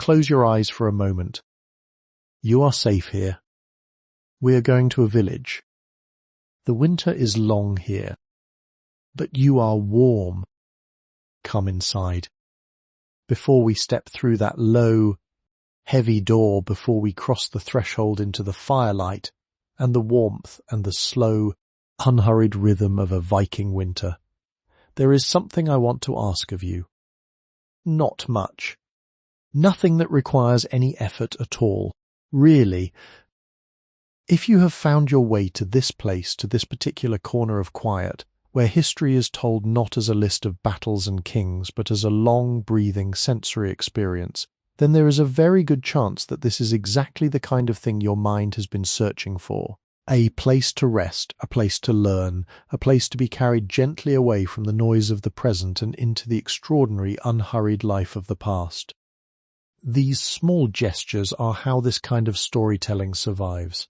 Close your eyes for a moment. You are safe here. We are going to a village. The winter is long here, but you are warm. Come inside. Before we step through that low, heavy door, before we cross the threshold into the firelight and the warmth and the slow, unhurried rhythm of a Viking winter, there is something I want to ask of you. Not much. Nothing that requires any effort at all. Really. If you have found your way to this place, to this particular corner of quiet, where history is told not as a list of battles and kings, but as a long, breathing, sensory experience, then there is a very good chance that this is exactly the kind of thing your mind has been searching for. A place to rest, a place to learn, a place to be carried gently away from the noise of the present and into the extraordinary, unhurried life of the past. These small gestures are how this kind of storytelling survives.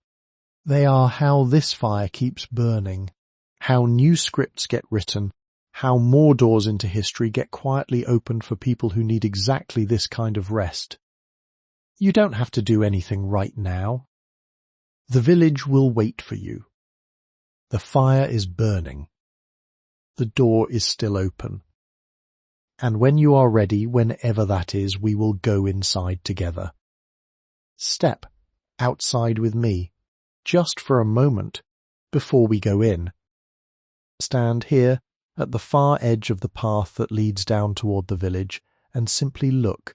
They are how this fire keeps burning, how new scripts get written, how more doors into history get quietly opened for people who need exactly this kind of rest. You don't have to do anything right now. The village will wait for you. The fire is burning. The door is still open. And when you are ready, whenever that is, we will go inside together. Step outside with me, just for a moment, before we go in. Stand here at the far edge of the path that leads down toward the village and simply look.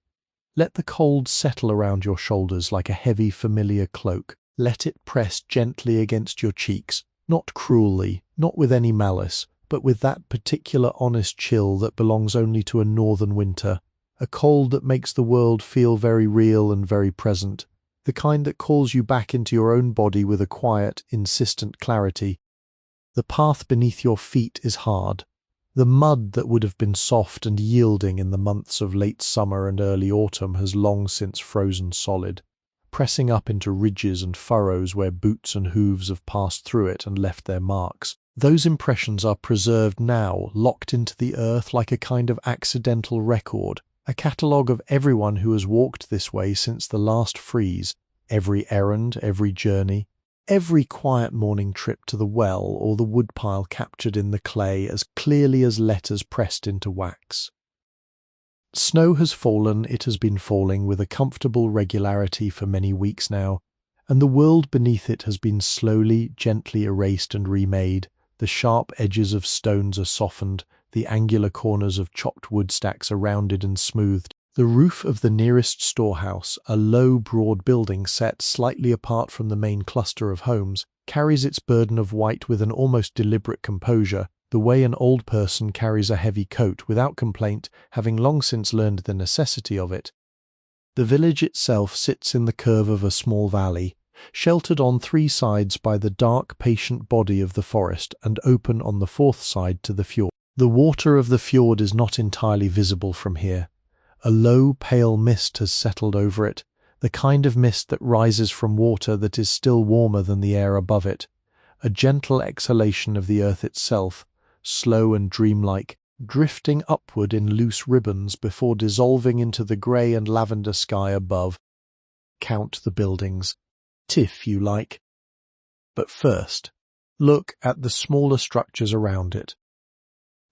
Let the cold settle around your shoulders like a heavy, familiar cloak. Let it press gently against your cheeks, not cruelly, not with any malice, but with that particular honest chill that belongs only to a northern winter, a cold that makes the world feel very real and very present, the kind that calls you back into your own body with a quiet, insistent clarity. The path beneath your feet is hard. The mud that would have been soft and yielding in the months of late summer and early autumn has long since frozen solid, pressing up into ridges and furrows where boots and hooves have passed through it and left their marks. Those impressions are preserved now, locked into the earth like a kind of accidental record, a catalogue of everyone who has walked this way since the last freeze, every errand, every journey, every quiet morning trip to the well or the woodpile captured in the clay as clearly as letters pressed into wax. Snow has fallen, it has been falling with a comfortable regularity for many weeks now, and the world beneath it has been slowly, gently erased and remade. The sharp edges of stones are softened, the angular corners of chopped wood stacks are rounded and smoothed. The roof of the nearest storehouse, a low, broad building set slightly apart from the main cluster of homes, carries its burden of white with an almost deliberate composure, the way an old person carries a heavy coat without complaint, having long since learned the necessity of it. The village itself sits in the curve of a small valley, sheltered on three sides by the dark, patient body of the forest and open on the fourth side to the fjord. The water of the fjord is not entirely visible from here. A low, pale mist has settled over it, the kind of mist that rises from water that is still warmer than the air above it, a gentle exhalation of the earth itself, slow and dreamlike, drifting upward in loose ribbons before dissolving into the grey and lavender sky above. Count the buildings, if you like. But first, look at the smaller structures around it.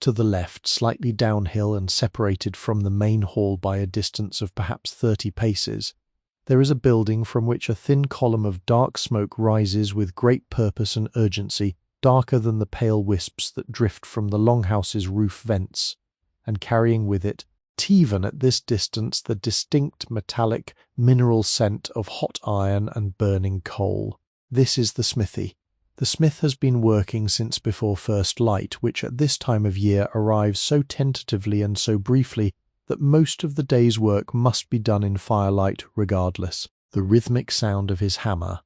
To the left, slightly downhill and separated from the main hall by a distance of perhaps 30 paces, there is a building from which a thin column of dark smoke rises with great purpose and urgency, darker than the pale wisps that drift from the Longhouse's roof vents, and carrying with it, even at this distance, the distinct metallic mineral scent of hot iron and burning coal. This is the smithy. The smith has been working since before first light, which at this time of year arrives so tentatively and so briefly that most of the day's work must be done in firelight regardless. The rhythmic sound of his hammer,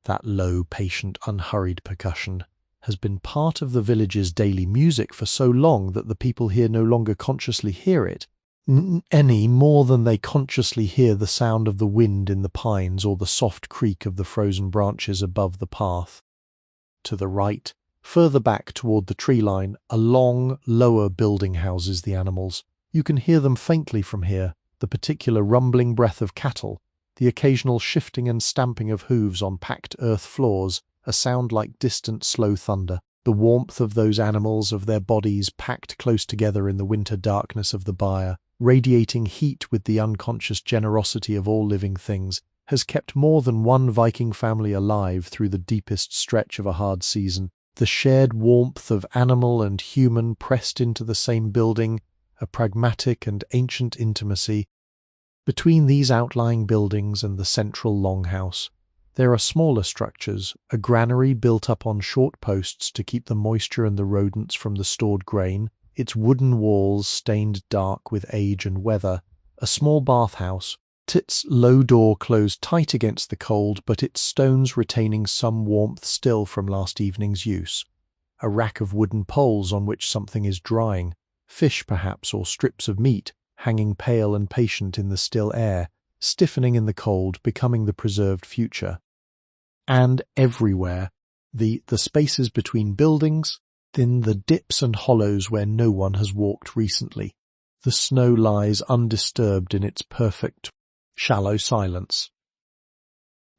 that low, patient, unhurried percussion, has been part of the village's daily music for so long that the people here no longer consciously hear it, any more than they consciously hear the sound of the wind in the pines or the soft creak of the frozen branches above the path. To the right, further back toward the tree line, a long, lower building houses the animals. You can hear them faintly from here, the particular rumbling breath of cattle, the occasional shifting and stamping of hooves on packed earth floors, a sound like distant slow thunder, the warmth of those animals, of their bodies packed close together in the winter darkness of the byre, radiating heat with the unconscious generosity of all living things, has kept more than one Viking family alive through the deepest stretch of a hard season. The shared warmth of animal and human pressed into the same building, a pragmatic and ancient intimacy. Between these outlying buildings and the central longhouse, there are smaller structures, a granary built up on short posts to keep the moisture and the rodents from the stored grain, its wooden walls stained dark with age and weather, a small bathhouse, its low door closed tight against the cold but its stones retaining some warmth still from last evening's use, a rack of wooden poles on which something is drying, fish perhaps or strips of meat, hanging pale and patient in the still air, stiffening in the cold, becoming the preserved future. And everywhere, the spaces between buildings, then the dips and hollows where no one has walked recently. The snow lies undisturbed in its perfect, shallow silence.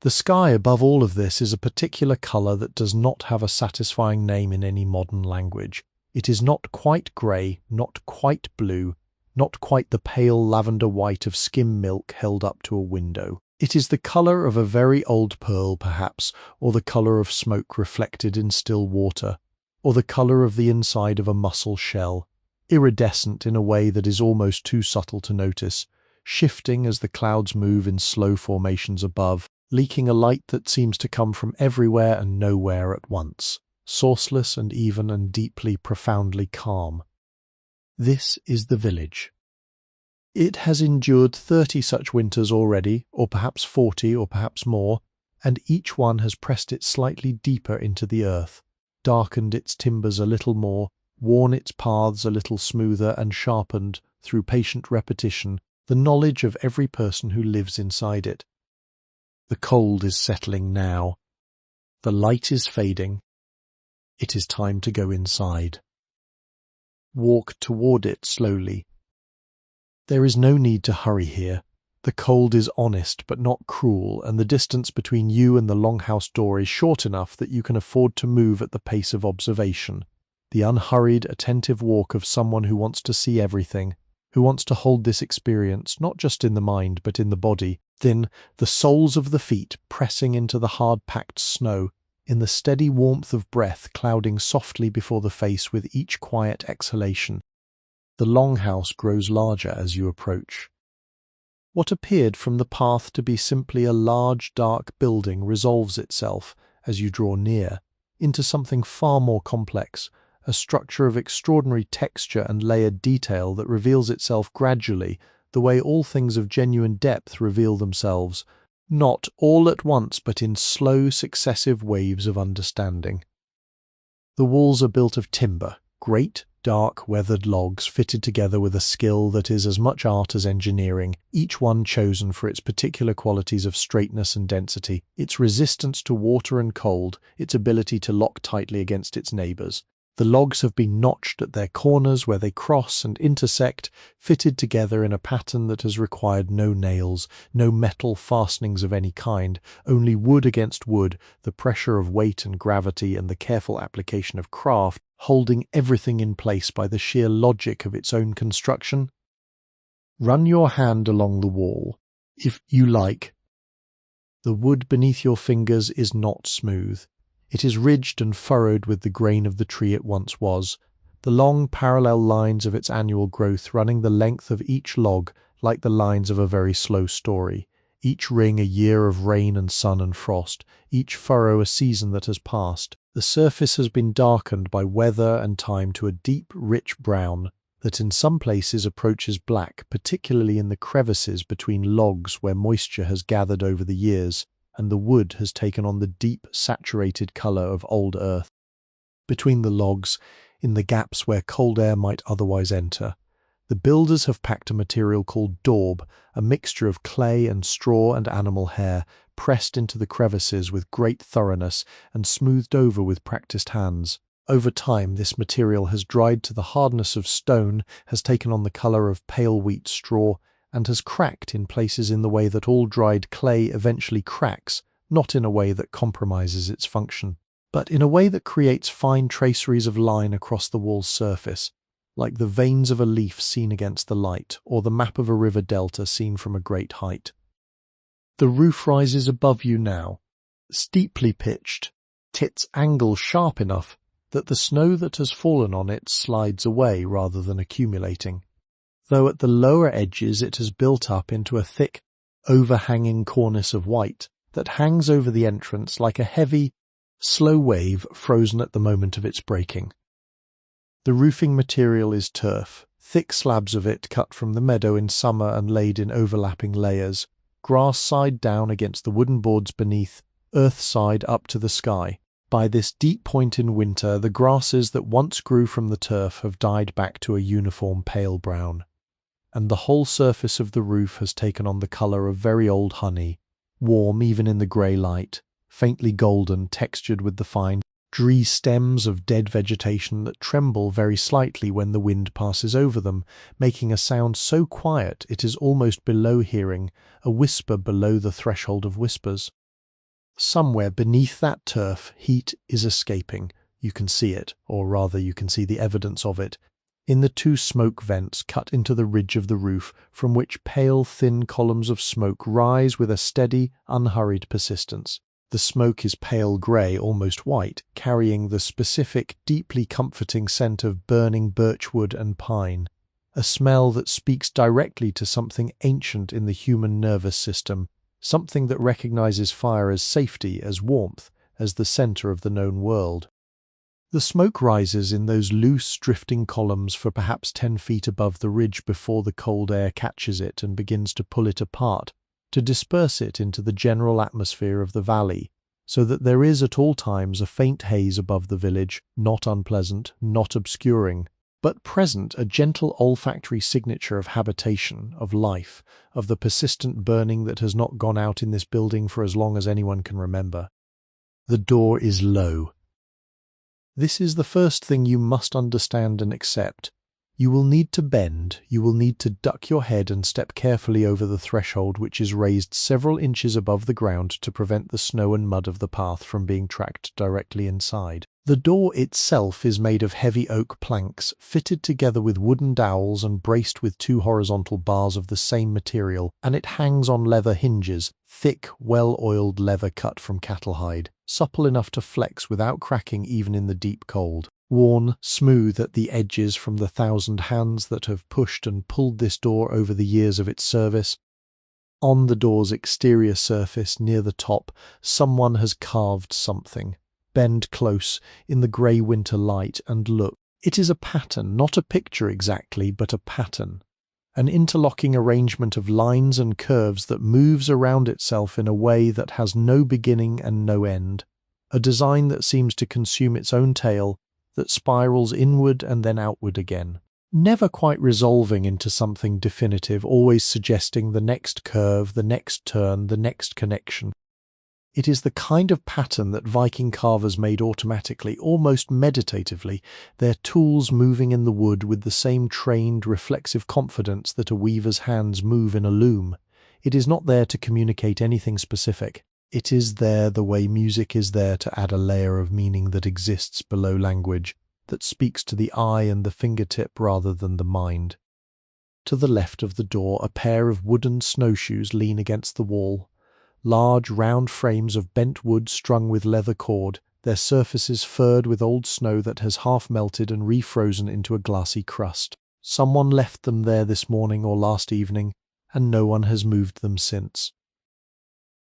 The sky above all of this is a particular colour that does not have a satisfying name in any modern language. It is not quite grey, not quite blue, not quite the pale lavender white of skim milk held up to a window. It is the colour of a very old pearl, perhaps, or the colour of smoke reflected in still water, or the colour of the inside of a mussel shell, iridescent in a way that is almost too subtle to notice, shifting as the clouds move in slow formations above, leaking a light that seems to come from everywhere and nowhere at once, sourceless and even and deeply, profoundly calm. This is the village. It has endured 30 such winters already, or perhaps 40, or perhaps more, and each one has pressed it slightly deeper into the earth, darkened its timbers a little more, worn its paths a little smoother, and sharpened, through patient repetition, the knowledge of every person who lives inside it. The cold is settling now. The light is fading. It is time to go inside. Walk toward it slowly. There is no need to hurry here. The cold is honest but not cruel, and the distance between you and the longhouse door is short enough that you can afford to move at the pace of observation, the unhurried, attentive walk of someone who wants to see everything, who wants to hold this experience not just in the mind but in the body, then the soles of the feet pressing into the hard-packed snow, in the steady warmth of breath clouding softly before the face with each quiet exhalation. The longhouse grows larger as you approach. What appeared from the path to be simply a large, dark building resolves itself, as you draw near, into something far more complex, a structure of extraordinary texture and layered detail that reveals itself gradually, the way all things of genuine depth reveal themselves, not all at once but in slow, successive waves of understanding. The walls are built of timber, great, dark, weathered logs fitted together with a skill that is as much art as engineering, each one chosen for its particular qualities of straightness and density, its resistance to water and cold, its ability to lock tightly against its neighbours. The logs have been notched at their corners where they cross and intersect, fitted together in a pattern that has required no nails, no metal fastenings of any kind, only wood against wood, the pressure of weight and gravity and the careful application of craft, holding everything in place by the sheer logic of its own construction. Run your hand along the wall, if you like. The wood beneath your fingers is not smooth. It is ridged and furrowed with the grain of the tree it once was, the long parallel lines of its annual growth running the length of each log like the lines of a very slow story, each ring a year of rain and sun and frost, each furrow a season that has passed. The surface has been darkened by weather and time to a deep, rich brown that in some places approaches black, particularly in the crevices between logs where moisture has gathered over the years, and the wood has taken on the deep, saturated colour of old earth. Between the logs, in the gaps where cold air might otherwise enter, the builders have packed a material called daub, a mixture of clay and straw and animal hair, pressed into the crevices with great thoroughness and smoothed over with practised hands. Over time, this material has dried to the hardness of stone, has taken on the colour of pale wheat straw, and has cracked in places in the way that all dried clay eventually cracks, not in a way that compromises its function, but in a way that creates fine traceries of line across the wall's surface, like the veins of a leaf seen against the light, or the map of a river delta seen from a great height. The roof rises above you now, steeply pitched, its angle sharp enough that the snow that has fallen on it slides away rather than accumulating, though at the lower edges it has built up into a thick, overhanging cornice of white that hangs over the entrance like a heavy, slow wave frozen at the moment of its breaking. The roofing material is turf, thick slabs of it cut from the meadow in summer and laid in overlapping layers, grass side down against the wooden boards beneath, earth side up to the sky. By this deep point in winter, the grasses that once grew from the turf have died back to a uniform pale brown, and the whole surface of the roof has taken on the colour of very old honey, warm even in the grey light, faintly golden, textured with the fine, dreary stems of dead vegetation that tremble very slightly when the wind passes over them, making a sound so quiet it is almost below hearing, a whisper below the threshold of whispers. Somewhere beneath that turf, heat is escaping. You can see it, or rather you can see the evidence of it, in the two smoke vents cut into the ridge of the roof, from which pale, thin columns of smoke rise with a steady, unhurried persistence. The smoke is pale grey, almost white, carrying the specific, deeply comforting scent of burning birchwood and pine, a smell that speaks directly to something ancient in the human nervous system, something that recognizes fire as safety, as warmth, as the center of the known world. The smoke rises in those loose, drifting columns for perhaps 10 feet above the ridge before the cold air catches it and begins to pull it apart, to disperse it into the general atmosphere of the valley, so that there is at all times a faint haze above the village, not unpleasant, not obscuring, but present, a gentle olfactory signature of habitation, of life, of the persistent burning that has not gone out in this building for as long as anyone can remember. The door is low. This is the first thing you must understand and accept. You will need to bend, you will need to duck your head and step carefully over the threshold, which is raised several inches above the ground to prevent the snow and mud of the path from being tracked directly inside. The door itself is made of heavy oak planks, fitted together with wooden dowels and braced with 2 horizontal bars of the same material, and it hangs on leather hinges, thick, well-oiled leather cut from cattle hide, supple enough to flex without cracking even in the deep cold. Worn, smooth at the edges from the 1,000 hands that have pushed and pulled this door over the years of its service. On the door's exterior surface, near the top, someone has carved something. Bend close in the grey winter light and look. It is a pattern, not a picture exactly, but a pattern. An interlocking arrangement of lines and curves that moves around itself in a way that has no beginning and no end. A design that seems to consume its own tail, that spirals inward and then outward again, never quite resolving into something definitive, always suggesting the next curve, the next turn, the next connection. It is the kind of pattern that Viking carvers made automatically, almost meditatively, their tools moving in the wood with the same trained, reflexive confidence that a weaver's hands move in a loom. It is not there to communicate anything specific. It is there the way music is there to add a layer of meaning that exists below language, that speaks to the eye and the fingertip rather than the mind. To the left of the door, a pair of wooden snowshoes lean against the wall. Large, round frames of bent wood strung with leather cord, their surfaces furred with old snow that has half melted and refrozen into a glassy crust. Someone left them there this morning or last evening, and no one has moved them since.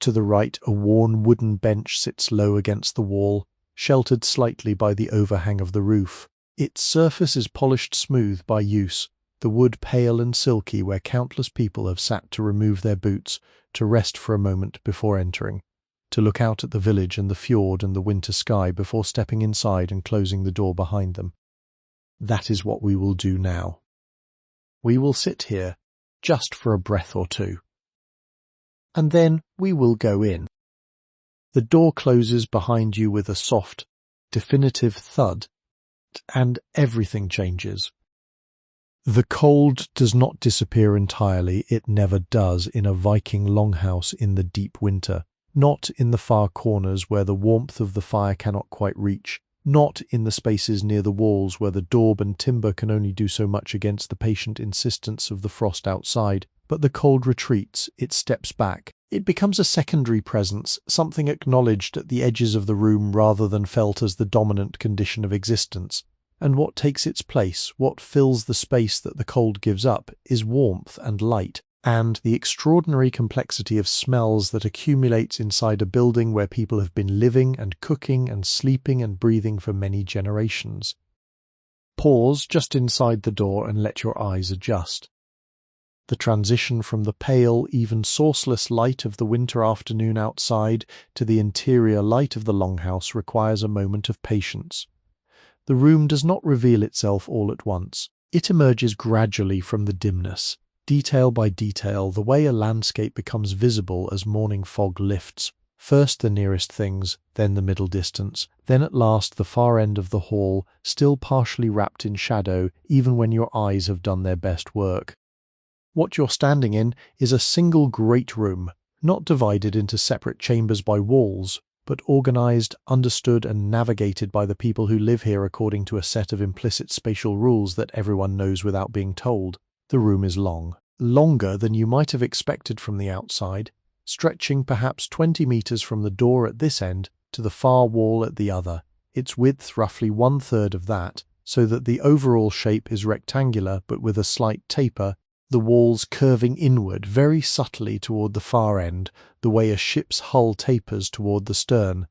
To the right, a worn wooden bench sits low against the wall, sheltered slightly by the overhang of the roof. Its surface is polished smooth by use, the wood pale and silky where countless people have sat to remove their boots, to rest for a moment before entering, to look out at the village and the fjord and the winter sky before stepping inside and closing the door behind them. That is what we will do now. We will sit here, just for a breath or two. And then we will go in. The door closes behind you with a soft, definitive thud, and everything changes. The cold does not disappear entirely, it never does in a Viking longhouse in the deep winter. Not in the far corners where the warmth of the fire cannot quite reach. Not in the spaces near the walls where the daub and timber can only do so much against the patient insistence of the frost outside. But the cold retreats, it steps back. It becomes a secondary presence, something acknowledged at the edges of the room rather than felt as the dominant condition of existence. And what takes its place, what fills the space that the cold gives up, is warmth and light, and the extraordinary complexity of smells that accumulates inside a building where people have been living and cooking and sleeping and breathing for many generations. Pause just inside the door and let your eyes adjust. The transition from the pale, even sourceless light of the winter afternoon outside to the interior light of the longhouse requires a moment of patience. The room does not reveal itself all at once. It emerges gradually from the dimness, detail by detail, the way a landscape becomes visible as morning fog lifts. First the nearest things, then the middle distance, then at last the far end of the hall, still partially wrapped in shadow, even when your eyes have done their best work. What you're standing in is a single great room, not divided into separate chambers by walls, but organized, understood and navigated by the people who live here according to a set of implicit spatial rules that everyone knows without being told. The room is long, longer than you might have expected from the outside, stretching perhaps 20 meters from the door at this end to the far wall at the other, its width roughly 1/3 of that, so that the overall shape is rectangular but with a slight taper, the walls curving inward very subtly toward the far end, the way a ship's hull tapers toward the stern.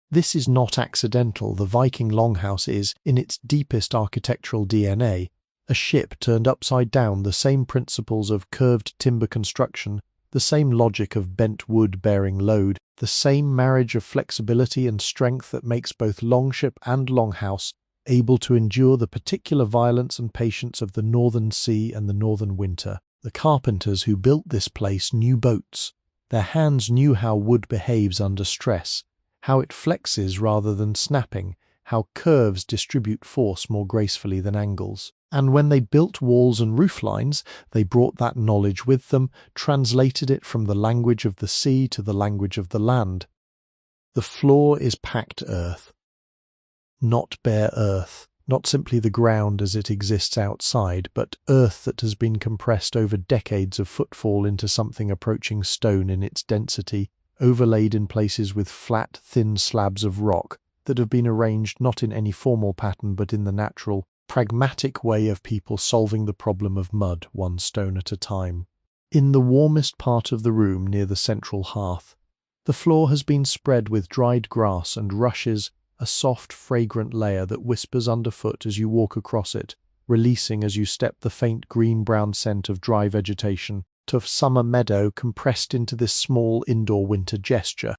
This is not accidental. The Viking longhouse is, in its deepest architectural DNA, a ship turned upside down, the same principles of curved timber construction, the same logic of bent wood bearing load, the same marriage of flexibility and strength that makes both longship and longhouse able to endure the particular violence and patience of the northern sea and the northern winter. The carpenters who built this place knew boats. Their hands knew how wood behaves under stress, how it flexes rather than snapping, how curves distribute force more gracefully than angles. And when they built walls and roof lines, they brought that knowledge with them, translated it from the language of the sea to the language of the land. The floor is packed earth. Not bare earth, not simply the ground as it exists outside, but earth that has been compressed over decades of footfall into something approaching stone in its density, overlaid in places with flat, thin slabs of rock that have been arranged not in any formal pattern but in the natural, pragmatic way of people solving the problem of mud one stone at a time. In the warmest part of the room near the central hearth, the floor has been spread with dried grass and rushes, a soft, fragrant layer that whispers underfoot as you walk across it, releasing as you step the faint green-brown scent of dry vegetation, of summer meadow compressed into this small indoor winter gesture.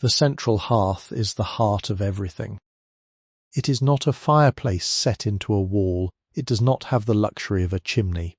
The central hearth is the heart of everything. It is not a fireplace set into a wall. It does not have the luxury of a chimney.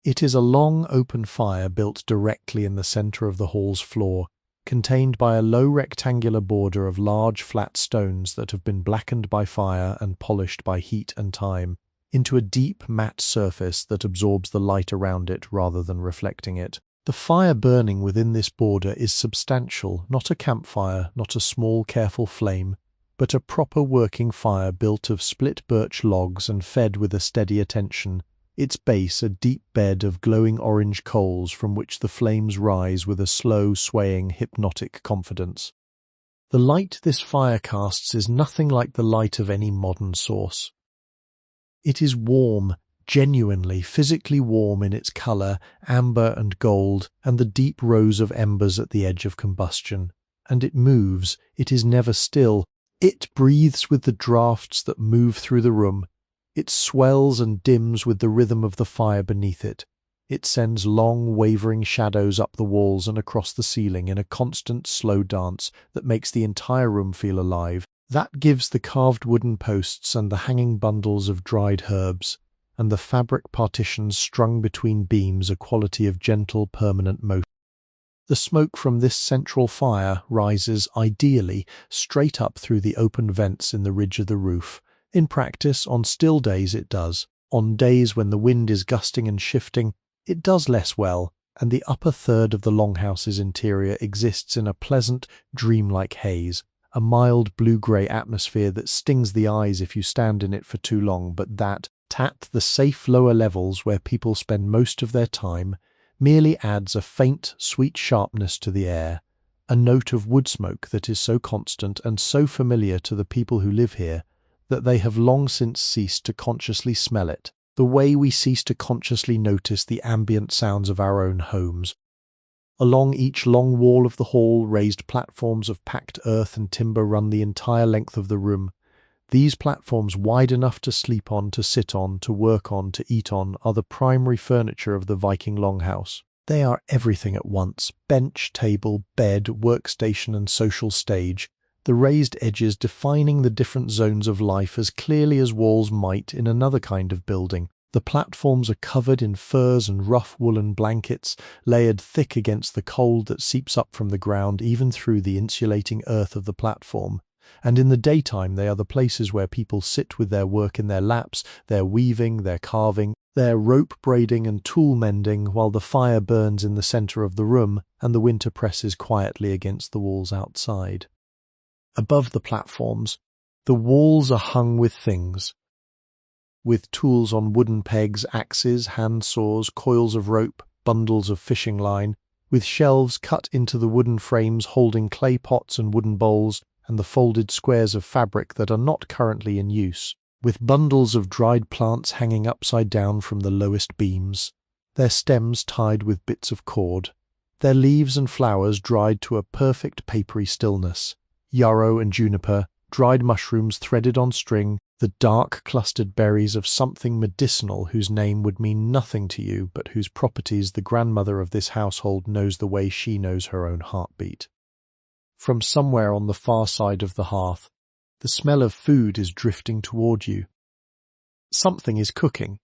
It is a long open fire built directly in the centre of the hall's floor, contained by a low rectangular border of large flat stones that have been blackened by fire and polished by heat and time, into a deep matte surface that absorbs the light around it rather than reflecting it. The fire burning within this border is substantial, not a campfire, not a small careful flame, but a proper working fire built of split birch logs and fed with a steady attention, its base a deep bed of glowing orange coals from which the flames rise with a slow, swaying, hypnotic confidence. The light this fire casts is nothing like the light of any modern source. It is warm, genuinely, physically warm in its colour, amber and gold, and the deep rows of embers at the edge of combustion. And it moves, it is never still. It breathes with the draughts that move through the room. It swells and dims with the rhythm of the fire beneath it. It sends long, wavering shadows up the walls and across the ceiling in a constant, slow dance that makes the entire room feel alive. That gives the carved wooden posts and the hanging bundles of dried herbs, and the fabric partitions strung between beams a quality of gentle, permanent motion. The smoke from this central fire rises, ideally, straight up through the open vents in the ridge of the roof. In practice, on still days it does. On days when the wind is gusting and shifting, it does less well, and the upper third of the Longhouse's interior exists in a pleasant, dreamlike haze, a mild blue-grey atmosphere that stings the eyes if you stand in it for too long, but that, at the safe lower levels where people spend most of their time, merely adds a faint, sweet sharpness to the air, a note of wood smoke that is so constant and so familiar to the people who live here that they have long since ceased to consciously smell it, the way we cease to consciously notice the ambient sounds of our own homes. Along each long wall of the hall, raised platforms of packed earth and timber run the entire length of the room. These platforms, wide enough to sleep on, to sit on, to work on, to eat on, are the primary furniture of the Viking Longhouse. They are everything at once: bench, table, bed, workstation and social stage, the raised edges defining the different zones of life as clearly as walls might in another kind of building. The platforms are covered in furs and rough woolen blankets, layered thick against the cold that seeps up from the ground even through the insulating earth of the platform. And in the daytime they are the places where people sit with their work in their laps, their weaving, their carving, their rope braiding and tool mending, while the fire burns in the centre of the room and the winter presses quietly against the walls outside. Above the platforms, the walls are hung with things. With tools on wooden pegs, axes, hand saws, coils of rope, bundles of fishing line, with shelves cut into the wooden frames holding clay pots and wooden bowls, and the folded squares of fabric that are not currently in use, with bundles of dried plants hanging upside down from the lowest beams, their stems tied with bits of cord, their leaves and flowers dried to a perfect papery stillness, yarrow and juniper, dried mushrooms threaded on string, the dark clustered berries of something medicinal whose name would mean nothing to you, but whose properties the grandmother of this household knows the way she knows her own heartbeat. From somewhere on the far side of the hearth, the smell of food is drifting toward you. Something is cooking.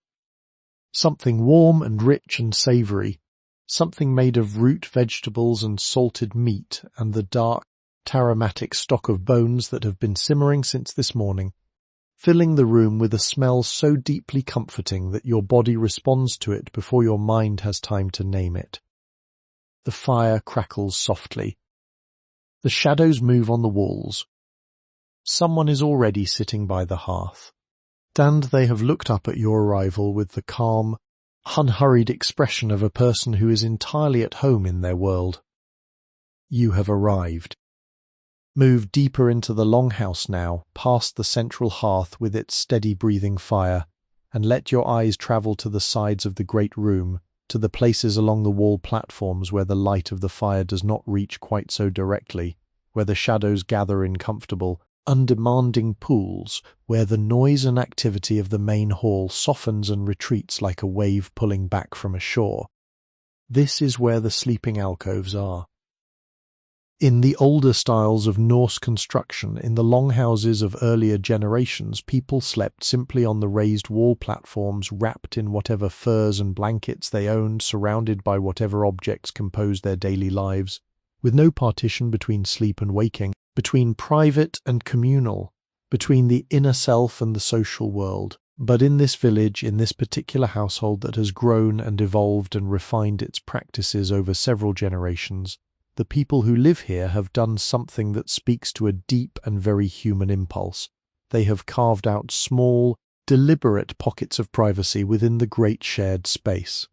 Something warm and rich and savoury. Something made of root vegetables and salted meat and the dark, aromatic stock of bones that have been simmering since this morning, filling the room with a smell so deeply comforting that your body responds to it before your mind has time to name it. The fire crackles softly. The shadows move on the walls. Someone is already sitting by the hearth, and they have looked up at your arrival with the calm, unhurried expression of a person who is entirely at home in their world. You have arrived. Move deeper into the Longhouse now, past the central hearth with its steady-breathing fire, and let your eyes travel to the sides of the great room, to the places along the wall platforms where the light of the fire does not reach quite so directly, where the shadows gather in comfortable, undemanding pools, where the noise and activity of the main hall softens and retreats like a wave pulling back from a shore. This is where the sleeping alcoves are. In the older styles of Norse construction, in the longhouses of earlier generations, people slept simply on the raised wall platforms, wrapped in whatever furs and blankets they owned, surrounded by whatever objects composed their daily lives, with no partition between sleep and waking, between private and communal, between the inner self and the social world. But in this village, in this particular household that has grown and evolved and refined its practices over several generations, the people who live here have done something that speaks to a deep and very human impulse. They have carved out small, deliberate pockets of privacy within the great shared space.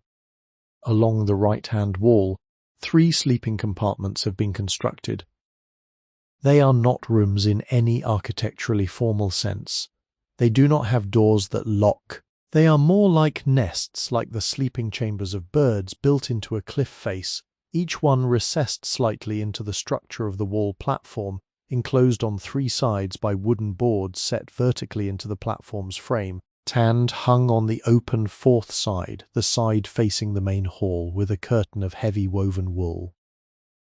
Along the right-hand wall, 3 sleeping compartments have been constructed. They are not rooms in any architecturally formal sense. They do not have doors that lock. They are more like nests, like the sleeping chambers of birds built into a cliff face, each one recessed slightly into the structure of the wall platform, enclosed on 3 sides by wooden boards set vertically into the platform's frame, and hung on the open 4th side, the side facing the main hall, with a curtain of heavy woven wool.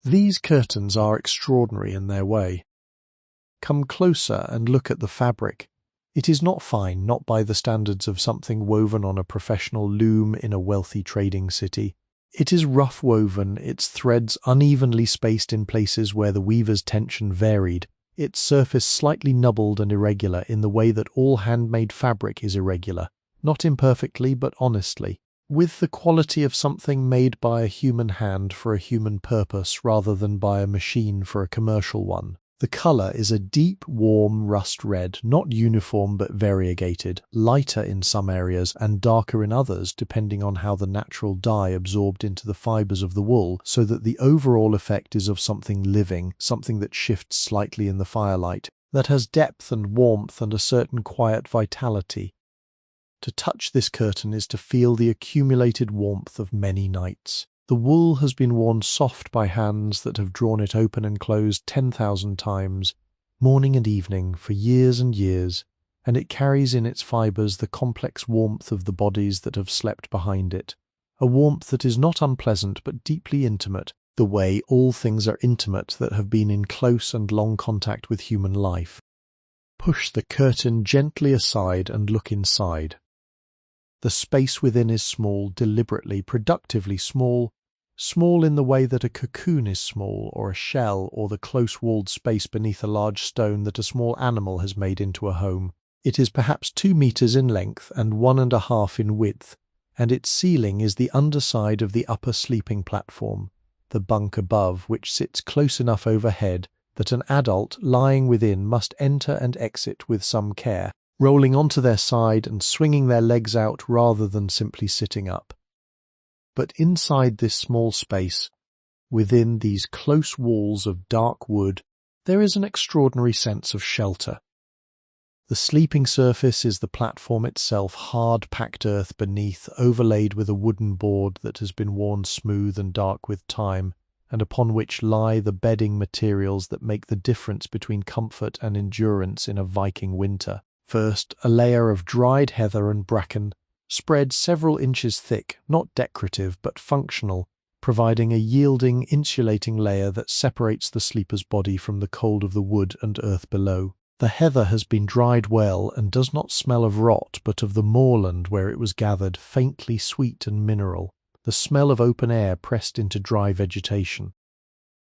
These curtains are extraordinary in their way. Come closer and look at the fabric. It is not fine, not by the standards of something woven on a professional loom in a wealthy trading city. It is rough woven, its threads unevenly spaced in places where the weaver's tension varied, its surface slightly nubbled and irregular in the way that all handmade fabric is irregular, not imperfectly but honestly, with the quality of something made by a human hand for a human purpose rather than by a machine for a commercial one. The colour is a deep, warm rust red, not uniform but variegated, lighter in some areas and darker in others depending on how the natural dye absorbed into the fibres of the wool, so that the overall effect is of something living, something that shifts slightly in the firelight, that has depth and warmth and a certain quiet vitality. To touch this curtain is to feel the accumulated warmth of many nights. The wool has been worn soft by hands that have drawn it open and closed 10,000 times, morning and evening, for years and years, and it carries in its fibres the complex warmth of the bodies that have slept behind it, a warmth that is not unpleasant but deeply intimate, the way all things are intimate that have been in close and long contact with human life. Push the curtain gently aside and look inside. The space within is small, deliberately, productively small, small in the way that a cocoon is small, or a shell, or the close-walled space beneath a large stone that a small animal has made into a home. It is perhaps 2 meters in length and 1.5 in width, and its ceiling is the underside of the upper sleeping platform, the bunk above, which sits close enough overhead that an adult lying within must enter and exit with some care, rolling onto their side and swinging their legs out rather than simply sitting up. But inside this small space, within these close walls of dark wood, there is an extraordinary sense of shelter. The sleeping surface is the platform itself, hard packed earth beneath, overlaid with a wooden board that has been worn smooth and dark with time, and upon which lie the bedding materials that make the difference between comfort and endurance in a Viking winter. First, a layer of dried heather and bracken, spread several inches thick, not decorative but functional, providing a yielding, insulating layer that separates the sleeper's body from the cold of the wood and earth below. The heather has been dried well and does not smell of rot but of the moorland where it was gathered, faintly sweet and mineral, the smell of open air pressed into dry vegetation.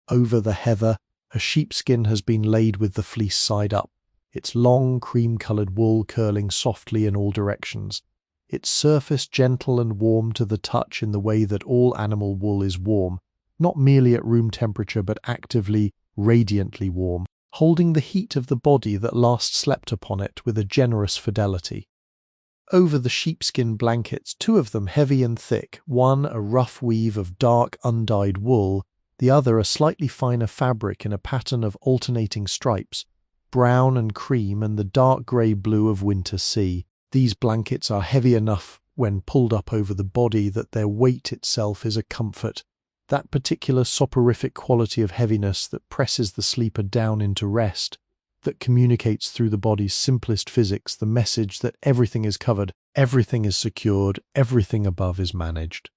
Over the heather, a sheepskin has been laid with the fleece side up, its long cream-coloured wool curling softly in all directions, its surface gentle and warm to the touch in the way that all animal wool is warm, not merely at room temperature but actively, radiantly warm, holding the heat of the body that last slept upon it with a generous fidelity. Over the sheepskin blankets, 2 of them heavy and thick, one a rough weave of dark undyed wool, the other a slightly finer fabric in a pattern of alternating stripes, brown and cream and the dark grey-blue of winter sea. These blankets are heavy enough when pulled up over the body that their weight itself is a comfort, that particular soporific quality of heaviness that presses the sleeper down into rest, that communicates through the body's simplest physics the message that everything is covered, everything is secured, everything above is managed.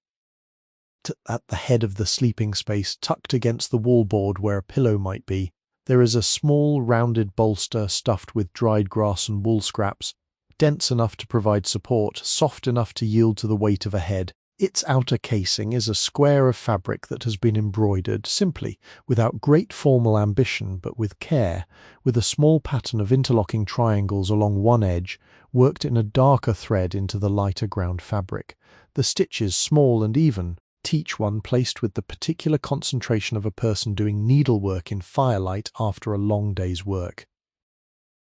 At the head of the sleeping space, tucked against the wallboard where a pillow might be, there is a small rounded bolster stuffed with dried grass and wool scraps, dense enough to provide support, soft enough to yield to the weight of a head. Its outer casing is a square of fabric that has been embroidered, simply, without great formal ambition, but with care, with a small pattern of interlocking triangles along one edge, worked in a darker thread into the lighter ground fabric. The stitches, small and even, each one placed with the particular concentration of a person doing needlework in firelight after a long day's work.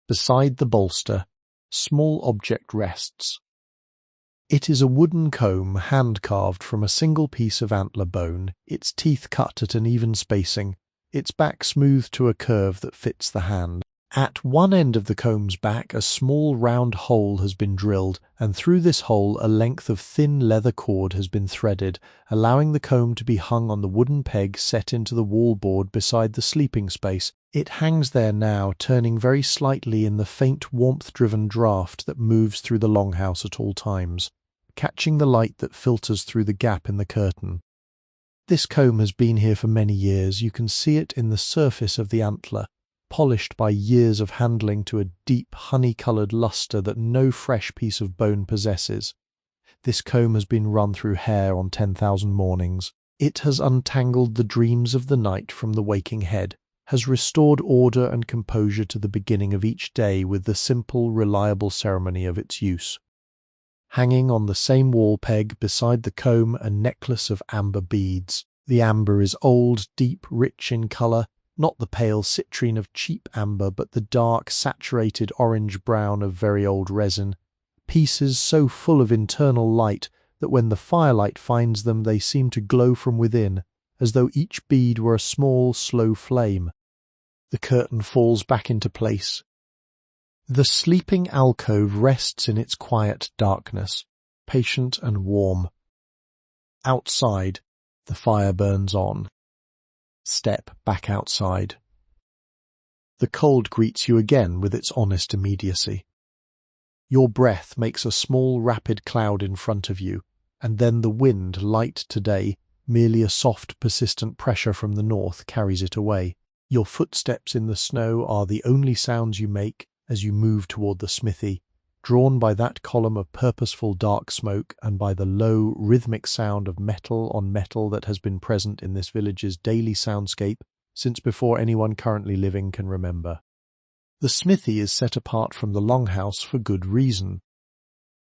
Beside the bolster, small object rests. It is a wooden comb hand-carved from a single piece of antler bone, its teeth cut at an even spacing, its back smoothed to a curve that fits the hand. At one end of the comb's back a small round hole has been drilled, and through this hole a length of thin leather cord has been threaded, allowing the comb to be hung on the wooden peg set into the wall-board beside the sleeping space. It hangs there now, turning very slightly in the faint warmth-driven draught that moves through the longhouse at all times, catching the light that filters through the gap in the curtain. This comb has been here for many years. You can see it in the surface of the antler, polished by years of handling to a deep honey-coloured lustre that no fresh piece of bone possesses. This comb has been run through hair on 10,000 mornings. It has untangled the dreams of the night from the waking head, has restored order and composure to the beginning of each day with the simple, reliable ceremony of its use. hanging on the same wall peg beside the comb a necklace of amber beads. The amber is old, deep, rich in colour, not the pale citrine of cheap amber, but the dark, saturated orange-brown of very old resin. Pieces so full of internal light that when the firelight finds them they seem to glow from within, as though each bead were a small, slow flame. The curtain falls back into place. The sleeping alcove rests in its quiet darkness, patient and warm. Outside, the fire burns on. Step back outside. The cold greets you again with its honest immediacy. Your breath makes a small rapid cloud in front of you, and then the wind, light today, merely a soft persistent pressure from the north, carries it away. Your footsteps in the snow are the only sounds you make as you move toward the smithy, drawn by that column of purposeful dark smoke and by the low, rhythmic sound of metal on metal that has been present in this village's daily soundscape since before anyone currently living can remember. The smithy is set apart from the Longhouse for good reason.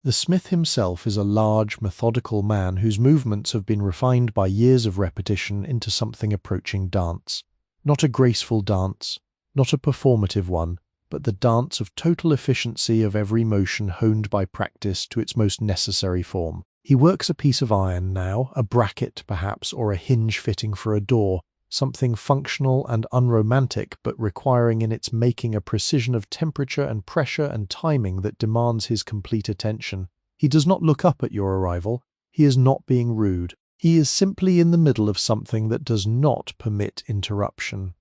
The smith himself is a large, methodical man whose movements have been refined by years of repetition into something approaching dance. Not a graceful dance, not a performative one, but the dance of total efficiency of every motion honed by practice to its most necessary form. He works a piece of iron now, a bracket perhaps, or a hinge fitting for a door, something functional and unromantic but requiring in its making a precision of temperature and pressure and timing that demands his complete attention. He does not look up at your arrival. He is not being rude. He is simply in the middle of something that does not permit interruption.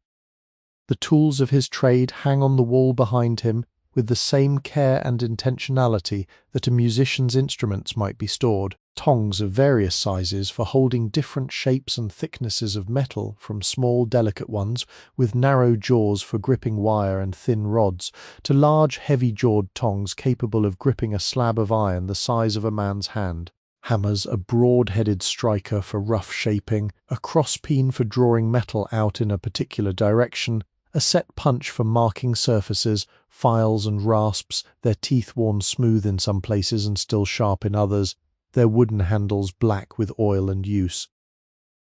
The tools of his trade hang on the wall behind him with the same care and intentionality that a musician's instruments might be stored. Tongs of various sizes for holding different shapes and thicknesses of metal, from small delicate ones with narrow jaws for gripping wire and thin rods, to large heavy-jawed tongs capable of gripping a slab of iron the size of a man's hand. Hammers, a broad-headed striker for rough shaping, a cross-peen for drawing metal out in a particular direction, a set punch for marking surfaces, files and rasps, their teeth worn smooth in some places and still sharp in others, their wooden handles black with oil and use.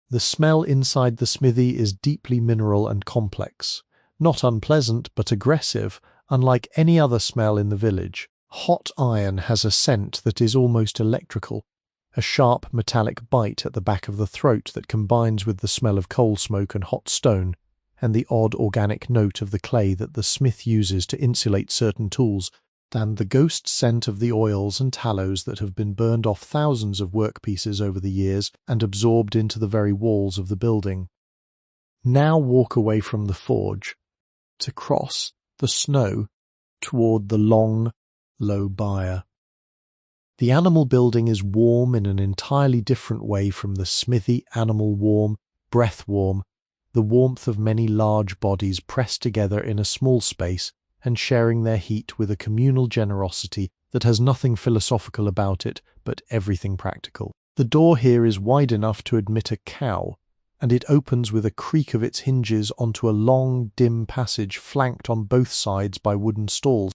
The smell inside the smithy is deeply mineral and complex, not unpleasant but aggressive, unlike any other smell in the village. Hot iron has a scent that is almost electrical, a sharp metallic bite at the back of the throat that combines with the smell of coal smoke and hot stone, and the odd organic note of the clay that the smith uses to insulate certain tools, and the ghost scent of the oils and tallows that have been burned off thousands of workpieces over the years and absorbed into the very walls of the building. Now walk away from the forge, to cross the snow toward the long, low byre. The animal building is warm in an entirely different way from the smithy animal warm, breath warm, the warmth of many large bodies pressed together in a small space and sharing their heat with a communal generosity that has nothing philosophical about it, but everything practical. The door here is wide enough to admit a cow, and it opens with a creak of its hinges onto a long, dim passage flanked on both sides by wooden stalls.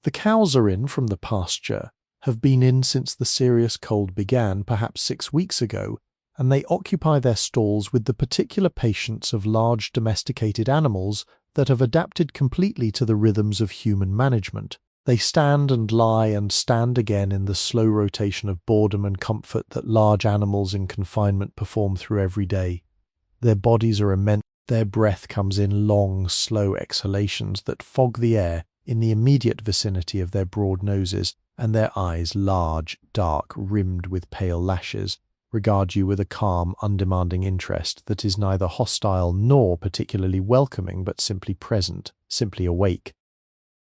The cows are in from the pasture, have been in since the serious cold began, perhaps 6 weeks ago, and they occupy their stalls with the particular patience of large domesticated animals that have adapted completely to the rhythms of human management. They stand and lie and stand again in the slow rotation of boredom and comfort that large animals in confinement perform through every day. Their bodies are immense. Their breath comes in long, slow exhalations that fog the air in the immediate vicinity of their broad noses, and their eyes, large, dark, rimmed with pale lashes, regard you with a calm, undemanding interest that is neither hostile nor particularly welcoming, but simply present, simply awake.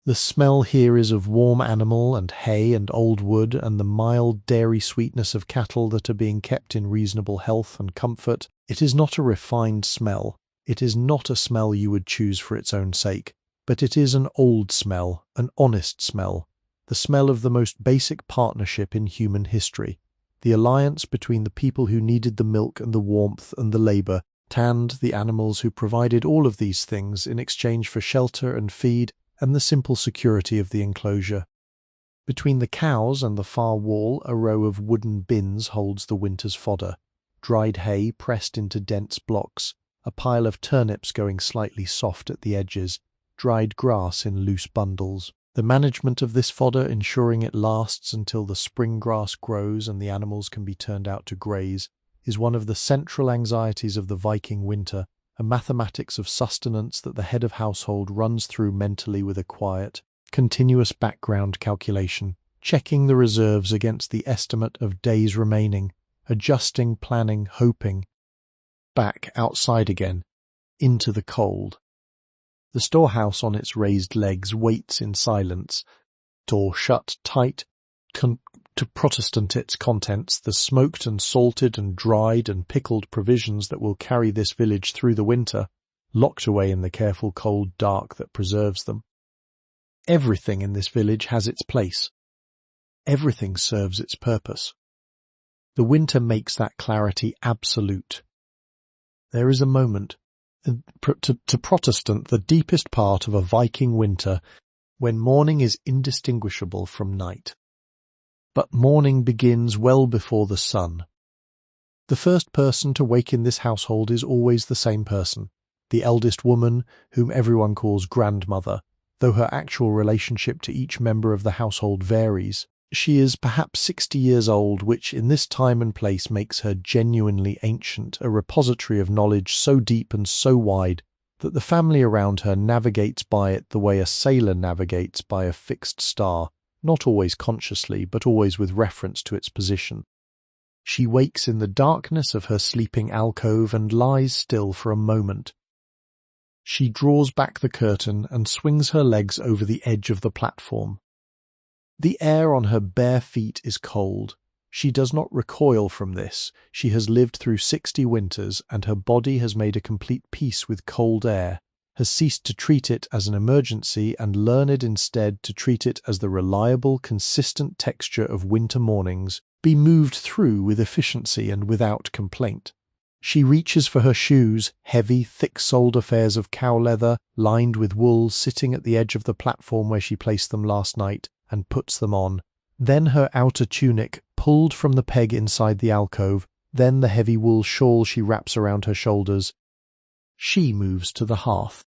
The smell here is of warm animal and hay and old wood and the mild dairy sweetness of cattle that are being kept in reasonable health and comfort. It is not a refined smell. It is not a smell you would choose for its own sake, but it is an old smell, an honest smell, the smell of the most basic partnership in human history. The alliance between the people who needed the milk and the warmth and the labour, tanned the animals who provided all of these things in exchange for shelter and feed and the simple security of the enclosure. Between the cows and the far wall, a row of wooden bins holds the winter's fodder. Dried hay pressed into dense blocks, a pile of turnips going slightly soft at the edges, dried grass in loose bundles. The management of this fodder, ensuring it lasts until the spring grass grows and the animals can be turned out to graze, is one of the central anxieties of the Viking winter, a mathematics of sustenance that the head of household runs through mentally with a quiet, continuous background calculation, checking the reserves against the estimate of days remaining, adjusting, planning, hoping. Back outside again, into the cold. The storehouse on its raised legs waits in silence, door shut tight, to Protestant its contents, the smoked and salted and dried and pickled provisions that will carry this village through the winter, locked away in the careful cold dark that preserves them. Everything in this village has its place. Everything serves its purpose. The winter makes that clarity absolute. There is a moment, to Protestant the deepest part of a Viking winter, when morning is indistinguishable from night. But morning begins well before the sun. The first person to wake in this household is always the same person, the eldest woman, whom everyone calls grandmother, though her actual relationship to each member of the household varies. She is perhaps 60 years old, which in this time and place makes her genuinely ancient, a repository of knowledge so deep and so wide that the family around her navigates by it the way a sailor navigates by a fixed star, not always consciously, but always with reference to its position. She wakes in the darkness of her sleeping alcove and lies still for a moment. She draws back the curtain and swings her legs over the edge of the platform. The air on her bare feet is cold. She does not recoil from this. She has lived through 60 winters, and her body has made a complete peace with cold air, has ceased to treat it as an emergency and learned instead to treat it as the reliable, consistent texture of winter mornings, be moved through with efficiency and without complaint. She reaches for her shoes, heavy, thick-soled affairs of cow leather, lined with wool, sitting at the edge of the platform where she placed them last night, and puts them on. Then her outer tunic, pulled from the peg inside the alcove, then the heavy wool shawl she wraps around her shoulders. She moves to the hearth.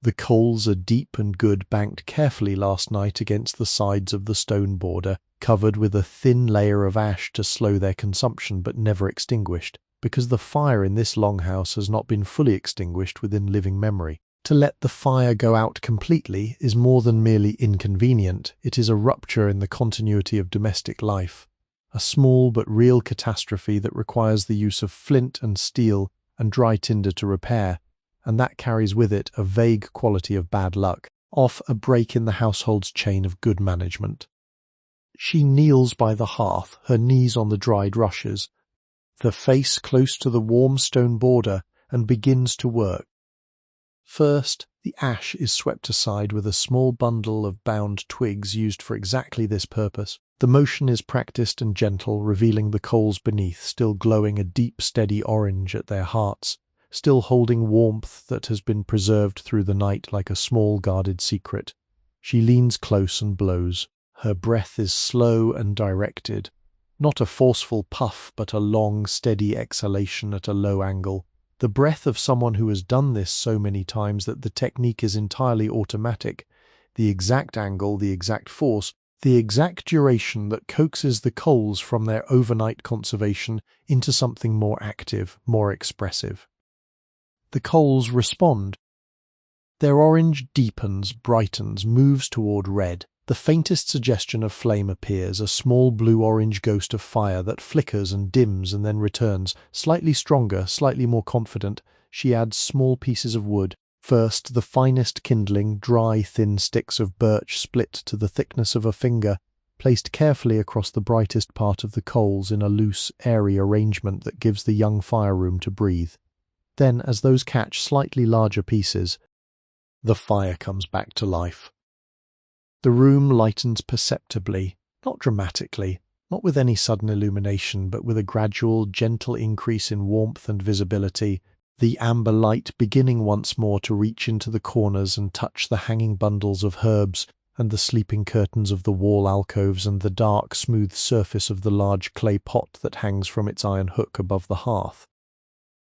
The coals are deep and good, banked carefully last night against the sides of the stone border, covered with a thin layer of ash to slow their consumption but never extinguished, because the fire in this longhouse has not been fully extinguished within living memory. To let the fire go out completely is more than merely inconvenient, it is a rupture in the continuity of domestic life, a small but real catastrophe that requires the use of flint and steel and dry tinder to repair, and that carries with it a vague quality of bad luck, off a break in the household's chain of good management. She kneels by the hearth, her knees on the dried rushes, the face close to the warm stone border, and begins to work. First, the ash is swept aside with a small bundle of bound twigs used for exactly this purpose. The motion is practiced and gentle, revealing the coals beneath, still glowing a deep, steady orange at their hearts, still holding warmth that has been preserved through the night like a small guarded secret. She leans close and blows. Her breath is slow and directed, not a forceful puff, but a long, steady exhalation at a low angle. The breath of someone who has done this so many times that the technique is entirely automatic. The exact angle, the exact force, the exact duration that coaxes the coals from their overnight conservation into something more active, more expressive. The coals respond. Their orange deepens, brightens, moves toward red. The faintest suggestion of flame appears, a small blue-orange ghost of fire that flickers and dims and then returns, slightly stronger, slightly more confident. She adds small pieces of wood. First, the finest kindling, dry, thin sticks of birch split to the thickness of a finger, placed carefully across the brightest part of the coals in a loose, airy arrangement that gives the young fire room to breathe. Then, as those catch slightly larger pieces, the fire comes back to life. The room lightens perceptibly, not dramatically, not with any sudden illumination, but with a gradual, gentle increase in warmth and visibility, the amber light beginning once more to reach into the corners and touch the hanging bundles of herbs and the sleeping curtains of the wall alcoves and the dark, smooth surface of the large clay pot that hangs from its iron hook above the hearth.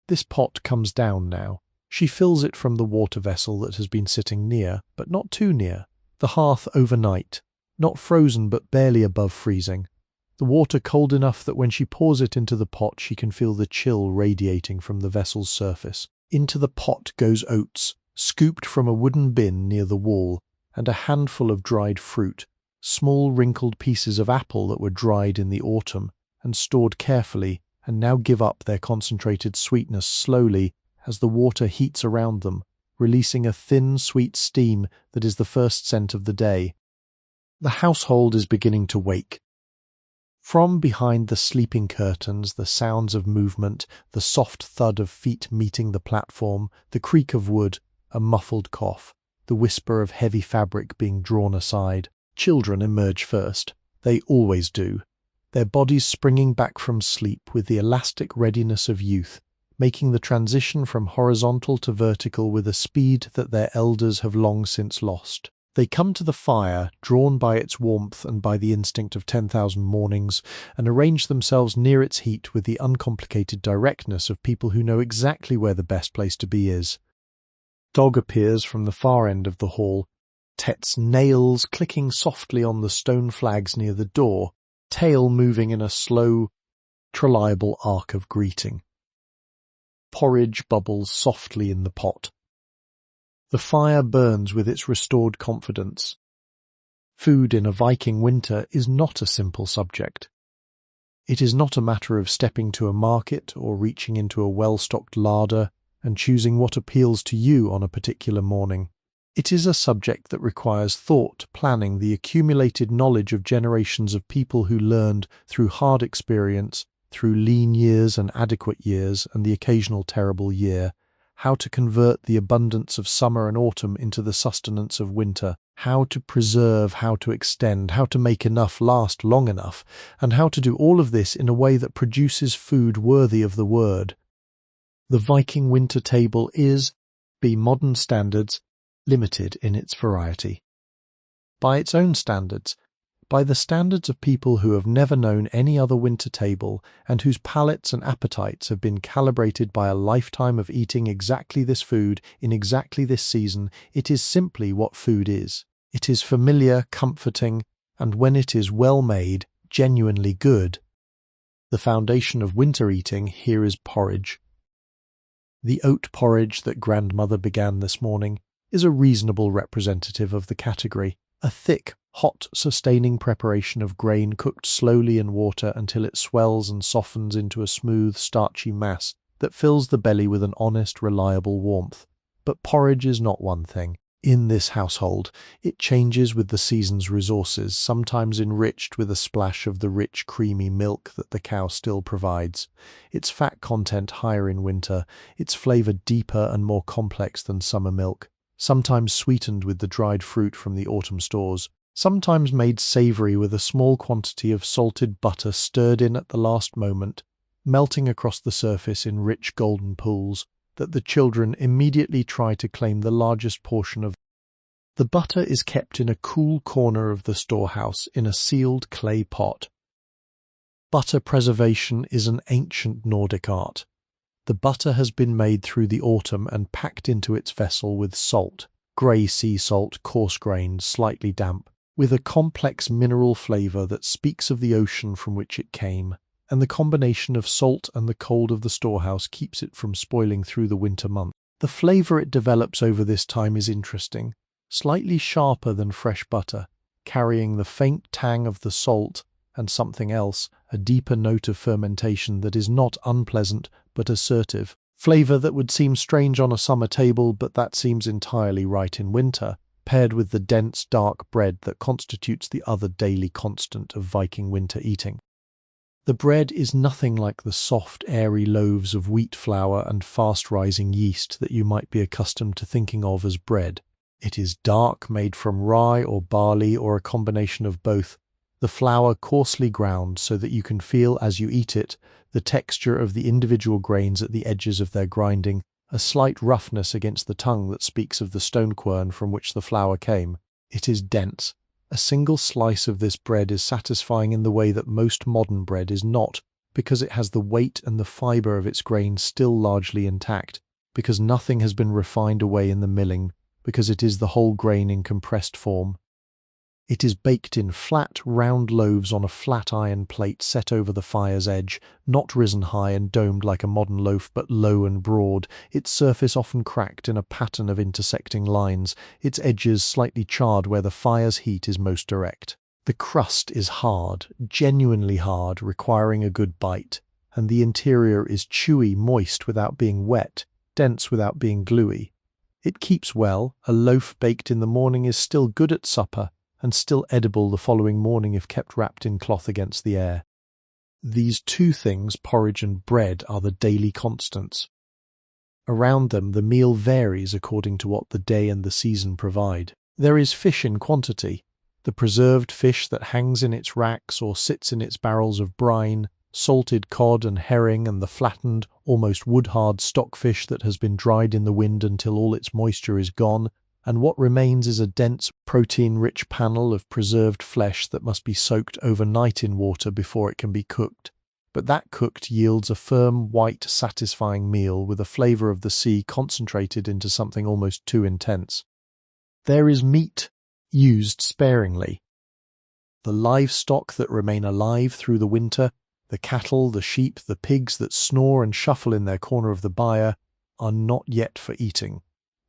This pot comes down now. She fills it from the water vessel that has been sitting near, but not too near. The hearth overnight, not frozen but barely above freezing. The water cold enough that when she pours it into the pot she can feel the chill radiating from the vessel's surface. Into the pot goes oats, scooped from a wooden bin near the wall, and a handful of dried fruit, small wrinkled pieces of apple that were dried in the autumn and stored carefully and now give up their concentrated sweetness slowly as the water heats around them, releasing a thin, sweet steam that is the first scent of the day. The household is beginning to wake. From behind the sleeping curtains, the sounds of movement, the soft thud of feet meeting the platform, the creak of wood, a muffled cough, the whisper of heavy fabric being drawn aside. Children emerge first. They always do. Their bodies springing back from sleep with the elastic readiness of youth, making the transition from horizontal to vertical with a speed that their elders have long since lost. They come to the fire, drawn by its warmth and by the instinct of 10,000 mornings, and arrange themselves near its heat with the uncomplicated directness of people who know exactly where the best place to be is. Dog appears from the far end of the hall, Tet's nails clicking softly on the stone flags near the door, tail moving in a slow, reliable arc of greeting. Porridge bubbles softly in the pot. The fire burns with its restored confidence. Food in a Viking winter is not a simple subject. It is not a matter of stepping to a market or reaching into a well-stocked larder and choosing what appeals to you on a particular morning. It is a subject that requires thought, planning, the accumulated knowledge of generations of people who learned through hard experience, through lean years and adequate years and the occasional terrible year, how to convert the abundance of summer and autumn into the sustenance of winter, how to preserve, how to extend, how to make enough last long enough, and how to do all of this in a way that produces food worthy of the word. The Viking winter table is, by modern standards, limited in its variety. By its own standards, by the standards of people who have never known any other winter table and whose palates and appetites have been calibrated by a lifetime of eating exactly this food in exactly this season, it is simply what food is. It is familiar, comforting, and when it is well made, genuinely good. The foundation of winter eating here is porridge. The oat porridge that grandmother began this morning is a reasonable representative of the category, a thick, hot, sustaining preparation of grain cooked slowly in water until it swells and softens into a smooth, starchy mass that fills the belly with an honest, reliable warmth. But porridge is not one thing. In this household, it changes with the season's resources, sometimes enriched with a splash of the rich, creamy milk that the cow still provides. Its fat content higher in winter, its flavour deeper and more complex than summer milk, sometimes sweetened with the dried fruit from the autumn stores, sometimes made savoury with a small quantity of salted butter stirred in at the last moment, melting across the surface in rich golden pools, that the children immediately try to claim the largest portion of. The butter is kept in a cool corner of the storehouse in a sealed clay pot. Butter preservation is an ancient Nordic art. The butter has been made through the autumn and packed into its vessel with salt, grey sea salt, coarse-grained, slightly damp, with a complex mineral flavour that speaks of the ocean from which it came, and the combination of salt and the cold of the storehouse keeps it from spoiling through the winter months. The flavour it develops over this time is interesting, slightly sharper than fresh butter, carrying the faint tang of the salt and something else, a deeper note of fermentation that is not unpleasant but assertive. Flavour that would seem strange on a summer table, but that seems entirely right in winter, paired with the dense, dark bread that constitutes the other daily constant of Viking winter eating. The bread is nothing like the soft, airy loaves of wheat flour and fast-rising yeast that you might be accustomed to thinking of as bread. It is dark, made from rye or barley or a combination of both, the flour coarsely ground so that you can feel as you eat it the texture of the individual grains at the edges of their grinding, a slight roughness against the tongue that speaks of the stone quern from which the flour came. It is dense, A single slice of this bread is satisfying in the way that most modern bread is not, because it has the weight and the fibre of its grain still largely intact, because nothing has been refined away in the milling, because it is the whole grain in compressed form. It is baked in flat, round loaves on a flat iron plate set over the fire's edge, not risen high and domed like a modern loaf, but low and broad, its surface often cracked in a pattern of intersecting lines, its edges slightly charred where the fire's heat is most direct. The crust is hard, genuinely hard, requiring a good bite, and the interior is chewy, moist without being wet, dense without being gluey. It keeps well. A loaf baked in the morning is still good at supper, and still edible the following morning if kept wrapped in cloth against the air. These two things, porridge and bread, are the daily constants. Around them the meal varies according to what the day and the season provide. There is fish in quantity, the preserved fish that hangs in its racks or sits in its barrels of brine, salted cod and herring, and the flattened, almost wood-hard stockfish that has been dried in the wind until all its moisture is gone, and what remains is a dense, protein-rich panel of preserved flesh that must be soaked overnight in water before it can be cooked. But that cooked yields a firm, white, satisfying meal with a flavour of the sea concentrated into something almost too intense. There is meat, used sparingly. The livestock that remain alive through the winter, the cattle, the sheep, the pigs that snore and shuffle in their corner of the byre, are not yet for eating.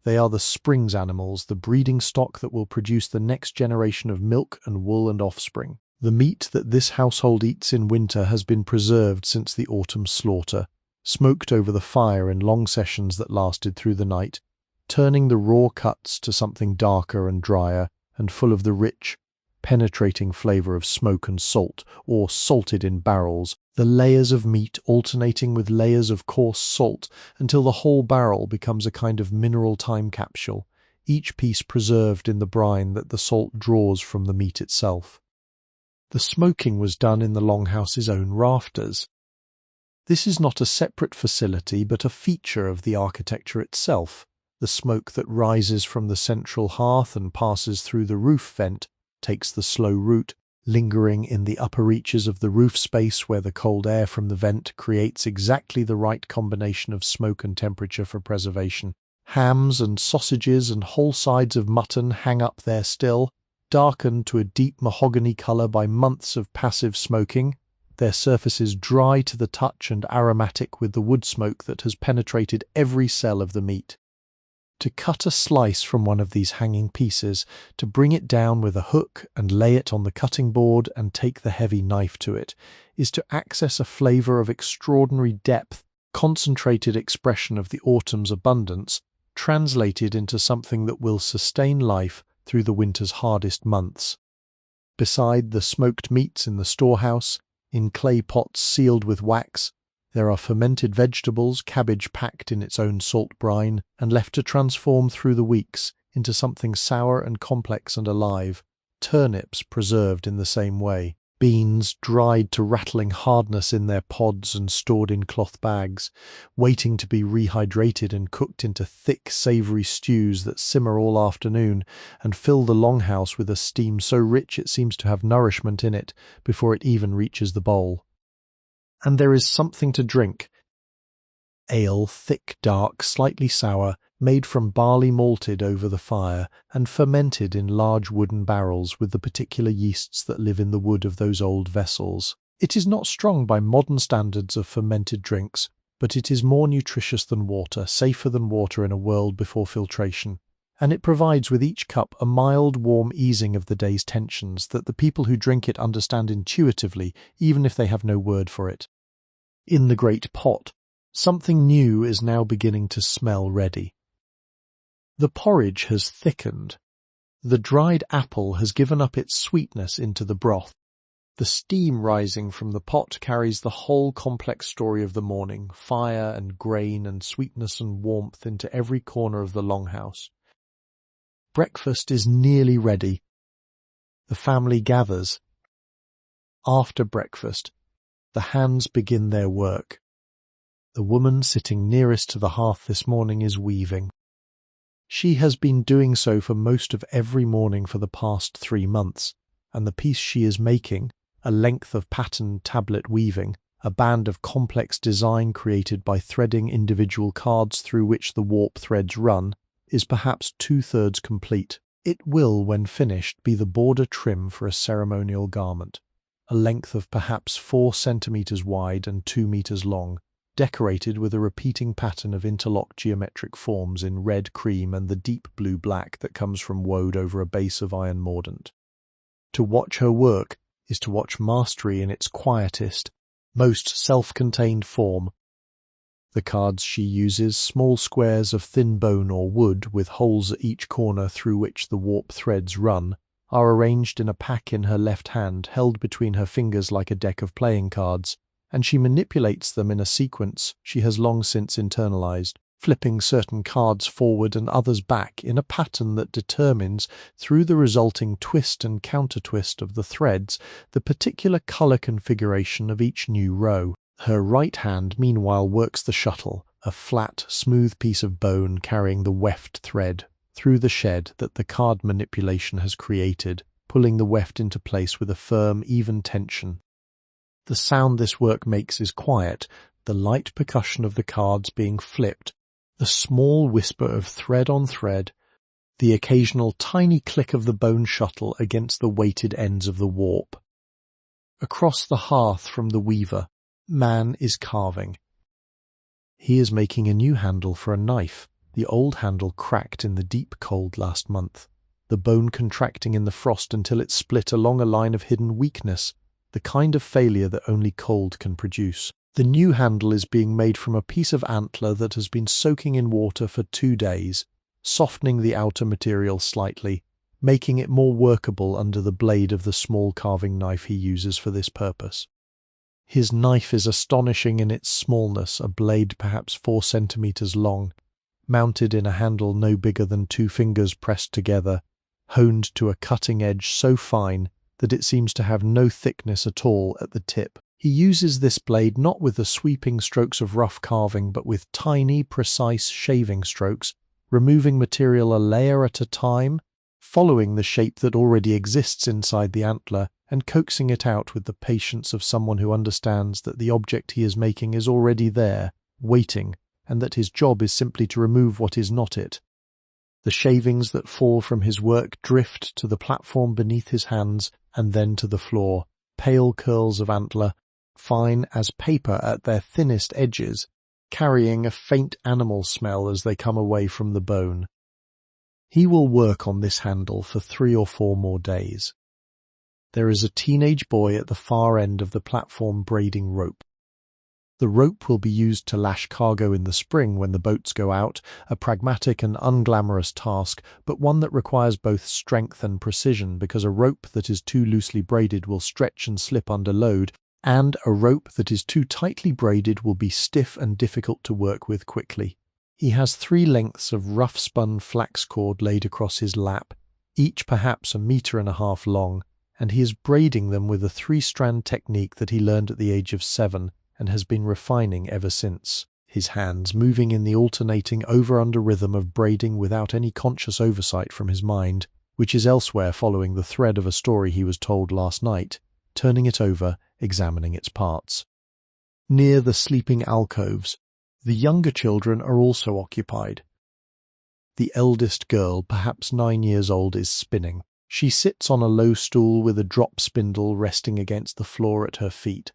They are the springs animals, the breeding stock that will produce the next generation of milk and wool and offspring. The meat that this household eats in winter has been preserved since the autumn slaughter, smoked over the fire in long sessions that lasted through the night, turning the raw cuts to something darker and drier and full of the rich, penetrating flavour of smoke and salt, or salted in barrels, the layers of meat alternating with layers of coarse salt until the whole barrel becomes a kind of mineral time capsule, each piece preserved in the brine that the salt draws from the meat itself. The smoking was done in the Longhouse's own rafters. This is not a separate facility but a feature of the architecture itself. The smoke that rises from the central hearth and passes through the roof vent takes the slow route, lingering in the upper reaches of the roof space where the cold air from the vent creates exactly the right combination of smoke and temperature for preservation. Hams and sausages and whole sides of mutton hang up there still, darkened to a deep mahogany colour by months of passive smoking, their surfaces dry to the touch and aromatic with the wood smoke that has penetrated every cell of the meat. To cut a slice from one of these hanging pieces, to bring it down with a hook and lay it on the cutting board and take the heavy knife to it, is to access a flavour of extraordinary depth, concentrated expression of the autumn's abundance, translated into something that will sustain life through the winter's hardest months. Beside the smoked meats in the storehouse, in clay pots sealed with wax, there are fermented vegetables, cabbage packed in its own salt brine, and left to transform through the weeks into something sour and complex and alive, turnips preserved in the same way, beans dried to rattling hardness in their pods and stored in cloth bags, waiting to be rehydrated and cooked into thick, savoury stews that simmer all afternoon and fill the Longhouse with a steam so rich it seems to have nourishment in it before it even reaches the bowl. And there is something to drink. Ale, thick, dark, slightly sour, made from barley malted over the fire and fermented in large wooden barrels with the particular yeasts that live in the wood of those old vessels. It is not strong by modern standards of fermented drinks, but it is more nutritious than water, safer than water in a world before filtration, and it provides with each cup a mild, warm easing of the day's tensions that the people who drink it understand intuitively, even if they have no word for it. In the great pot, something new is now beginning to smell ready. The porridge has thickened. The dried apple has given up its sweetness into the broth. The steam rising from the pot carries the whole complex story of the morning, fire and grain and sweetness and warmth into every corner of the Longhouse. Breakfast is nearly ready. The family gathers. After breakfast, the hands begin their work. The woman sitting nearest to the hearth this morning is weaving. She has been doing so for most of every morning for the past 3 months, and the piece she is making, a length of patterned tablet weaving, a band of complex design created by threading individual cards through which the warp threads run, is perhaps 2/3 complete. It will, when finished, be the border trim for a ceremonial garment, a length of perhaps 4 centimeters wide and 2 meters long, decorated with a repeating pattern of interlocked geometric forms in red, cream, and the deep blue-black that comes from woad over a base of iron mordant. To watch her work is to watch mastery in its quietest, most self-contained form. The cards she uses, small squares of thin bone or wood with holes at each corner through which the warp threads run, are arranged in a pack in her left hand, held between her fingers like a deck of playing cards, and she manipulates them in a sequence she has long since internalized, flipping certain cards forward and others back in a pattern that determines, through the resulting twist and counter-twist of the threads, the particular color configuration of each new row. Her right hand meanwhile works the shuttle, a flat, smooth piece of bone carrying the weft thread, through the shed that the card manipulation has created, pulling the weft into place with a firm, even tension. The sound this work makes is quiet, the light percussion of the cards being flipped, the small whisper of thread on thread, the occasional tiny click of the bone shuttle against the weighted ends of the warp. Across the hearth from the weaver, man is carving. He is making a new handle for a knife. The old handle cracked in the deep cold last month, the bone contracting in the frost until it split along a line of hidden weakness, the kind of failure that only cold can produce. The new handle is being made from a piece of antler that has been soaking in water for 2 days, softening the outer material slightly, making it more workable under the blade of the small carving knife he uses for this purpose. His knife is astonishing in its smallness, a blade perhaps 4 centimeters long, mounted in a handle no bigger than 2 fingers pressed together, honed to a cutting edge so fine that it seems to have no thickness at all at the tip. He uses this blade not with the sweeping strokes of rough carving, but with tiny, precise shaving strokes, removing material a layer at a time, following the shape that already exists inside the antler, and coaxing it out with the patience of someone who understands that the object he is making is already there, waiting, and that his job is simply to remove what is not it. The shavings that fall from his work drift to the platform beneath his hands and then to the floor, pale curls of antler, fine as paper at their thinnest edges, carrying a faint animal smell as they come away from the bone. He will work on this handle for 3 or 4 more days. There is a teenage boy at the far end of the platform braiding rope. The rope will be used to lash cargo in the spring when the boats go out, a pragmatic and unglamorous task, but one that requires both strength and precision, because a rope that is too loosely braided will stretch and slip under load, and a rope that is too tightly braided will be stiff and difficult to work with quickly. He has 3 lengths of rough-spun flax cord laid across his lap, each perhaps 1.5 meters long, and he is braiding them with a 3-strand technique that he learned at the age of 7, and has been refining ever since, his hands moving in the alternating over-under rhythm of braiding without any conscious oversight from his mind, which is elsewhere following the thread of a story he was told last night, turning it over, examining its parts. Near the sleeping alcoves, the younger children are also occupied. The eldest girl, perhaps 9 years old, is spinning. She sits on a low stool with a drop spindle resting against the floor at her feet.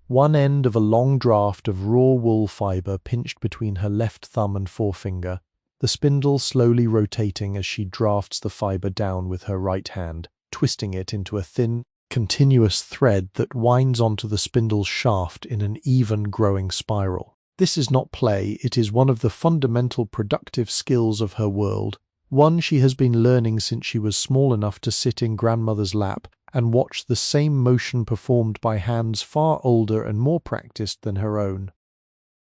One end of a long draft of raw wool fibre pinched between her left thumb and forefinger, the spindle slowly rotating as she drafts the fibre down with her right hand, twisting it into a thin, continuous thread that winds onto the spindle's shaft in an even growing spiral. This is not play, it is one of the fundamental productive skills of her world, one she has been learning since she was small enough to sit in grandmother's lap and watch the same motion performed by hands far older and more practiced than her own.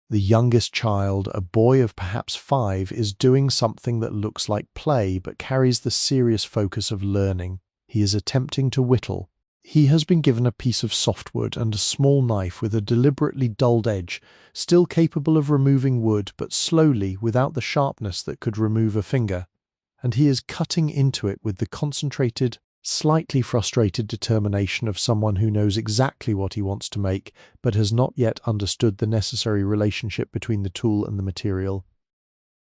The youngest child, a boy of perhaps 5, is doing something that looks like play but carries the serious focus of learning. He is attempting to whittle. He has been given a piece of softwood and a small knife with a deliberately dulled edge, still capable of removing wood, but slowly, without the sharpness that could remove a finger. and he is cutting into it with the concentrated, slightly frustrated determination of someone who knows exactly what he wants to make, but has not yet understood the necessary relationship between the tool and the material.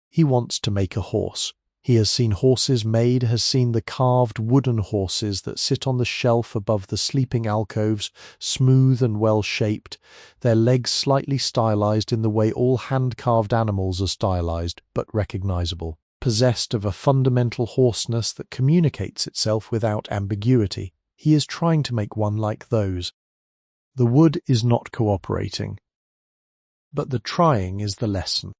He wants to make a horse. He has seen horses made, has seen the carved wooden horses that sit on the shelf above the sleeping alcoves, smooth and well-shaped, their legs slightly stylized in the way all hand-carved animals are stylized, but recognizable, possessed of a fundamental hoarseness that communicates itself without ambiguity. He is trying to make one like those. The wood is not cooperating, but the trying is the lesson.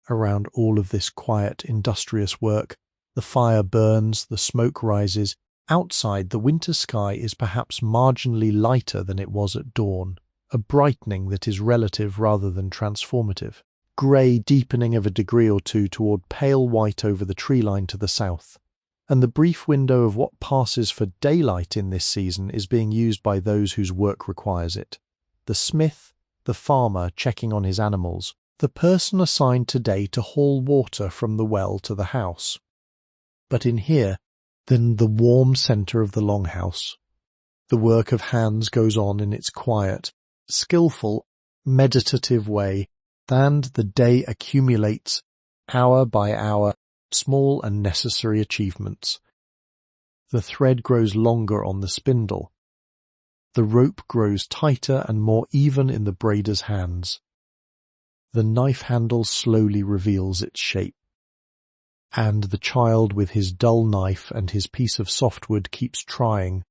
Around all of this quiet, industrious work, the fire burns, the smoke rises. Outside, the winter sky is perhaps marginally lighter than it was at dawn, a brightening that is relative rather than transformative. Grey deepening of a degree or two toward pale white over the tree line to the south. And the brief window of what passes for daylight in this season is being used by those whose work requires it. The smith, the farmer checking on his animals, the person assigned today to haul water from the well to the house. But in here, then the warm centre of the Longhouse, the work of hands goes on in its quiet, skillful, meditative way, and the day accumulates, hour by hour, small and necessary achievements. The thread grows longer on the spindle. The rope grows tighter and more even in the braider's hands. The knife handle slowly reveals its shape. And the child with his dull knife and his piece of softwood keeps trying,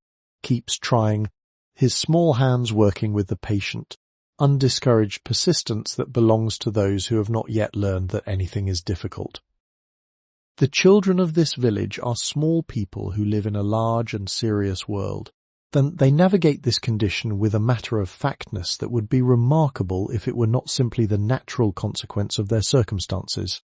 his small hands working with the patient, undiscouraged persistence that belongs to those who have not yet learned that anything is difficult. The children of this village are small people who live in a large and serious world. Then they navigate this condition with a matter-of-factness that would be remarkable if it were not simply the natural consequence of their circumstances.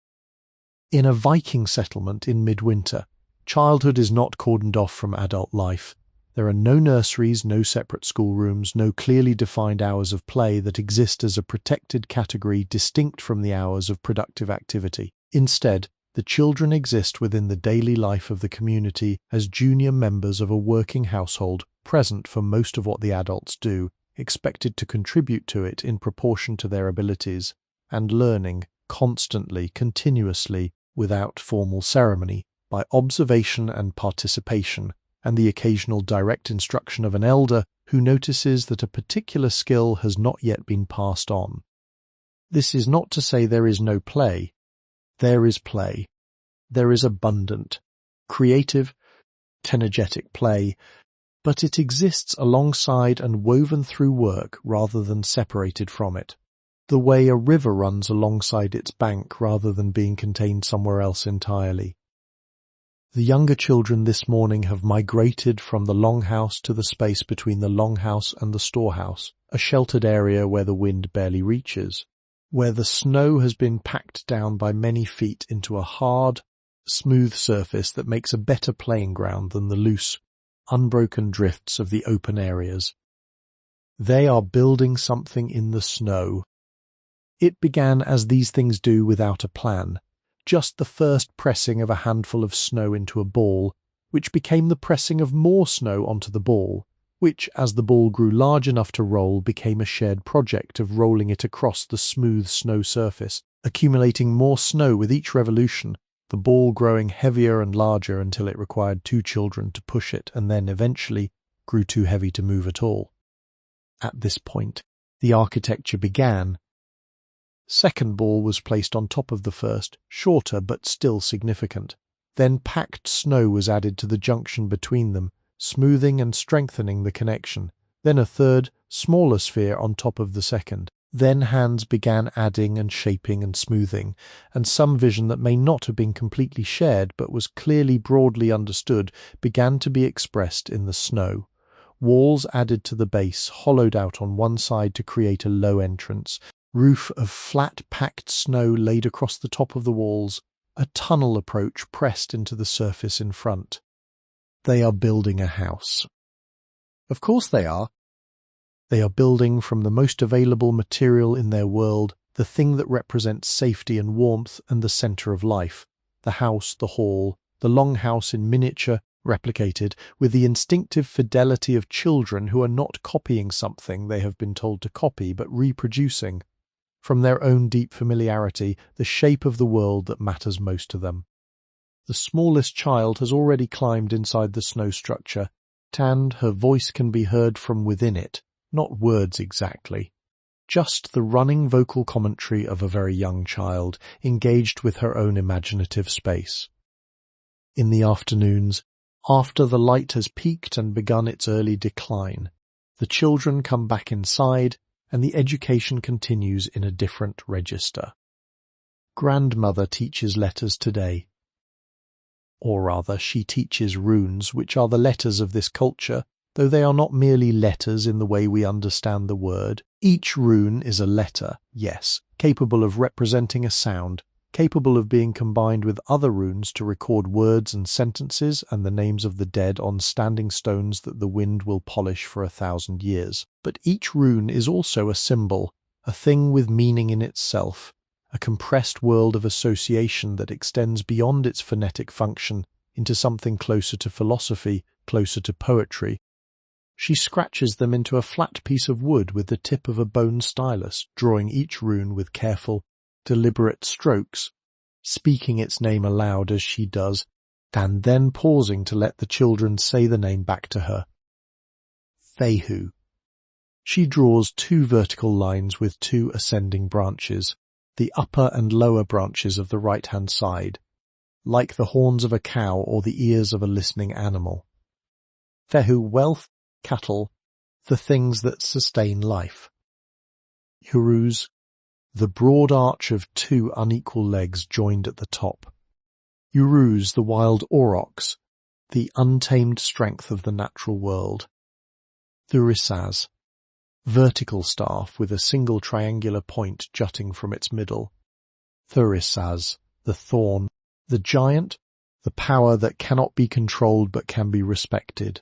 In a Viking settlement in midwinter, childhood is not cordoned off from adult life. There are no nurseries, no separate schoolrooms, no clearly defined hours of play that exist as a protected category distinct from the hours of productive activity. Instead, the children exist within the daily life of the community as junior members of a working household, present for most of what the adults do, expected to contribute to it in proportion to their abilities, and learning constantly, continuously, without formal ceremony, by observation and participation, and the occasional direct instruction of an elder who notices that a particular skill has not yet been passed on. This is not to say there is no play. There is play. There is abundant, creative, tenergetic play, but it exists alongside and woven through work rather than separated from it, the way a river runs alongside its bank rather than being contained somewhere else entirely. The younger children this morning have migrated from the Longhouse to the space between the Longhouse and the storehouse, a sheltered area where the wind barely reaches, where the snow has been packed down by many feet into a hard, smooth surface that makes a better playing ground than the loose, unbroken drifts of the open areas. They are building something in the snow. It began as these things do without a plan, just the first pressing of a handful of snow into a ball, which became the pressing of more snow onto the ball, which, as the ball grew large enough to roll, became a shared project of rolling it across the smooth snow surface, accumulating more snow with each revolution, the ball growing heavier and larger until it required two children to push it and then, eventually, grew too heavy to move at all. At this point, the architecture began. Second ball was placed on top of the first, shorter but still significant. Then packed snow was added to the junction between them, smoothing and strengthening the connection. Then a third, smaller sphere on top of the second. Then hands began adding and shaping and smoothing, and some vision that may not have been completely shared but was clearly broadly understood began to be expressed in the snow. Walls added to the base, hollowed out on one side to create a low entrance, roof of flat packed snow laid across the top of the walls, a tunnel approach pressed into the surface in front. They are building a house. Of course they are. They are building from the most available material in their world, the thing that represents safety and warmth and the centre of life, the house, the hall, the longhouse in miniature, replicated with the instinctive fidelity of children who are not copying something they have been told to copy, but reproducing, from their own deep familiarity, the shape of the world that matters most to them. The smallest child has already climbed inside the snow structure, and her voice can be heard from within it, not words exactly. Just the running vocal commentary of a very young child, engaged with her own imaginative space. In the afternoons, after the light has peaked and begun its early decline, the children come back inside, and the education continues in a different register. Grandmother teaches letters today. Or rather, she teaches runes, which are the letters of this culture, though they are not merely letters in the way we understand the word. Each rune is a letter, yes, capable of representing a sound, capable of being combined with other runes to record words and sentences and the names of the dead on standing stones that the wind will polish for 1,000 years. But each rune is also a symbol, a thing with meaning in itself, a compressed world of association that extends beyond its phonetic function into something closer to philosophy, closer to poetry. She scratches them into a flat piece of wood with the tip of a bone stylus, drawing each rune with careful, deliberate strokes, speaking its name aloud as she does, and then pausing to let the children say the name back to her. Fehu. She draws 2 vertical lines with 2 ascending branches, the upper and lower branches of the right-hand side, like the horns of a cow or the ears of a listening animal. Fehu, wealth, cattle, the things that sustain life. Uruz, the broad arch of 2 unequal legs joined at the top. Uruz, the wild aurochs, the untamed strength of the natural world. Thurisaz, vertical staff with a single triangular point jutting from its middle. Thurisaz, the thorn, the giant, the power that cannot be controlled but can be respected.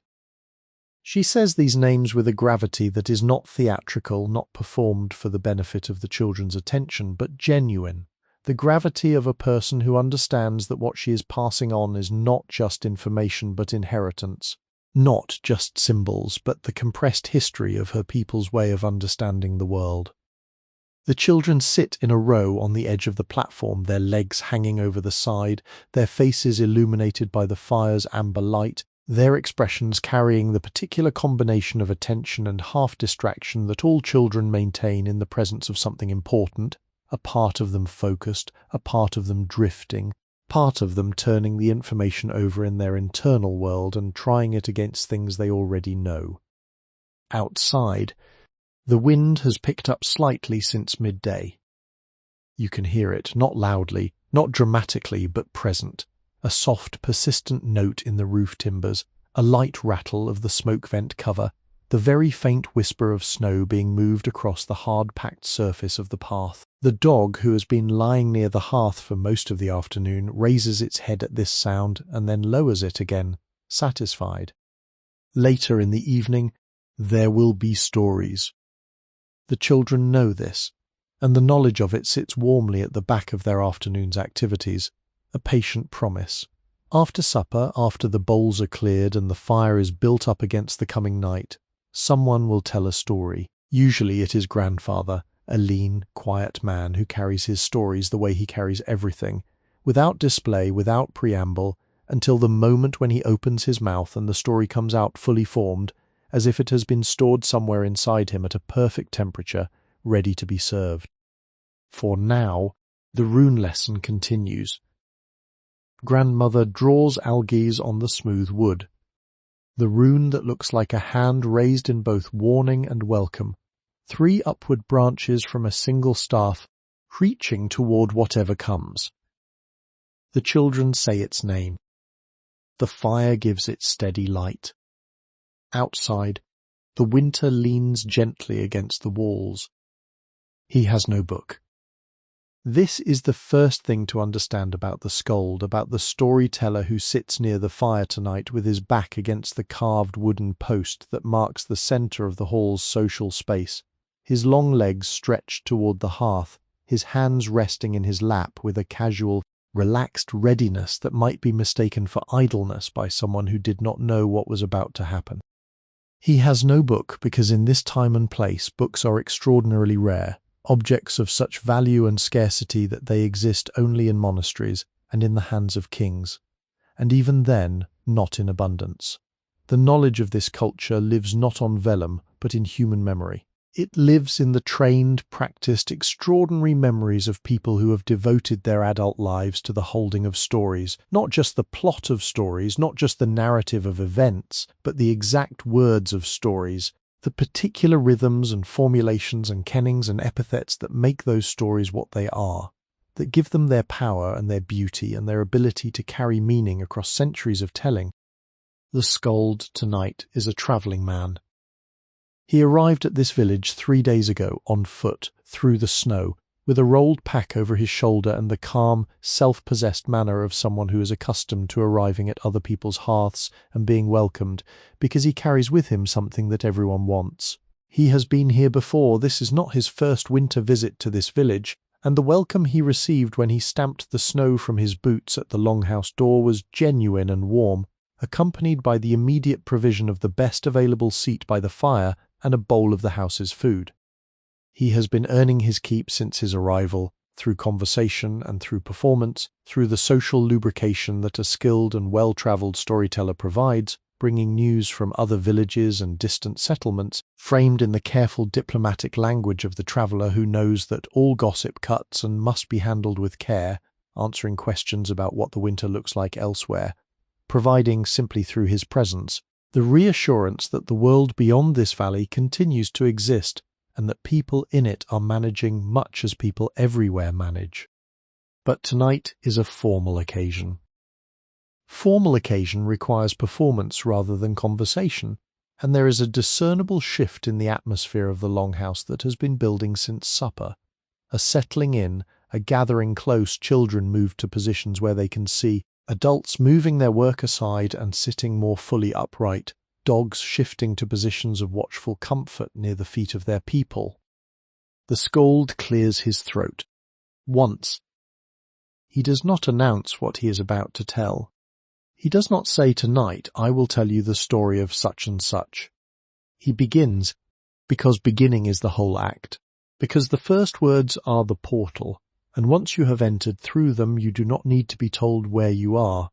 She says these names with a gravity that is not theatrical, not performed for the benefit of the children's attention, but genuine, the gravity of a person who understands that what she is passing on is not just information but inheritance, not just symbols but the compressed history of her people's way of understanding the world. The children sit in a row on the edge of the platform, their legs hanging over the side, their faces illuminated by the fire's amber light, their expressions carrying the particular combination of attention and half-distraction that all children maintain in the presence of something important, a part of them focused, a part of them drifting, part of them turning the information over in their internal world and trying it against things they already know. Outside, the wind has picked up slightly since midday. You can hear it, not loudly, not dramatically, but present. A soft, persistent note in the roof timbers, a light rattle of the smoke vent cover, the very faint whisper of snow being moved across the hard-packed surface of the path. The dog, who has been lying near the hearth for most of the afternoon, raises its head at this sound and then lowers it again, satisfied. Later in the evening, there will be stories. The children know this, and the knowledge of it sits warmly at the back of their afternoon's activities. A patient promise. After supper, after the bowls are cleared and the fire is built up against the coming night, someone will tell a story. Usually it is grandfather, a lean, quiet man who carries his stories the way he carries everything, without display, without preamble, until the moment when he opens his mouth and the story comes out fully formed, as if it has been stored somewhere inside him at a perfect temperature, ready to be served. For now, the rune lesson continues. Grandmother draws alcoves on the smooth wood. The rune that looks like a hand raised in both warning and welcome. 3 upward branches from a single staff, reaching toward whatever comes. The children say its name. The fire gives it steady light. Outside, the winter leans gently against the walls. He has no book. This is the first thing to understand about the skald, about the storyteller who sits near the fire tonight with his back against the carved wooden post that marks the centre of the hall's social space, his long legs stretched toward the hearth, his hands resting in his lap with a casual relaxed readiness that might be mistaken for idleness by someone who did not know what was about to happen. He has no book because in this time and place books are extraordinarily rare, objects of such value and scarcity that they exist only in monasteries and in the hands of kings, and even then not in abundance. The knowledge of this culture lives not on vellum but in human memory. It lives in the trained, practiced, extraordinary memories of people who have devoted their adult lives to the holding of stories, not just the plot of stories, not just the narrative of events, but the exact words of stories, the particular rhythms and formulations and kennings and epithets that make those stories what they are, that give them their power and their beauty and their ability to carry meaning across centuries of telling. The skald tonight is a travelling man. He arrived at this village 3 days ago on foot, through the snow, with a rolled pack over his shoulder and the calm, self-possessed manner of someone who is accustomed to arriving at other people's hearths and being welcomed, because he carries with him something that everyone wants. He has been here before, this is not his first winter visit to this village, and the welcome he received when he stamped the snow from his boots at the Longhouse door was genuine and warm, accompanied by the immediate provision of the best available seat by the fire and a bowl of the house's food. He has been earning his keep since his arrival, through conversation and through performance, through the social lubrication that a skilled and well-travelled storyteller provides, bringing news from other villages and distant settlements, framed in the careful diplomatic language of the traveller who knows that all gossip cuts and must be handled with care, answering questions about what the winter looks like elsewhere, providing, simply through his presence, the reassurance that the world beyond this valley continues to exist and that people in it are managing much as people everywhere manage. But tonight is a formal occasion. Formal occasion requires performance rather than conversation, and there is a discernible shift in the atmosphere of the Longhouse that has been building since supper. A settling in, a gathering close, children move to positions where they can see, adults moving their work aside and sitting more fully upright, dogs shifting to positions of watchful comfort near the feet of their people. The skald clears his throat. Once. He does not announce what he is about to tell. He does not say, "Tonight I will tell you the story of such and such." He begins, because beginning is the whole act, because the first words are the portal, and once you have entered through them you do not need to be told where you are.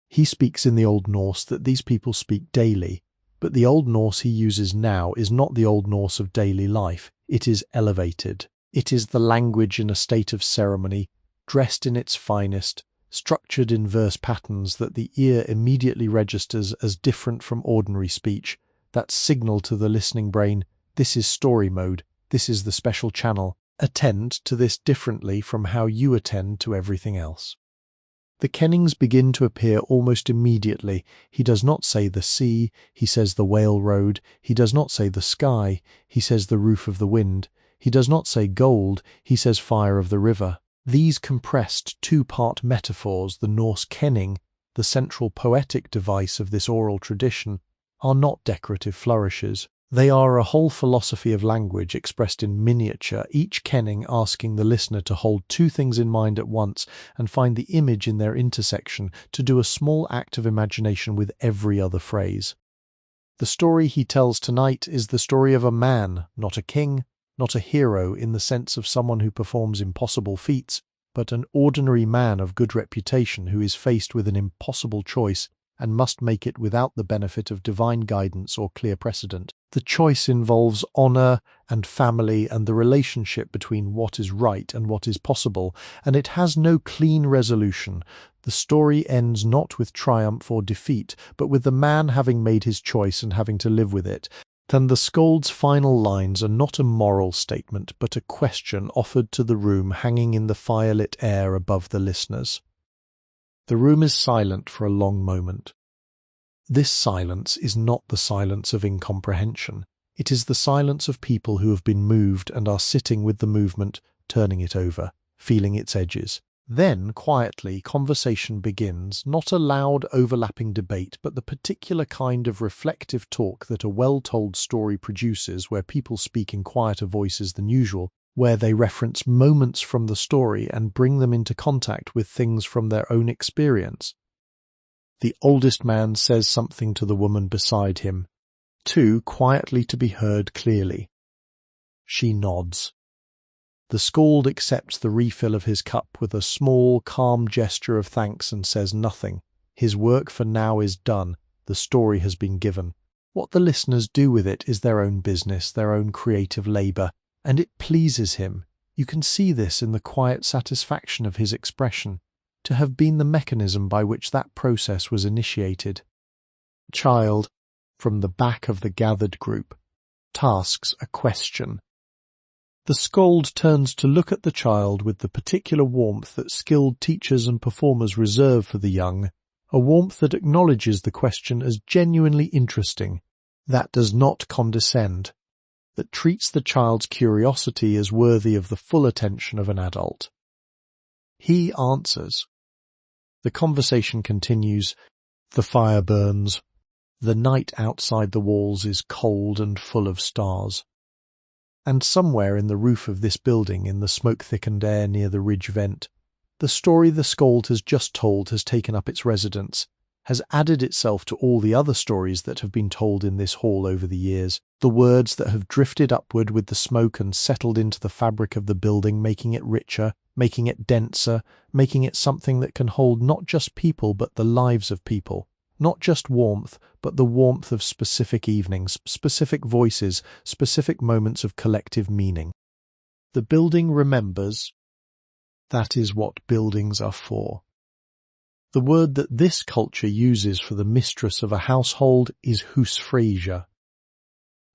He speaks in the Old Norse that these people speak daily, but the Old Norse he uses now is not the Old Norse of daily life. It is elevated. It is the language in a state of ceremony, dressed in its finest, structured in verse patterns that the ear immediately registers as different from ordinary speech, that signal to the listening brain, this is story mode, this is the special channel. Attend to this differently from how you attend to everything else. The kennings begin to appear almost immediately. He does not say the sea, he says the whale road. He does not say the sky, he says the roof of the wind. He does not say gold, he says fire of the river. These compressed two-part metaphors, the Norse kenning, the central poetic device of this oral tradition, are not decorative flourishes. They are a whole philosophy of language expressed in miniature, each kenning asking the listener to hold two things in mind at once and find the image in their intersection, to do a small act of imagination with every other phrase. The story he tells tonight is the story of a man, not a king, not a hero in the sense of someone who performs impossible feats, but an ordinary man of good reputation who is faced with an impossible choice and must make it without the benefit of divine guidance or clear precedent. The choice involves honour and family and the relationship between what is right and what is possible, and it has no clean resolution. The story ends not with triumph or defeat, but with the man having made his choice and having to live with it. Then the skald's final lines are not a moral statement, but a question offered to the room hanging in the firelit air above the listeners. The room is silent for a long moment. This silence is not the silence of incomprehension. It is the silence of people who have been moved and are sitting with the movement, turning it over, feeling its edges. Then, quietly, conversation begins, not a loud overlapping debate, but the particular kind of reflective talk that a well-told story produces, where people speak in quieter voices than usual, where they reference moments from the story and bring them into contact with things from their own experience. The oldest man says something to the woman beside him, too quietly to be heard clearly. She nods. The skald accepts the refill of his cup with a small, calm gesture of thanks and says nothing. His work for now is done. The story has been given. What the listeners do with it is their own business, their own creative labour, and it pleases him. You can see this in the quiet satisfaction of his expression, to have been the mechanism by which that process was initiated. Child, from the back of the gathered group, tasks a question. The skald turns to look at the child with the particular warmth that skilled teachers and performers reserve for the young, a warmth that acknowledges the question as genuinely interesting, that does not condescend, that treats the child's curiosity as worthy of the full attention of an adult. He answers. The conversation continues. The fire burns. The night outside the walls is cold and full of stars. And somewhere in the roof of this building, in the smoke-thickened air near the ridge vent, the story the skald has just told has taken up its residence, has added itself to all the other stories that have been told in this hall over the years, the words that have drifted upward with the smoke and settled into the fabric of the building, making it richer, making it denser, making it something that can hold not just people but the lives of people. Not just warmth, but the warmth of specific evenings, specific voices, specific moments of collective meaning. The building remembers. That is what buildings are for. The word that this culture uses for the mistress of a household is husfreyja.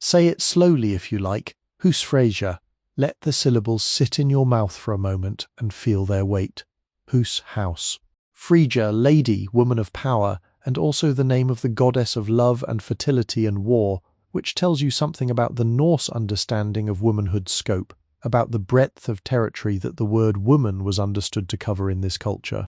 Say it slowly if you like, husfreyja. Let the syllables sit in your mouth for a moment and feel their weight. Hus, house. Freyja, lady, woman of power, and also the name of the goddess of love and fertility and war, which tells you something about the Norse understanding of womanhood's scope, about the breadth of territory that the word woman was understood to cover in this culture.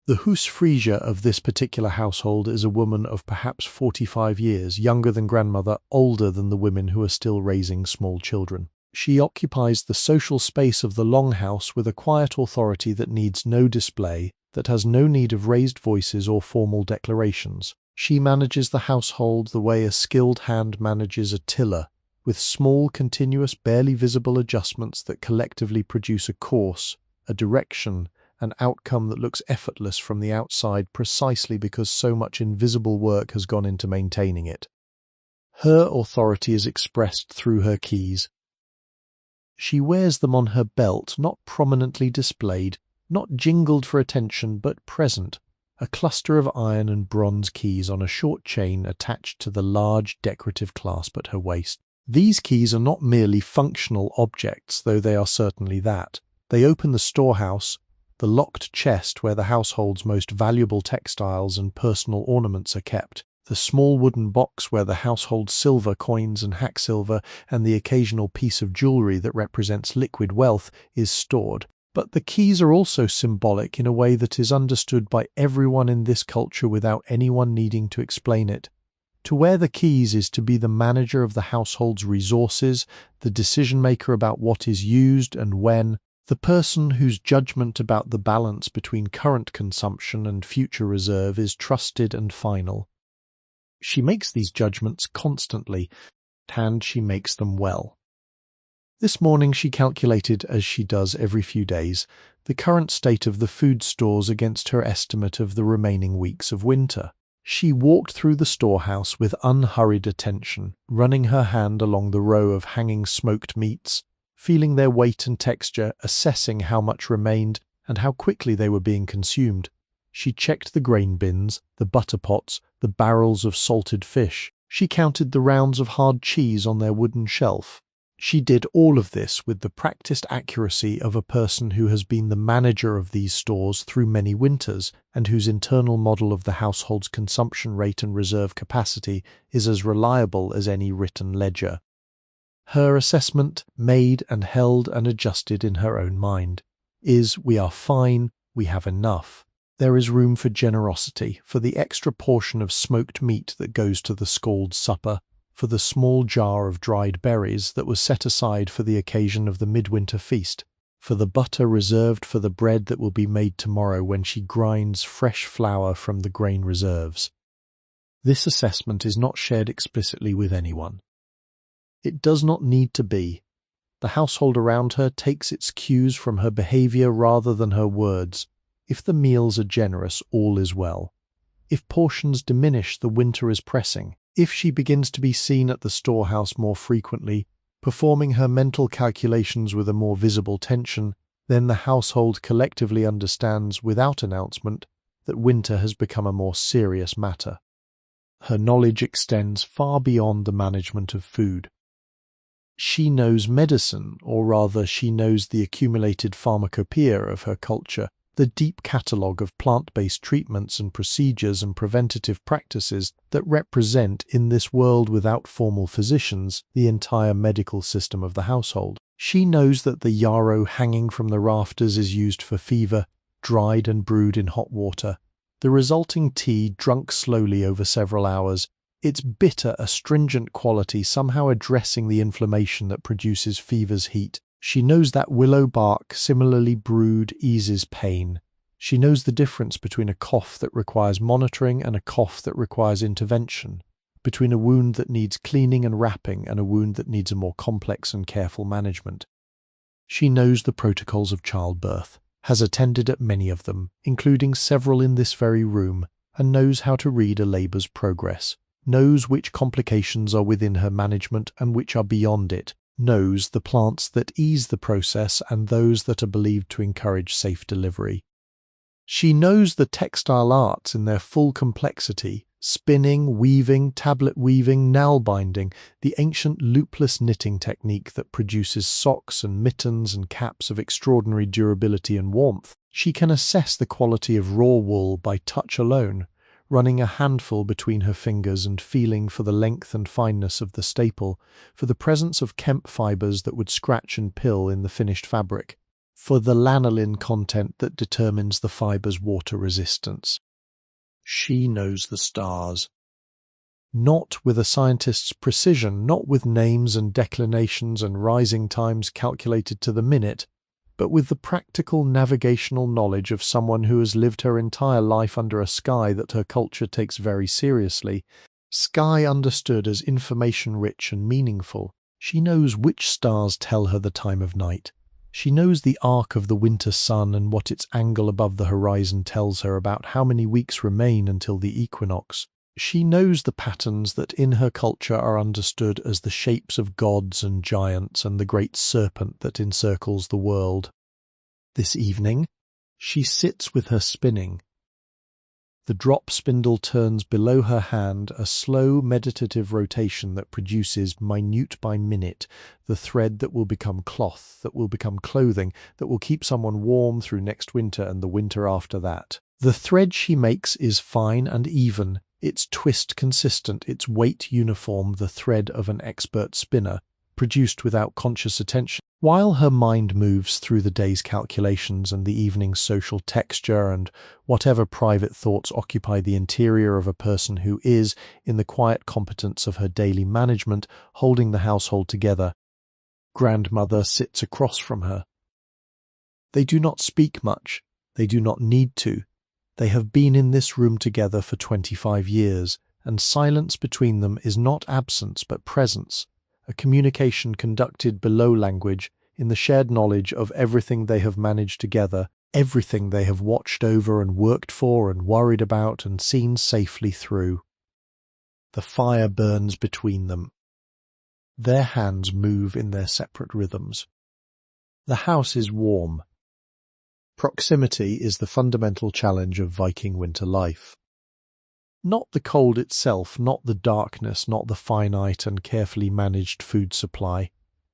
The husfreyja of this particular household is a woman of perhaps 45 years, younger than grandmother, older than the women who are still raising small children. She occupies the social space of the Longhouse with a quiet authority that needs no display, that has no need of raised voices or formal declarations. She manages the household the way a skilled hand manages a tiller, with small, continuous, barely visible adjustments that collectively produce a course, a direction, an outcome that looks effortless from the outside precisely because so much invisible work has gone into maintaining it. Her authority is expressed through her keys. She wears them on her belt, not prominently displayed, not jingled for attention, but present, a cluster of iron and bronze keys on a short chain attached to the large decorative clasp at her waist. These keys are not merely functional objects, though they are certainly that. They open the storehouse, the locked chest where the household's most valuable textiles and personal ornaments are kept, the small wooden box where the household's silver coins and hacksilver and the occasional piece of jewellery that represents liquid wealth is stored. But the keys are also symbolic in a way that is understood by everyone in this culture without anyone needing to explain it. To wear the keys is to be the manager of the household's resources, the decision-maker about what is used and when, the person whose judgment about the balance between current consumption and future reserve is trusted and final. She makes these judgments constantly, and she makes them well. This morning she calculated, as she does every few days, the current state of the food stores against her estimate of the remaining weeks of winter. She walked through the storehouse with unhurried attention, running her hand along the row of hanging smoked meats, feeling their weight and texture, assessing how much remained and how quickly they were being consumed. She checked the grain bins, the butter pots, the barrels of salted fish. She counted the rounds of hard cheese on their wooden shelf. She did all of this with the practiced accuracy of a person who has been the manager of these stores through many winters and whose internal model of the household's consumption rate and reserve capacity is as reliable as any written ledger. Her assessment, made and held and adjusted in her own mind, is we are fine, we have enough. There is room for generosity, for the extra portion of smoked meat that goes to the skald's supper, for the small jar of dried berries that was set aside for the occasion of the midwinter feast, for the butter reserved for the bread that will be made tomorrow when she grinds fresh flour from the grain reserves. This assessment is not shared explicitly with anyone. It does not need to be. The household around her takes its cues from her behavior rather than her words. If the meals are generous, all is well. If portions diminish, the winter is pressing. If she begins to be seen at the storehouse more frequently, performing her mental calculations with a more visible tension, then the household collectively understands, without announcement, that winter has become a more serious matter. Her knowledge extends far beyond the management of food. She knows medicine, or rather she knows the accumulated pharmacopoeia of her culture, the deep catalogue of plant-based treatments and procedures and preventative practices that represent, in this world without formal physicians, the entire medical system of the household. She knows that the yarrow hanging from the rafters is used for fever, dried and brewed in hot water. The resulting tea drunk slowly over several hours, its bitter, astringent quality somehow addressing the inflammation that produces fever's heat. She knows that willow bark, similarly brewed, eases pain. She knows the difference between a cough that requires monitoring and a cough that requires intervention, between a wound that needs cleaning and wrapping and a wound that needs a more complex and careful management. She knows the protocols of childbirth, has attended at many of them, including several in this very room, and knows how to read a labour's progress, knows which complications are within her management and which are beyond it, knows the plants that ease the process and those that are believed to encourage safe delivery. She knows the textile arts in their full complexity: spinning, weaving, tablet weaving, nail binding, the ancient loopless knitting technique that produces socks and mittens and caps of extraordinary durability and warmth. She can assess the quality of raw wool by touch alone, running a handful between her fingers and feeling for the length and fineness of the staple, for the presence of hemp fibres that would scratch and pill in the finished fabric, for the lanolin content that determines the fiber's water resistance. She knows the stars. Not with a scientist's precision, not with names and declinations and rising times calculated to the minute, but with the practical navigational knowledge of someone who has lived her entire life under a sky that her culture takes very seriously, sky understood as information-rich and meaningful. She knows which stars tell her the time of night. She knows the arc of the winter sun and what its angle above the horizon tells her about how many weeks remain until the equinox. She knows the patterns that in her culture are understood as the shapes of gods and giants and the great serpent that encircles the world. This evening, she sits with her spinning. The drop spindle turns below her hand, a slow meditative rotation that produces, minute by minute, the thread that will become cloth, that will become clothing, that will keep someone warm through next winter and the winter after that. The thread she makes is fine and even, its twist consistent, its weight uniform, the thread of an expert spinner, produced without conscious attention. While her mind moves through the day's calculations and the evening's social texture and whatever private thoughts occupy the interior of a person who is, in the quiet competence of her daily management, holding the household together, grandmother sits across from her. They do not speak much. They do not need to. They have been in this room together for 25 years, and silence between them is not absence but presence, a communication conducted below language, in the shared knowledge of everything they have managed together, everything they have watched over and worked for and worried about and seen safely through. The fire burns between them. Their hands move in their separate rhythms. The house is warm. Proximity is the fundamental challenge of Viking winter life. Not the cold itself, not the darkness, not the finite and carefully managed food supply.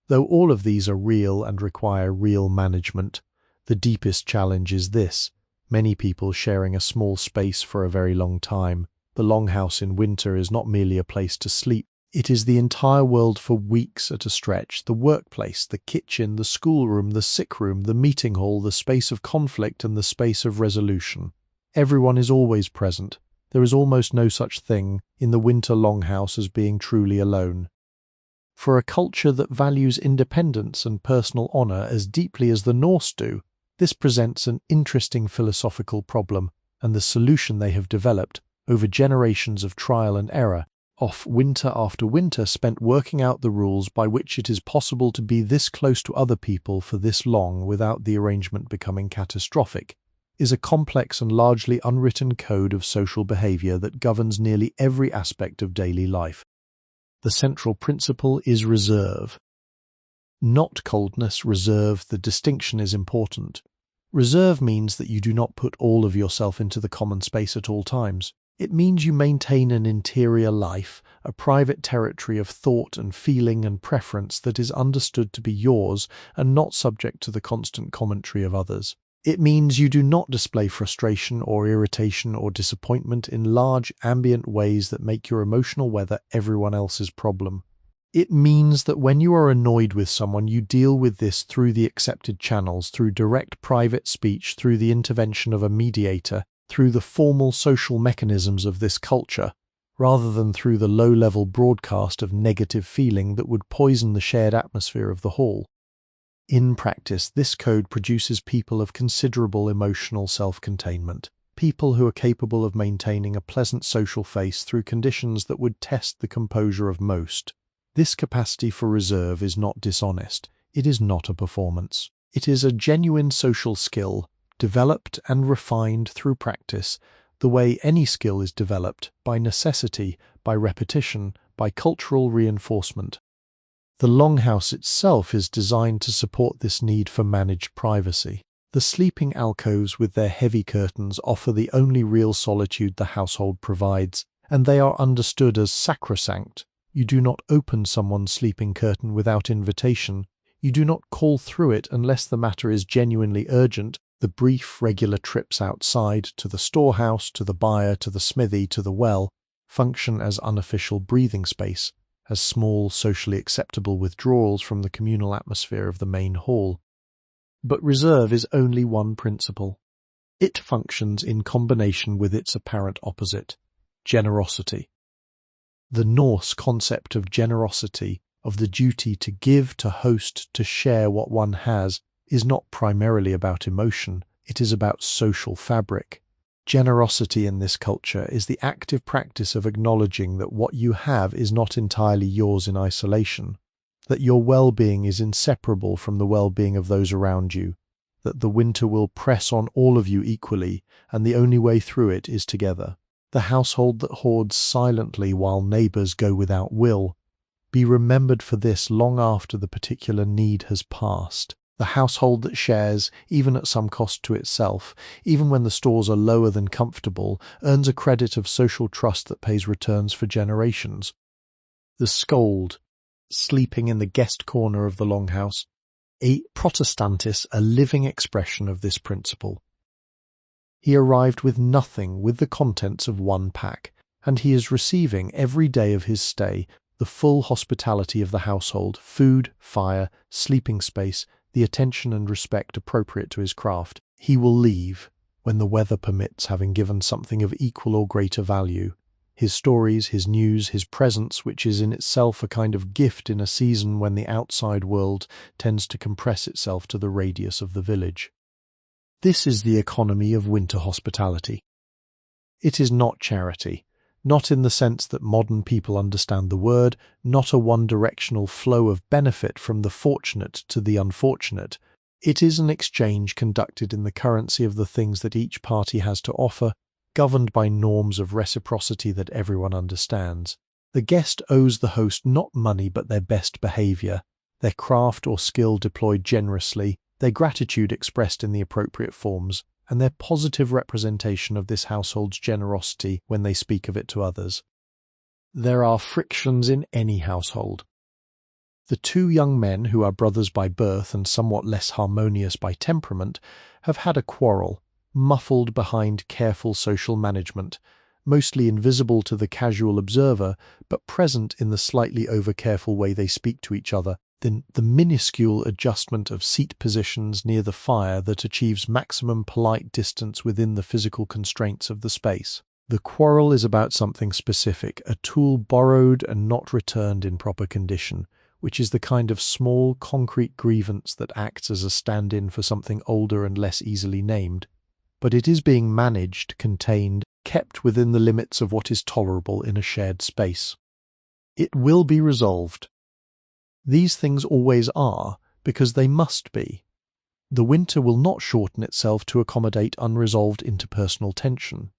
Though all of these are real and require real management, the deepest challenge is this: many people sharing a small space for a very long time. The Longhouse in winter is not merely a place to sleep. It is the entire world for weeks at a stretch: the workplace, the kitchen, the schoolroom, the sick room, the meeting hall, the space of conflict and the space of resolution. Everyone is always present. There is almost no such thing in the winter longhouse as being truly alone. For a culture that values independence and personal honor as deeply as the Norse do, this presents an interesting philosophical problem, and the solution they have developed over generations of trial and error, winter after winter spent working out the rules by which it is possible to be this close to other people for this long without the arrangement becoming catastrophic, is a complex and largely unwritten code of social behavior that governs nearly every aspect of daily life. The central principle is reserve. Not coldness, reserve. The distinction is important. Reserve means that you do not put all of yourself into the common space at all times. It means you maintain an interior life, a private territory of thought and feeling and preference that is understood to be yours and not subject to the constant commentary of others. It means you do not display frustration or irritation or disappointment in large ambient ways that make your emotional weather everyone else's problem. It means that when you are annoyed with someone, you deal with this through the accepted channels, through direct private speech, through the intervention of a mediator, through the formal social mechanisms of this culture, rather than through the low-level broadcast of negative feeling that would poison the shared atmosphere of the hall. In practice, this code produces people of considerable emotional self-containment, people who are capable of maintaining a pleasant social face through conditions that would test the composure of most. This capacity for reserve is not dishonest. It is not a performance. It is a genuine social skill, developed and refined through practice, the way any skill is developed, by necessity, by repetition, by cultural reinforcement. The longhouse itself is designed to support this need for managed privacy. The sleeping alcoves with their heavy curtains offer the only real solitude the household provides, and they are understood as sacrosanct. You do not open someone's sleeping curtain without invitation. You do not call through it unless the matter is genuinely urgent. The brief, regular trips outside, to the storehouse, to the byre, to the smithy, to the well, function as unofficial breathing space, as small, socially acceptable withdrawals from the communal atmosphere of the main hall. But reserve is only one principle. It functions in combination with its apparent opposite, generosity. The Norse concept of generosity, of the duty to give, to host, to share what one has, is not primarily about emotion, it is about social fabric. Generosity in this culture is the active practice of acknowledging that what you have is not entirely yours in isolation, that your well-being is inseparable from the well-being of those around you, that the winter will press on all of you equally, and the only way through it is together. The household that hoards silently while neighbours go without will, be remembered for this long after the particular need has passed. The household that shares, even at some cost to itself, even when the stores are lower than comfortable, earns a credit of social trust that pays returns for generations. The scold, sleeping in the guest corner of the longhouse, a Protestantis, a living expression of this principle. He arrived with nothing with the contents of one pack, and he is receiving every day of his stay the full hospitality of the household, food, fire, sleeping space, the attention and respect appropriate to his craft. He will leave, when the weather permits, having given something of equal or greater value. His stories, his news, his presence, which is in itself a kind of gift in a season when the outside world tends to compress itself to the radius of the village. This is the economy of winter hospitality. It is not charity, not in the sense that modern people understand the word, not a one-directional flow of benefit from the fortunate to the unfortunate. It is an exchange conducted in the currency of the things that each party has to offer, governed by norms of reciprocity that everyone understands. The guest owes the host not money but their best behaviour, their craft or skill deployed generously, their gratitude expressed in the appropriate forms, and their positive representation of this household's generosity when they speak of it to others. There are frictions in any household. The two young men who are brothers by birth and somewhat less harmonious by temperament have had a quarrel, muffled behind careful social management, mostly invisible to the casual observer, but present in the slightly over-careful way they speak to each other, the minuscule adjustment of seat positions near the fire that achieves maximum polite distance within the physical constraints of the space. The quarrel is about something specific, a tool borrowed and not returned in proper condition, which is the kind of small, concrete grievance that acts as a stand-in for something older and less easily named. But it is being managed, contained, kept within the limits of what is tolerable in a shared space. It will be resolved. These things always are, because they must be. The winter will not shorten itself to accommodate unresolved interpersonal tension.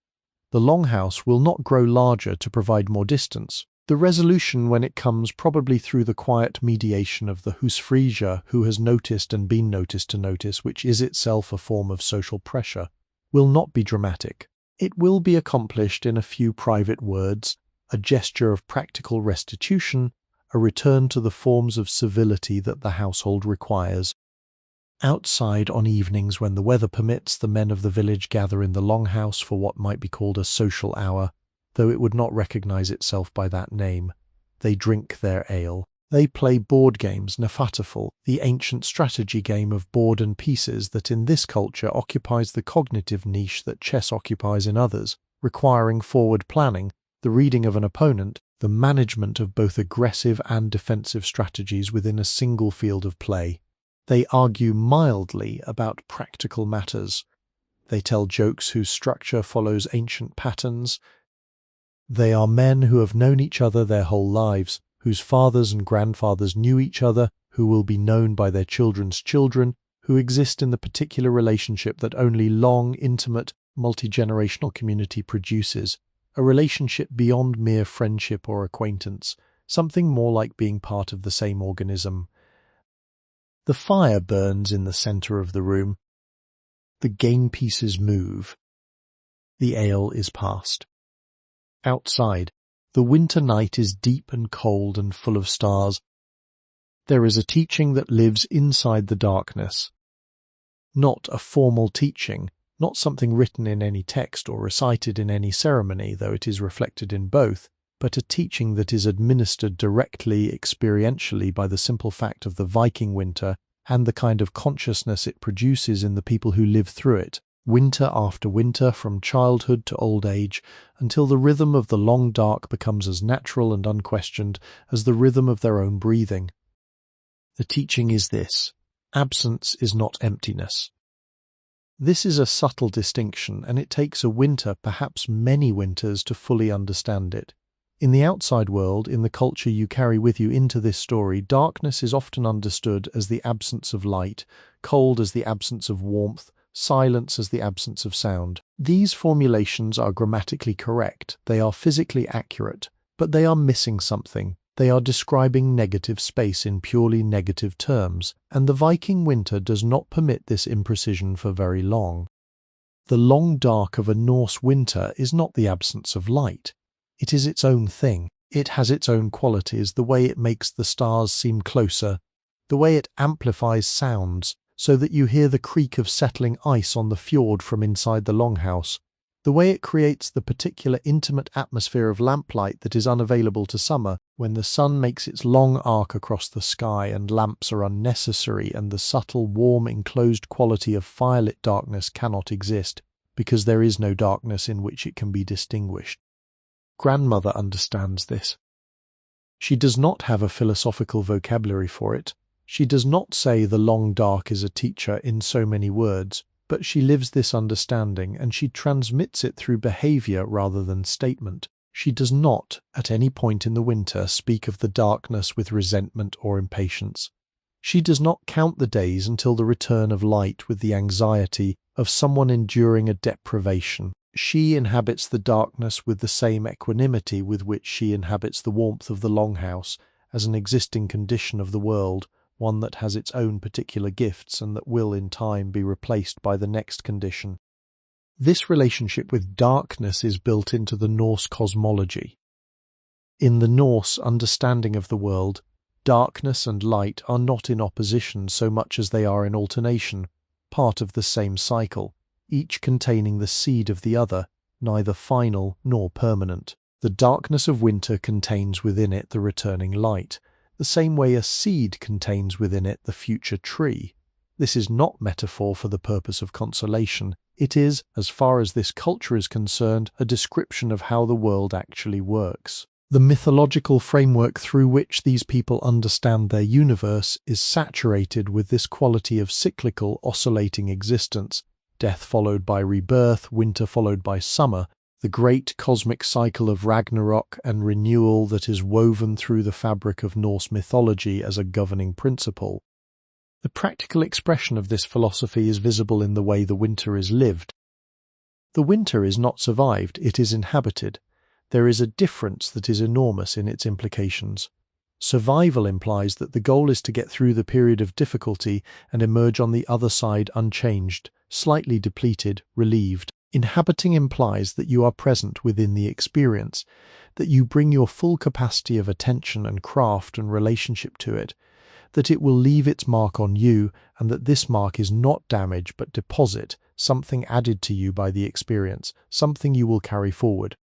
The longhouse will not grow larger to provide more distance. The resolution, when it comes probably through the quiet mediation of the husfrieger who has noticed and been noticed to notice, which is itself a form of social pressure, will not be dramatic. It will be accomplished in a few private words, a gesture of practical restitution, a return to the forms of civility that the household requires. Outside, on evenings when the weather permits, the men of the village gather in the longhouse for what might be called a social hour, though it would not recognize itself by that name. They drink their ale. They play board games, Nafatafel, the ancient strategy game of board and pieces that in this culture occupies the cognitive niche that chess occupies in others, requiring forward planning, the reading of an opponent, the management of both aggressive and defensive strategies within a single field of play. They argue mildly about practical matters. They tell jokes whose structure follows ancient patterns. They are men who have known each other their whole lives, whose fathers and grandfathers knew each other, who will be known by their children's children, who exist in the particular relationship that only long, intimate, multi-generational community produces, a relationship beyond mere friendship or acquaintance, something more like being part of the same organism. The fire burns in the centre of the room. The game pieces move. The ale is passed. Outside, the winter night is deep and cold and full of stars. There is a teaching that lives inside the darkness. Not a formal teaching, not something written in any text or recited in any ceremony, though it is reflected in both, but a teaching that is administered directly, experientially by the simple fact of the Viking winter and the kind of consciousness it produces in the people who live through it, winter after winter, from childhood to old age, until the rhythm of the long dark becomes as natural and unquestioned as the rhythm of their own breathing. The teaching is this: absence is not emptiness. This is a subtle distinction, and it takes a winter, perhaps many winters, to fully understand it. In the outside world, in the culture you carry with you into this story, darkness is often understood as the absence of light, cold as the absence of warmth, silence as the absence of sound. These formulations are grammatically correct, they are physically accurate, but they are missing something. They are describing negative space in purely negative terms, and the Viking winter does not permit this imprecision for very long. The long dark of a Norse winter is not the absence of light. It is its own thing. It has its own qualities, the way it makes the stars seem closer, the way it amplifies sounds, so that you hear the creak of settling ice on the fjord from inside the longhouse, the way it creates the particular intimate atmosphere of lamplight that is unavailable to summer, when the sun makes its long arc across the sky and lamps are unnecessary and the subtle, warm, enclosed quality of firelit darkness cannot exist, because there is no darkness in which it can be distinguished. Grandmother understands this. She does not have a philosophical vocabulary for it. She does not say the long dark is a teacher in so many words, but she lives this understanding and she transmits it through behavior rather than statement. She does not, at any point in the winter, speak of the darkness with resentment or impatience. She does not count the days until the return of light with the anxiety of someone enduring a deprivation. She inhabits the darkness with the same equanimity with which she inhabits the warmth of the longhouse as an existing condition of the world, one that has its own particular gifts and that will in time be replaced by the next condition. This relationship with darkness is built into the Norse cosmology. In the Norse understanding of the world, darkness and light are not in opposition so much as they are in alternation, part of the same cycle, each containing the seed of the other, neither final nor permanent. The darkness of winter contains within it the returning light, the same way a seed contains within it the future tree. This is not metaphor for the purpose of consolation. It is, as far as this culture is concerned, a description of how the world actually works. The mythological framework through which these people understand their universe is saturated with this quality of cyclical, oscillating existence, death followed by rebirth, winter followed by summer, the great cosmic cycle of Ragnarok and renewal that is woven through the fabric of Norse mythology as a governing principle. The practical expression of this philosophy is visible in the way the winter is lived. The winter is not survived, it is inhabited. There is a difference that is enormous in its implications. Survival implies that the goal is to get through the period of difficulty and emerge on the other side unchanged, slightly depleted, relieved. Inhabiting implies that you are present within the experience, that you bring your full capacity of attention and craft and relationship to it, that it will leave its mark on you, and that this mark is not damage but deposit, something added to you by the experience, something you will carry forward.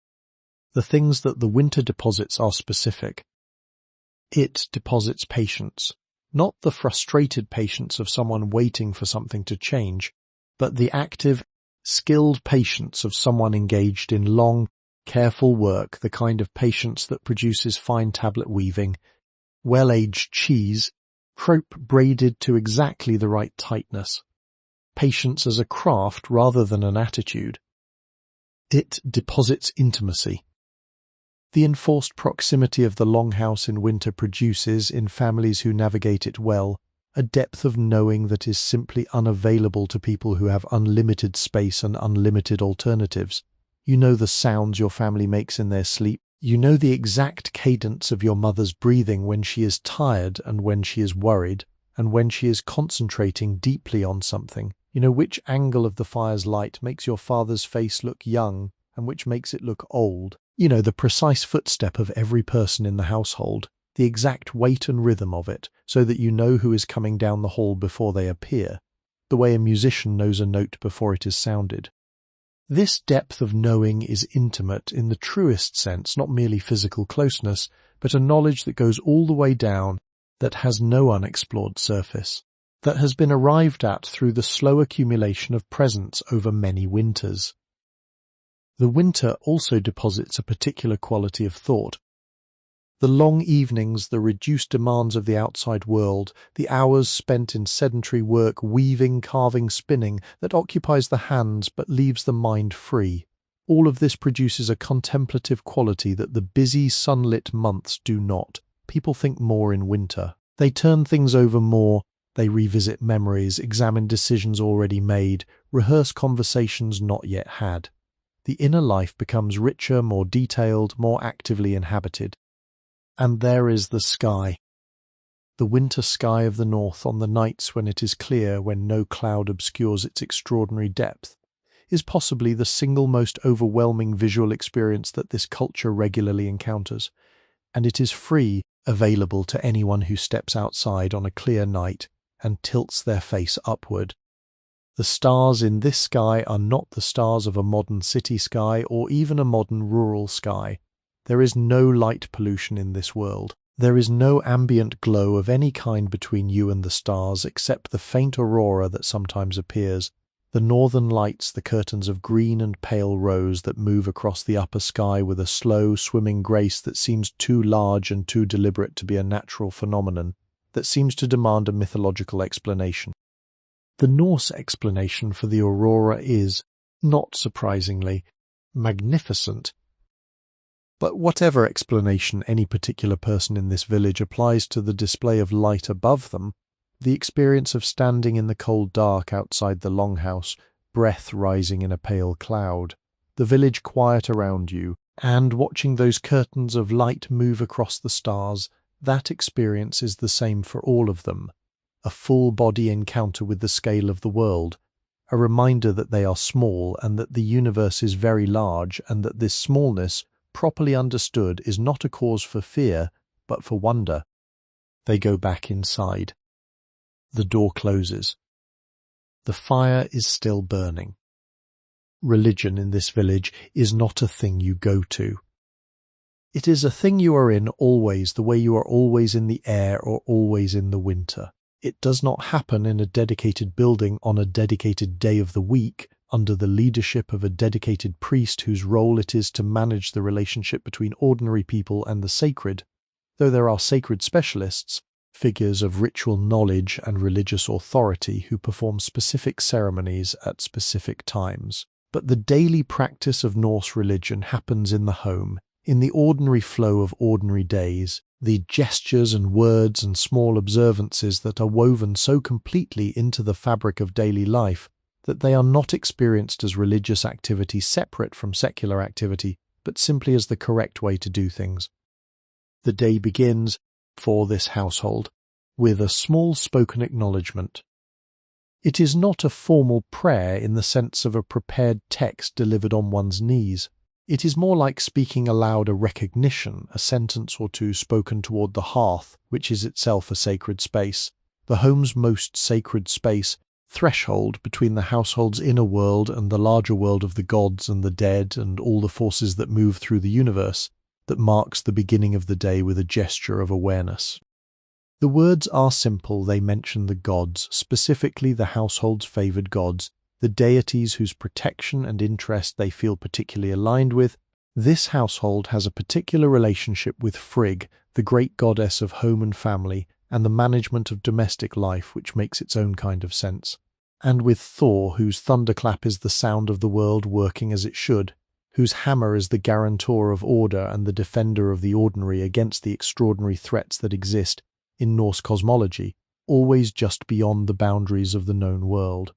The things that the winter deposits are specific. It deposits patience, not the frustrated patience of someone waiting for something to change, but the active, skilled patience of someone engaged in long, careful work, the kind of patience that produces fine tablet weaving, well-aged cheese, rope braided to exactly the right tightness. Patience as a craft rather than an attitude. It deposits intimacy. The enforced proximity of the Longhouse in winter produces, in families who navigate it well, a depth of knowing that is simply unavailable to people who have unlimited space and unlimited alternatives. You know the sounds your family makes in their sleep. You know the exact cadence of your mother's breathing when she is tired and when she is worried, and when she is concentrating deeply on something. You know which angle of the fire's light makes your father's face look young and which makes it look old. You know the precise footstep of every person in the household, the exact weight and rhythm of it, so that you know who is coming down the hall before they appear, the way a musician knows a note before it is sounded. This depth of knowing is intimate in the truest sense, not merely physical closeness, but a knowledge that goes all the way down, that has no unexplored surface, that has been arrived at through the slow accumulation of presence over many winters. The winter also deposits a particular quality of thought. The long evenings, the reduced demands of the outside world, the hours spent in sedentary work, weaving, carving, spinning, that occupies the hands but leaves the mind free. All of this produces a contemplative quality that the busy, sunlit months do not. People think more in winter. They turn things over more. They revisit memories, examine decisions already made, rehearse conversations not yet had. The inner life becomes richer, more detailed, more actively inhabited. And there is the sky. The winter sky of the north on the nights when it is clear, when no cloud obscures its extraordinary depth, is possibly the single most overwhelming visual experience that this culture regularly encounters, and it is free, available to anyone who steps outside on a clear night and tilts their face upward. The stars in this sky are not the stars of a modern city sky or even a modern rural sky. There is no light pollution in this world. There is no ambient glow of any kind between you and the stars except the faint aurora that sometimes appears, the northern lights, the curtains of green and pale rose that move across the upper sky with a slow, swimming grace that seems too large and too deliberate to be a natural phenomenon, that seems to demand a mythological explanation. The Norse explanation for the aurora is, not surprisingly, magnificent. But whatever explanation any particular person in this village applies to the display of light above them, the experience of standing in the cold dark outside the Longhouse, breath rising in a pale cloud, the village quiet around you, and watching those curtains of light move across the stars, that experience is the same for all of them. A full-body encounter with the scale of the world, a reminder that they are small and that the universe is very large, and that this smallness, properly understood, is not a cause for fear, but for wonder. They go back inside. The door closes. The fire is still burning. Religion in this village is not a thing you go to. It is a thing you are in always, the way you are always in the air or always in the winter. It does not happen in a dedicated building on a dedicated day of the week, under the leadership of a dedicated priest whose role it is to manage the relationship between ordinary people and the sacred, though there are sacred specialists, figures of ritual knowledge and religious authority who perform specific ceremonies at specific times. But the daily practice of Norse religion happens in the home, in the ordinary flow of ordinary days, the gestures and words and small observances that are woven so completely into the fabric of daily life that they are not experienced as religious activity separate from secular activity, but simply as the correct way to do things. The day begins, for this household, with a small spoken acknowledgement. It is not a formal prayer in the sense of a prepared text delivered on one's knees. It is more like speaking aloud a recognition, a sentence or two spoken toward the hearth, which is itself a sacred space, the home's most sacred space, threshold between the household's inner world and the larger world of the gods and the dead and all the forces that move through the universe, that marks the beginning of the day with a gesture of awareness. The words are simple. They mention the gods, specifically the household's favoured gods, the deities whose protection and interest they feel particularly aligned with. This household has a particular relationship with Frigg, the great goddess of home and family, and the management of domestic life, which makes its own kind of sense, and with Thor, whose thunderclap is the sound of the world working as it should, whose hammer is the guarantor of order and the defender of the ordinary against the extraordinary threats that exist in Norse cosmology, always just beyond the boundaries of the known world.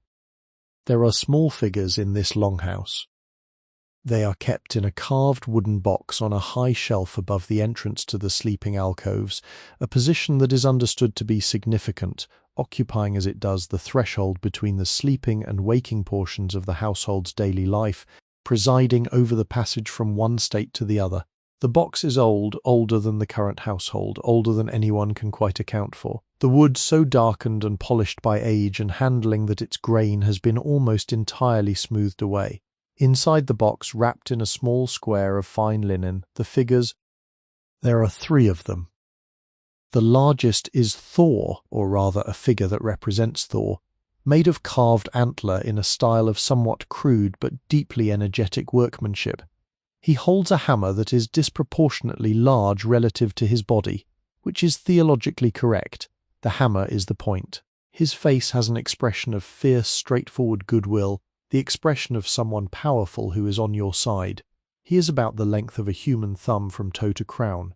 There are small figures in this longhouse. They are kept in a carved wooden box on a high shelf above the entrance to the sleeping alcoves, a position that is understood to be significant, occupying as it does the threshold between the sleeping and waking portions of the household's daily life, presiding over the passage from one state to the other. The box is old, older than the current household, older than anyone can quite account for. The wood so darkened and polished by age and handling that its grain has been almost entirely smoothed away. Inside the box, wrapped in a small square of fine linen, the figures. There are 3 of them. The largest is Thor, or rather a figure that represents Thor, made of carved antler in a style of somewhat crude but deeply energetic workmanship. He holds a hammer that is disproportionately large relative to his body, which is theologically correct. The hammer is the point. His face has an expression of fierce, straightforward goodwill, the expression of someone powerful who is on your side. He is about the length of a human thumb from toe to crown.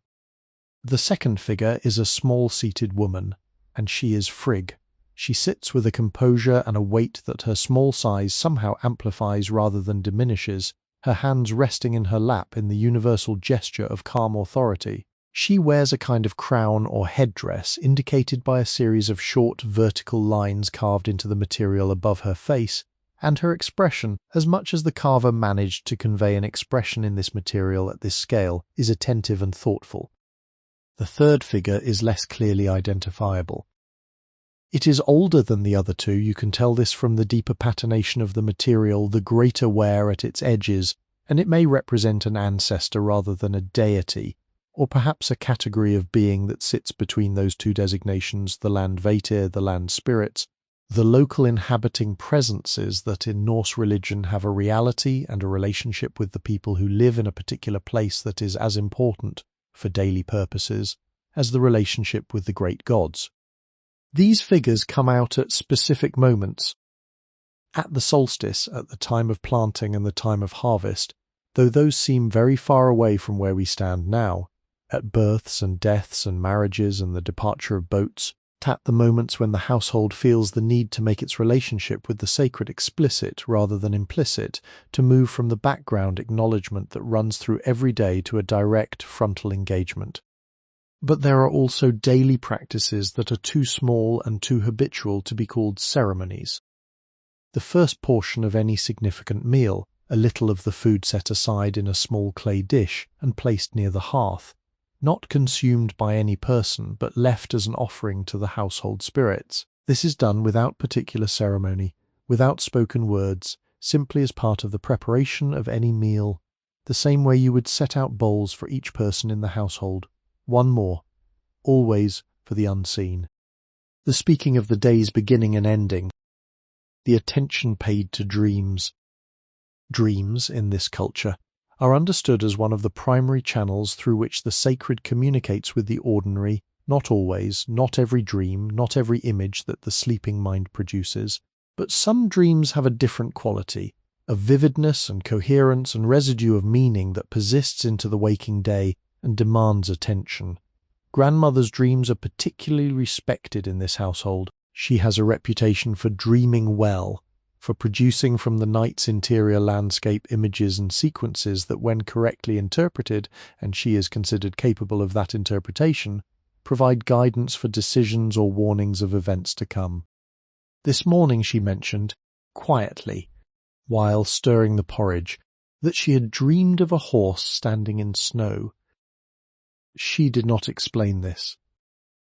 The second figure is a small-seated woman, and she is Frigg. She sits with a composure and a weight that her small size somehow amplifies rather than diminishes, her hands resting in her lap in the universal gesture of calm authority. She wears a kind of crown or headdress indicated by a series of short vertical lines carved into the material above her face, and her expression, as much as the carver managed to convey an expression in this material at this scale, is attentive and thoughtful. The third figure is less clearly identifiable. It is older than the other 2, you can tell this from the deeper patination of the material, the greater wear at its edges, and it may represent an ancestor rather than a deity, or perhaps a category of being that sits between those 2 designations, the land Vatir, the land spirits, the local inhabiting presences that in Norse religion have a reality and a relationship with the people who live in a particular place that is as important, for daily purposes, as the relationship with the great gods. These figures come out at specific moments. At the solstice, at the time of planting and the time of harvest, though those seem very far away from where we stand now, at births and deaths and marriages and the departure of boats, at the moments when the household feels the need to make its relationship with the sacred explicit rather than implicit, to move from the background acknowledgement that runs through every day to a direct frontal engagement. But there are also daily practices that are too small and too habitual to be called ceremonies. The first portion of any significant meal, a little of the food set aside in a small clay dish and placed near the hearth, not consumed by any person but left as an offering to the household spirits. This is done without particular ceremony, without spoken words, simply as part of the preparation of any meal, the same way you would set out bowls for each person in the household. One more, always for the unseen. The speaking of the day's beginning and ending. The attention paid to dreams. Dreams, in this culture, are understood as one of the primary channels through which the sacred communicates with the ordinary, not always, not every dream, not every image that the sleeping mind produces. But some dreams have a different quality, a vividness and coherence and residue of meaning that persists into the waking day and demands attention. Grandmother's dreams are particularly respected in this household. She has a reputation for dreaming well, for producing from the night's interior landscape images and sequences that, when correctly interpreted, and she is considered capable of that interpretation, provide guidance for decisions or warnings of events to come. This morning she mentioned, quietly, while stirring the porridge, that she had dreamed of a horse standing in snow. She did not explain this.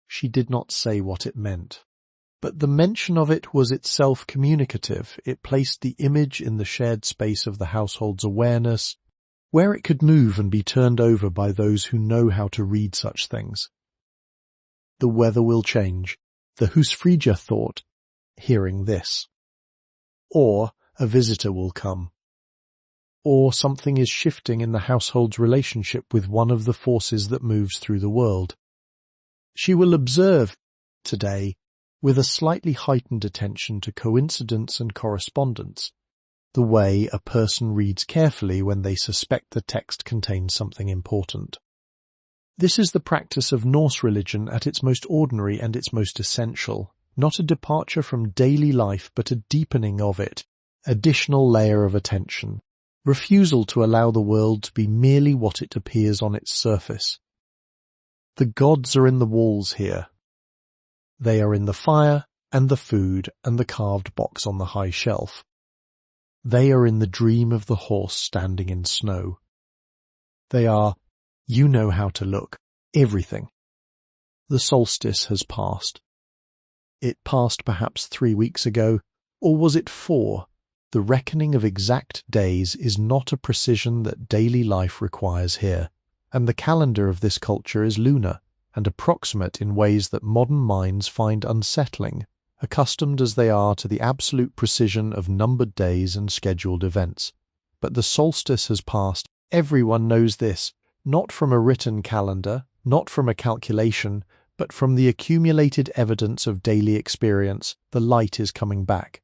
She did not say what it meant. But the mention of it was itself communicative. It placed the image in the shared space of the household's awareness, where it could move and be turned over by those who know how to read such things. The weather will change, the husfrija thought, hearing this. Or a visitor will come. Or something is shifting in the household's relationship with one of the forces that moves through the world. She will observe, today, with a slightly heightened attention to coincidence and correspondence, the way a person reads carefully when they suspect the text contains something important. This is the practice of Norse religion at its most ordinary and its most essential, not a departure from daily life but a deepening of it, additional layer of attention, refusal to allow the world to be merely what it appears on its surface. The gods are in the walls here. They are in the fire and the food and the carved box on the high shelf. They are in the dream of the horse standing in snow. They are, you know how to look, everything. The solstice has passed. It passed perhaps 3 weeks ago, or was it 4? The reckoning of exact days is not a precision that daily life requires here, and the calendar of this culture is lunar and approximate in ways that modern minds find unsettling, accustomed as they are to the absolute precision of numbered days and scheduled events. But the solstice has passed. Everyone knows this, not from a written calendar, not from a calculation, but from the accumulated evidence of daily experience. The light is coming back.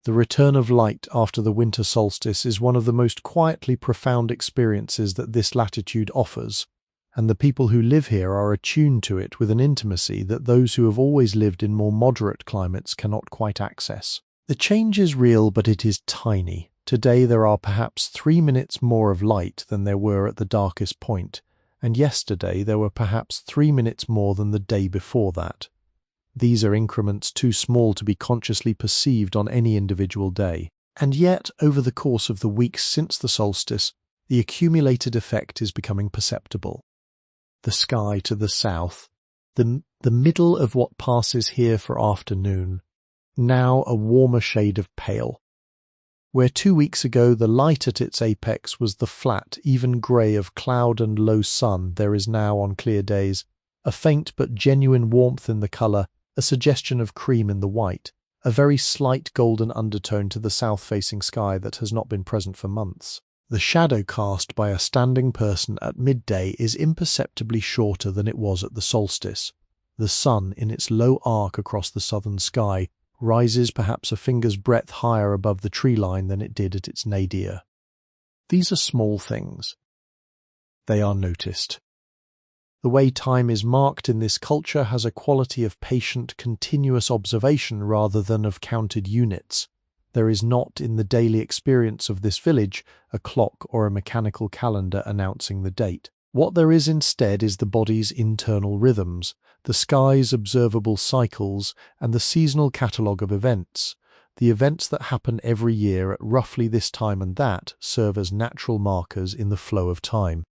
The return of light after the winter solstice is one of the most quietly profound experiences that this latitude offers, and the people who live here are attuned to it with an intimacy that those who have always lived in more moderate climates cannot quite access. The change is real, but it is tiny. Today there are perhaps 3 minutes more of light than there were at the darkest point, and yesterday there were perhaps 3 minutes more than the day before that. These are increments too small to be consciously perceived on any individual day. And yet, over the course of the weeks since the solstice, the accumulated effect is becoming perceptible. The sky to the south, the middle of what passes here for afternoon, now a warmer shade of pale. Where 2 weeks ago the light at its apex was the flat, even grey of cloud and low sun, there is now, on clear days, a faint but genuine warmth in the colour, a suggestion of cream in the white, a very slight golden undertone to the south-facing sky that has not been present for months. The shadow cast by a standing person at midday is imperceptibly shorter than it was at the solstice. The sun, in its low arc across the southern sky, rises perhaps a finger's breadth higher above the tree line than it did at its nadir. These are small things. They are noticed. The way time is marked in this culture has a quality of patient, continuous observation rather than of counted units. There is not, in the daily experience of this village, a clock or a mechanical calendar announcing the date. What there is instead is the body's internal rhythms, the sky's observable cycles, and the seasonal catalogue of events. The events that happen every year at roughly this time and that serve as natural markers in the flow of time.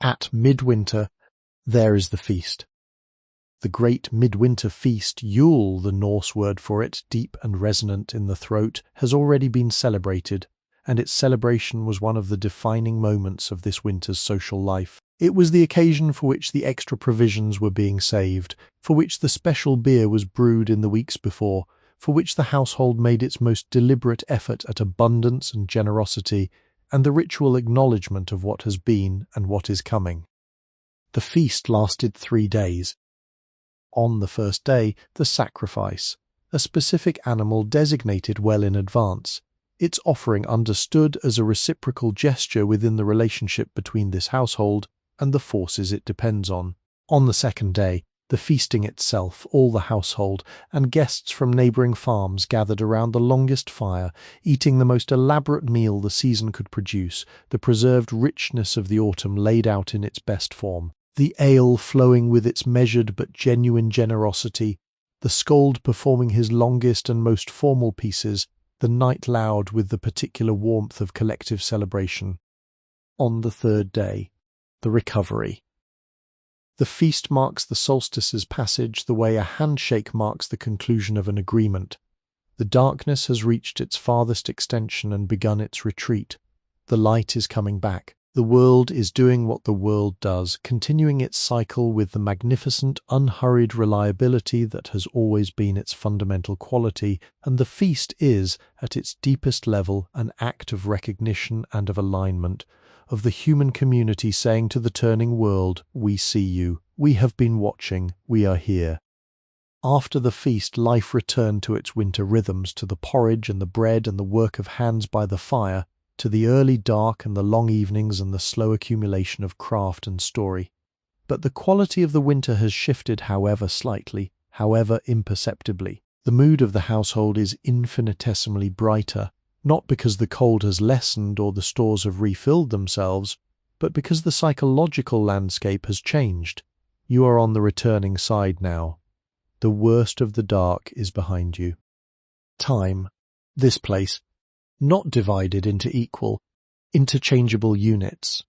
At midwinter, there is the feast. The great midwinter feast, Yule, the Norse word for it, deep and resonant in the throat, has already been celebrated, and its celebration was one of the defining moments of this winter's social life. It was the occasion for which the extra provisions were being saved, for which the special beer was brewed in the weeks before, for which the household made its most deliberate effort at abundance and generosity, and the ritual acknowledgement of what has been and what is coming. The feast lasted 3 days. On the first day, the sacrifice, a specific animal designated well in advance, its offering understood as a reciprocal gesture within the relationship between this household and the forces it depends on. On the second day, the feasting itself, all the household and guests from neighbouring farms gathered around the longest fire, eating the most elaborate meal the season could produce, the preserved richness of the autumn laid out in its best form, the ale flowing with its measured but genuine generosity, the skald performing his longest and most formal pieces, the night loud with the particular warmth of collective celebration. On the third day, the recovery. The feast marks the solstice's passage the way a handshake marks the conclusion of an agreement. The darkness has reached its farthest extension and begun its retreat. The light is coming back. The world is doing what the world does, continuing its cycle with the magnificent, unhurried reliability that has always been its fundamental quality, and the feast is, at its deepest level, an act of recognition and of alignment, of the human community saying to the turning world, "We see you, we have been watching, we are here." After the feast, life returned to its winter rhythms, to the porridge and the bread and the work of hands by the fire, to the early dark and the long evenings and the slow accumulation of craft and story. But the quality of the winter has shifted, however slightly, however imperceptibly. The mood of the household is infinitesimally brighter, not because the cold has lessened or the stores have refilled themselves, but because the psychological landscape has changed. You are on the returning side now. The worst of the dark is behind you. Time, this place, not divided into equal, interchangeable units.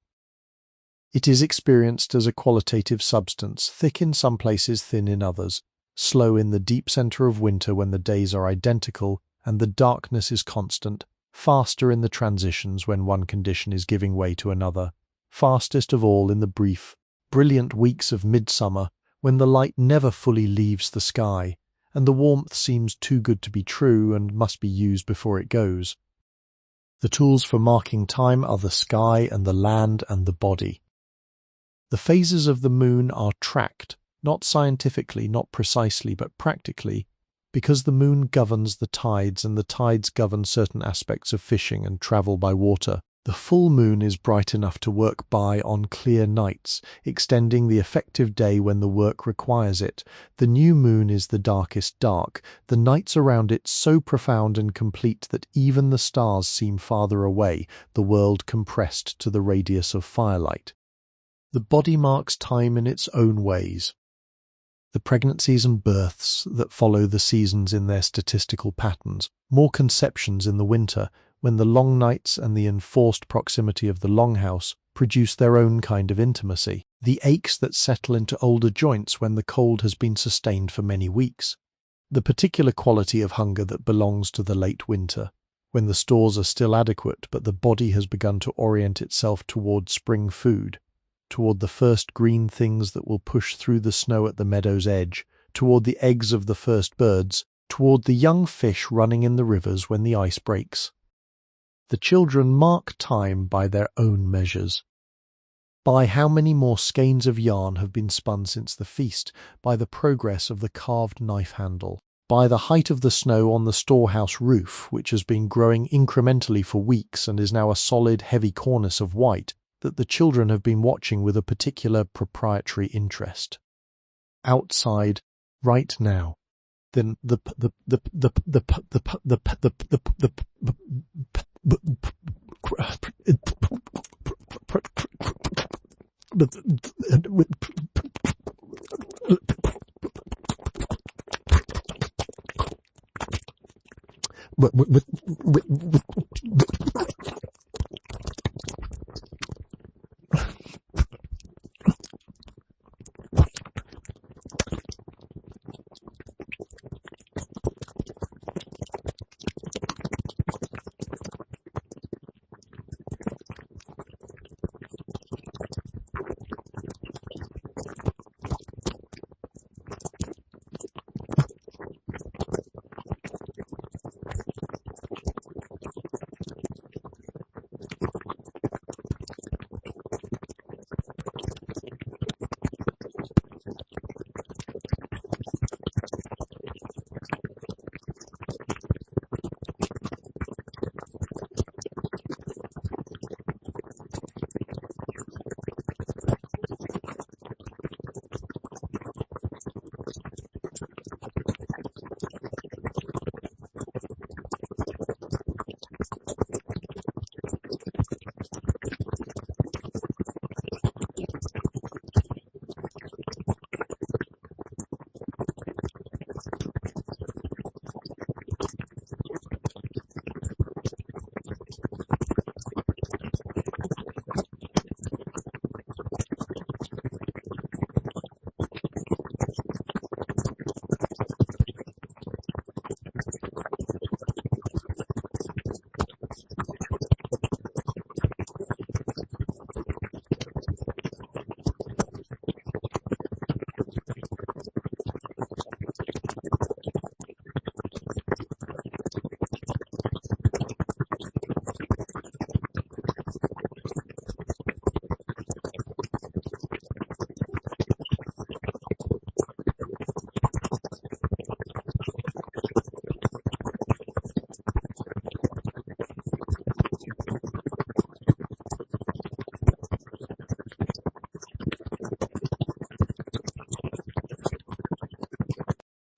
It is experienced as a qualitative substance, thick in some places, thin in others, slow in the deep centre of winter when the days are identical and the darkness is constant, faster in the transitions when one condition is giving way to another, fastest of all in the brief, brilliant weeks of midsummer when the light never fully leaves the sky, and the warmth seems too good to be true and must be used before it goes. The tools for marking time are the sky and the land and the body. The phases of the moon are tracked, not scientifically, not precisely, but practically, because the moon governs the tides and the tides govern certain aspects of fishing and travel by water. The full moon is bright enough to work by on clear nights, extending the effective day when the work requires it. The new moon is the darkest dark, the nights around it so profound and complete that even the stars seem farther away, the world compressed to the radius of firelight. The body marks time in its own ways. The pregnancies and births that follow the seasons in their statistical patterns, more conceptions in the winter, when the long nights and the enforced proximity of the Longhouse produce their own kind of intimacy, the aches that settle into older joints when the cold has been sustained for many weeks, the particular quality of hunger that belongs to the late winter, when the stores are still adequate but the body has begun to orient itself toward spring food, toward the first green things that will push through the snow at the meadow's edge, toward the eggs of the first birds, toward the young fish running in the rivers when the ice breaks. The children mark time by their own measures. By how many more skeins of yarn have been spun since the feast, by the progress of the carved knife handle, by the height of the snow on the storehouse roof, which has been growing incrementally for weeks and is now a solid, heavy cornice of white, that the children have been watching with a particular proprietary interest. Outside, right now, then the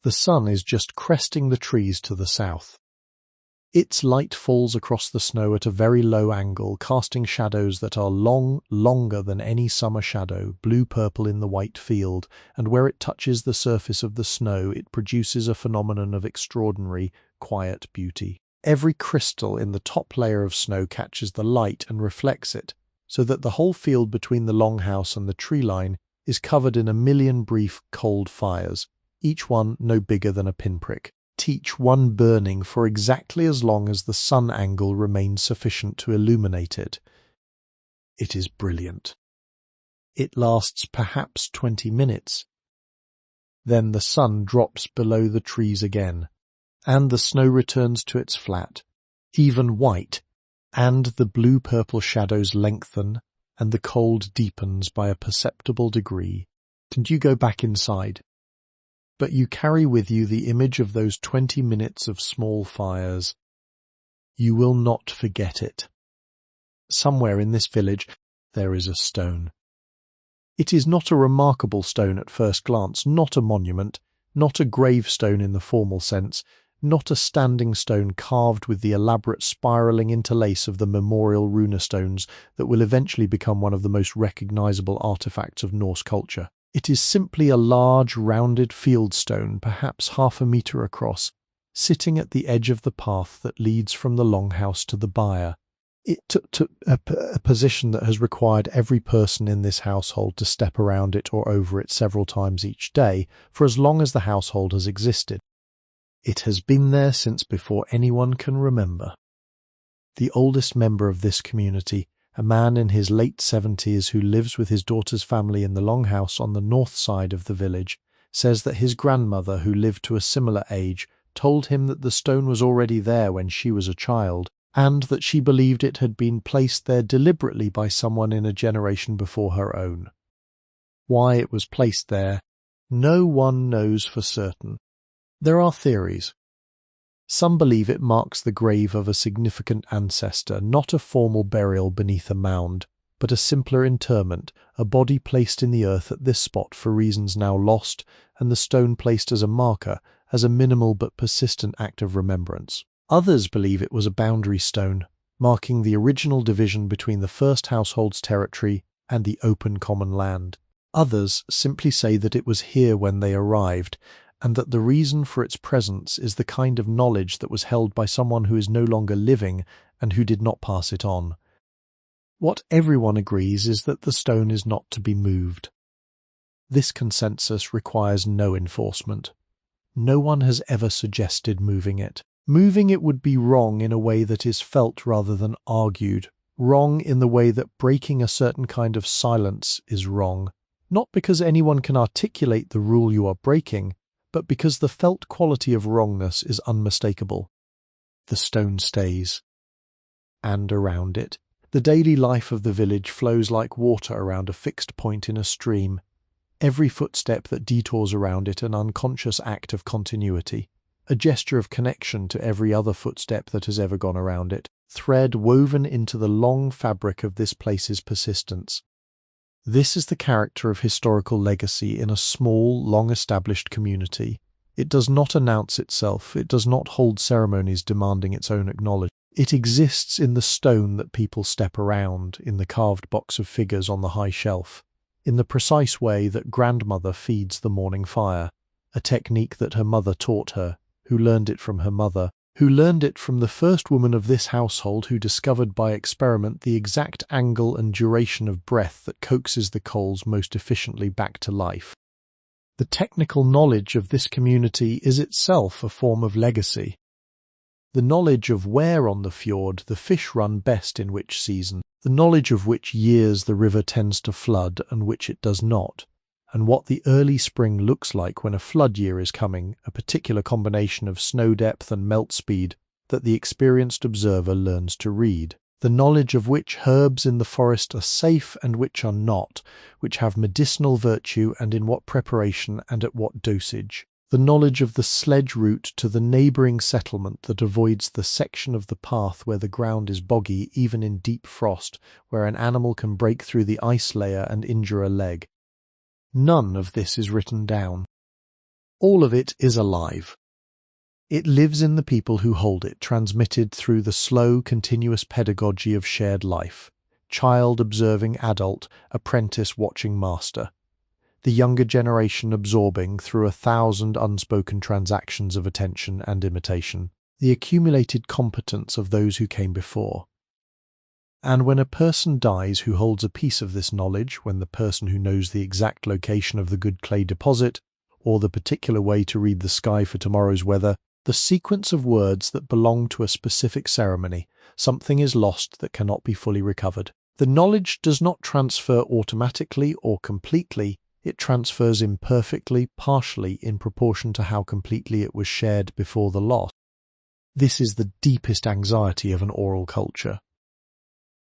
The sun is just cresting the trees to the south. Its light falls across the snow at a very low angle, casting shadows that are longer than any summer shadow, blue-purple in the white field, and where it touches the surface of the snow it produces a phenomenon of extraordinary, quiet beauty. Every crystal in the top layer of snow catches the light and reflects it, so that the whole field between the Longhouse and the tree line is covered in a million brief, cold fires, each one no bigger than a pinprick. Each one burning for exactly as long as the sun angle remains sufficient to illuminate it. It is brilliant. It lasts perhaps 20 minutes. Then the sun drops below the trees again, and the snow returns to its flat, even white, and the blue-purple shadows lengthen, and the cold deepens by a perceptible degree. And you go back inside. But you carry with you the image of those 20 minutes of small fires. You will not forget it. Somewhere in this village there is a stone. It is not a remarkable stone at first glance, not a monument, not a gravestone in the formal sense, not a standing stone carved with the elaborate spiralling interlace of the memorial runestones that will eventually become one of the most recognizable artifacts of Norse culture. It is simply a large, rounded field stone, perhaps 1/2 meter across, sitting at the edge of the path that leads from the Longhouse to the byre. It took a position that has required every person in this household to step around it or over it several times each day for as long as the household has existed. It has been there since before anyone can remember. The oldest member of this community, a man in his late 70s who lives with his daughter's family in the Longhouse on the north side of the village, says that his grandmother, who lived to a similar age, told him that the stone was already there when she was a child, and that she believed it had been placed there deliberately by someone in a generation before her own. Why it was placed there, no one knows for certain. There are theories. Some believe it marks the grave of a significant ancestor, not a formal burial beneath a mound, but a simpler interment, a body placed in the earth at this spot for reasons now lost, and the stone placed as a marker, as a minimal but persistent act of remembrance. Others believe it was a boundary stone, marking the original division between the first household's territory and the open common land. Others simply say that it was here when they arrived, and that the reason for its presence is the kind of knowledge that was held by someone who is no longer living and who did not pass it on. What everyone agrees is that the stone is not to be moved. This consensus requires no enforcement. No one has ever suggested moving it. Moving it would be wrong in a way that is felt rather than argued, wrong in the way that breaking a certain kind of silence is wrong, not because anyone can articulate the rule you are breaking, but because the felt quality of wrongness is unmistakable. The stone stays. And around it, the daily life of the village flows like water around a fixed point in a stream, every footstep that detours around it an unconscious act of continuity, a gesture of connection to every other footstep that has ever gone around it, thread woven into the long fabric of this place's persistence. This is the character of historical legacy in a small, long-established community. It does not announce itself, it does not hold ceremonies demanding its own acknowledgement. It exists in the stone that people step around, in the carved box of figures on the high shelf, in the precise way that grandmother feeds the morning fire, a technique that her mother taught her, who learned it from her mother, who learned it from the first woman of this household who discovered by experiment the exact angle and duration of breath that coaxes the coals most efficiently back to life. The technical knowledge of this community is itself a form of legacy. The knowledge of where on the fjord the fish run best in which season, the knowledge of which years the river tends to flood and which it does not, and what the early spring looks like when a flood year is coming, a particular combination of snow depth and melt speed that the experienced observer learns to read. The knowledge of which herbs in the forest are safe and which are not, which have medicinal virtue and in what preparation and at what dosage. The knowledge of the sledge route to the neighbouring settlement that avoids the section of the path where the ground is boggy even in deep frost, where an animal can break through the ice layer and injure a leg. None of this is written down. All of it is alive. It lives in the people who hold it, transmitted through the slow, continuous pedagogy of shared life. Child observing adult, apprentice watching master. The younger generation absorbing through 1,000 unspoken transactions of attention and imitation, the accumulated competence of those who came before. And when a person dies who holds a piece of this knowledge, when the person who knows the exact location of the good clay deposit, or the particular way to read the sky for tomorrow's weather, the sequence of words that belong to a specific ceremony, something is lost that cannot be fully recovered. The knowledge does not transfer automatically or completely, it transfers imperfectly, partially, in proportion to how completely it was shared before the loss. This is the deepest anxiety of an oral culture.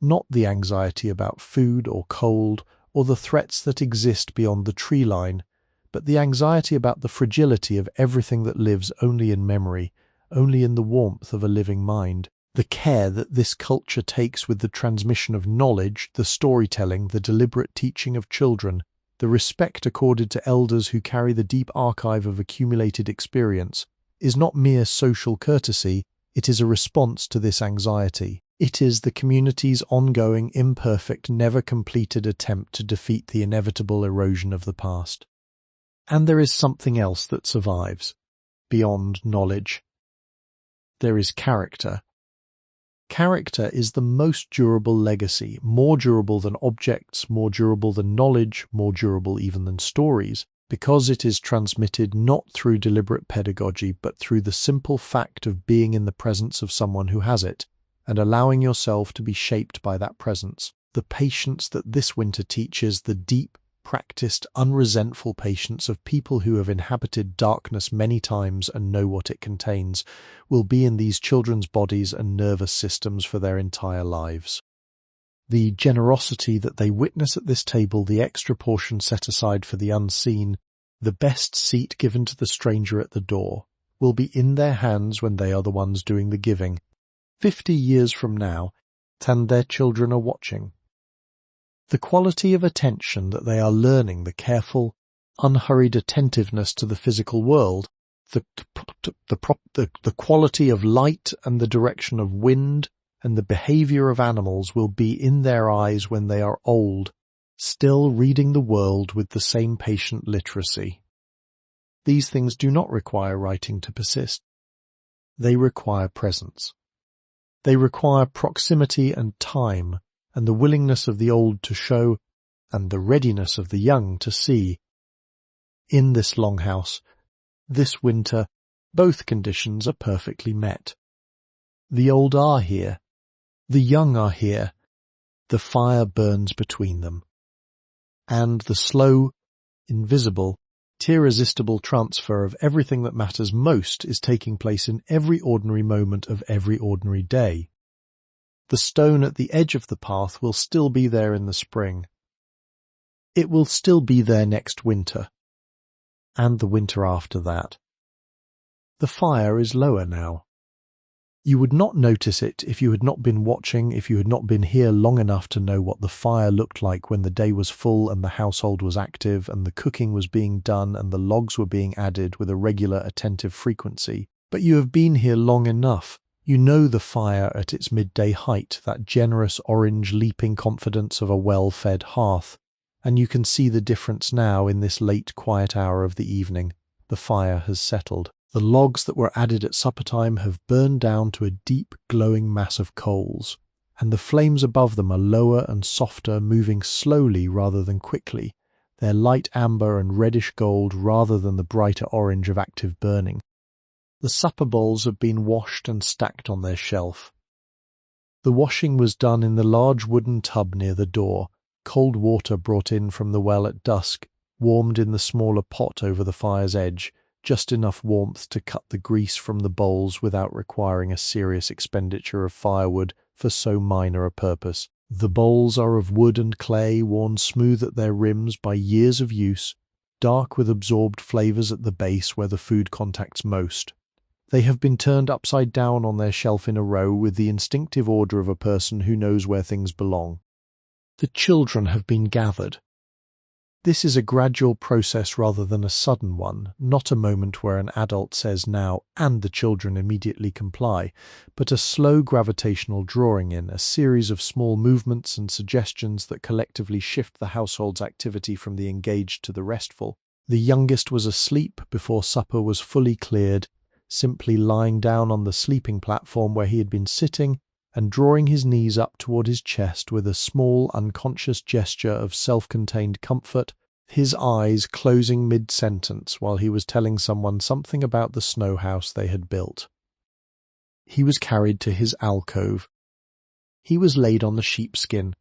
Not the anxiety about food or cold, or the threats that exist beyond the tree line, but the anxiety about the fragility of everything that lives only in memory, only in the warmth of a living mind. The care that this culture takes with the transmission of knowledge, the storytelling, the deliberate teaching of children, the respect accorded to elders who carry the deep archive of accumulated experience, is not mere social courtesy, it is a response to this anxiety. It is the community's ongoing, imperfect, never completed attempt to defeat the inevitable erosion of the past. And there is something else that survives, beyond knowledge. There is character. Character is the most durable legacy, more durable than objects, more durable than knowledge, more durable even than stories, because it is transmitted not through deliberate pedagogy, but through the simple fact of being in the presence of someone who has it, and allowing yourself to be shaped by that presence. The patience that this winter teaches, the deep, practiced, unresentful patience of people who have inhabited darkness many times and know what it contains, will be in these children's bodies and nervous systems for their entire lives. The generosity that they witness at this table, the extra portion set aside for the unseen, the best seat given to the stranger at the door, will be in their hands when they are the ones doing the giving. 50 years from now, and their children are watching. The quality of attention that they are learning, the careful, unhurried attentiveness to the physical world, the quality of light and the direction of wind and the behavior of animals will be in their eyes when they are old, still reading the world with the same patient literacy. These things do not require writing to persist. They require presence. They require proximity and time, and the willingness of the old to show, and the readiness of the young to see. In this longhouse, this winter, both conditions are perfectly met. The old are here. The young are here. The fire burns between them. And the slow, invisible, irresistible transfer of everything that matters most is taking place in every ordinary moment of every ordinary day. The stone at the edge of the path will still be there in the spring. It will still be there next winter, and the winter after that. The fire is lower now. You would not notice it if you had not been watching, if you had not been here long enough to know what the fire looked like when the day was full and the household was active and the cooking was being done and the logs were being added with a regular attentive frequency. But you have been here long enough. You know the fire at its midday height, that generous orange leaping confidence of a well-fed hearth, and you can see the difference now in this late quiet hour of the evening. The fire has settled. The logs that were added at supper time have burned down to a deep, glowing mass of coals, and the flames above them are lower and softer, moving slowly rather than quickly, their light amber and reddish gold rather than the brighter orange of active burning. The supper bowls have been washed and stacked on their shelf. The washing was done in the large wooden tub near the door, cold water brought in from the well at dusk, warmed in the smaller pot over the fire's edge, just enough warmth to cut the grease from the bowls without requiring a serious expenditure of firewood for so minor a purpose. The bowls are of wood and clay, worn smooth at their rims by years of use, dark with absorbed flavours at the base where the food contacts most. They have been turned upside down on their shelf in a row with the instinctive order of a person who knows where things belong. The children have been gathered. This is a gradual process rather than a sudden one, not a moment where an adult says now and the children immediately comply, but a slow gravitational drawing in, a series of small movements and suggestions that collectively shift the household's activity from the engaged to the restful. The youngest was asleep before supper was fully cleared, simply lying down on the sleeping platform where he had been sitting and drawing his knees up toward his chest with a small, unconscious gesture of self-contained comfort, his eyes closing mid-sentence while he was telling someone something about the snow house they had built. He was carried to his alcove. He was laid on the sheepskin.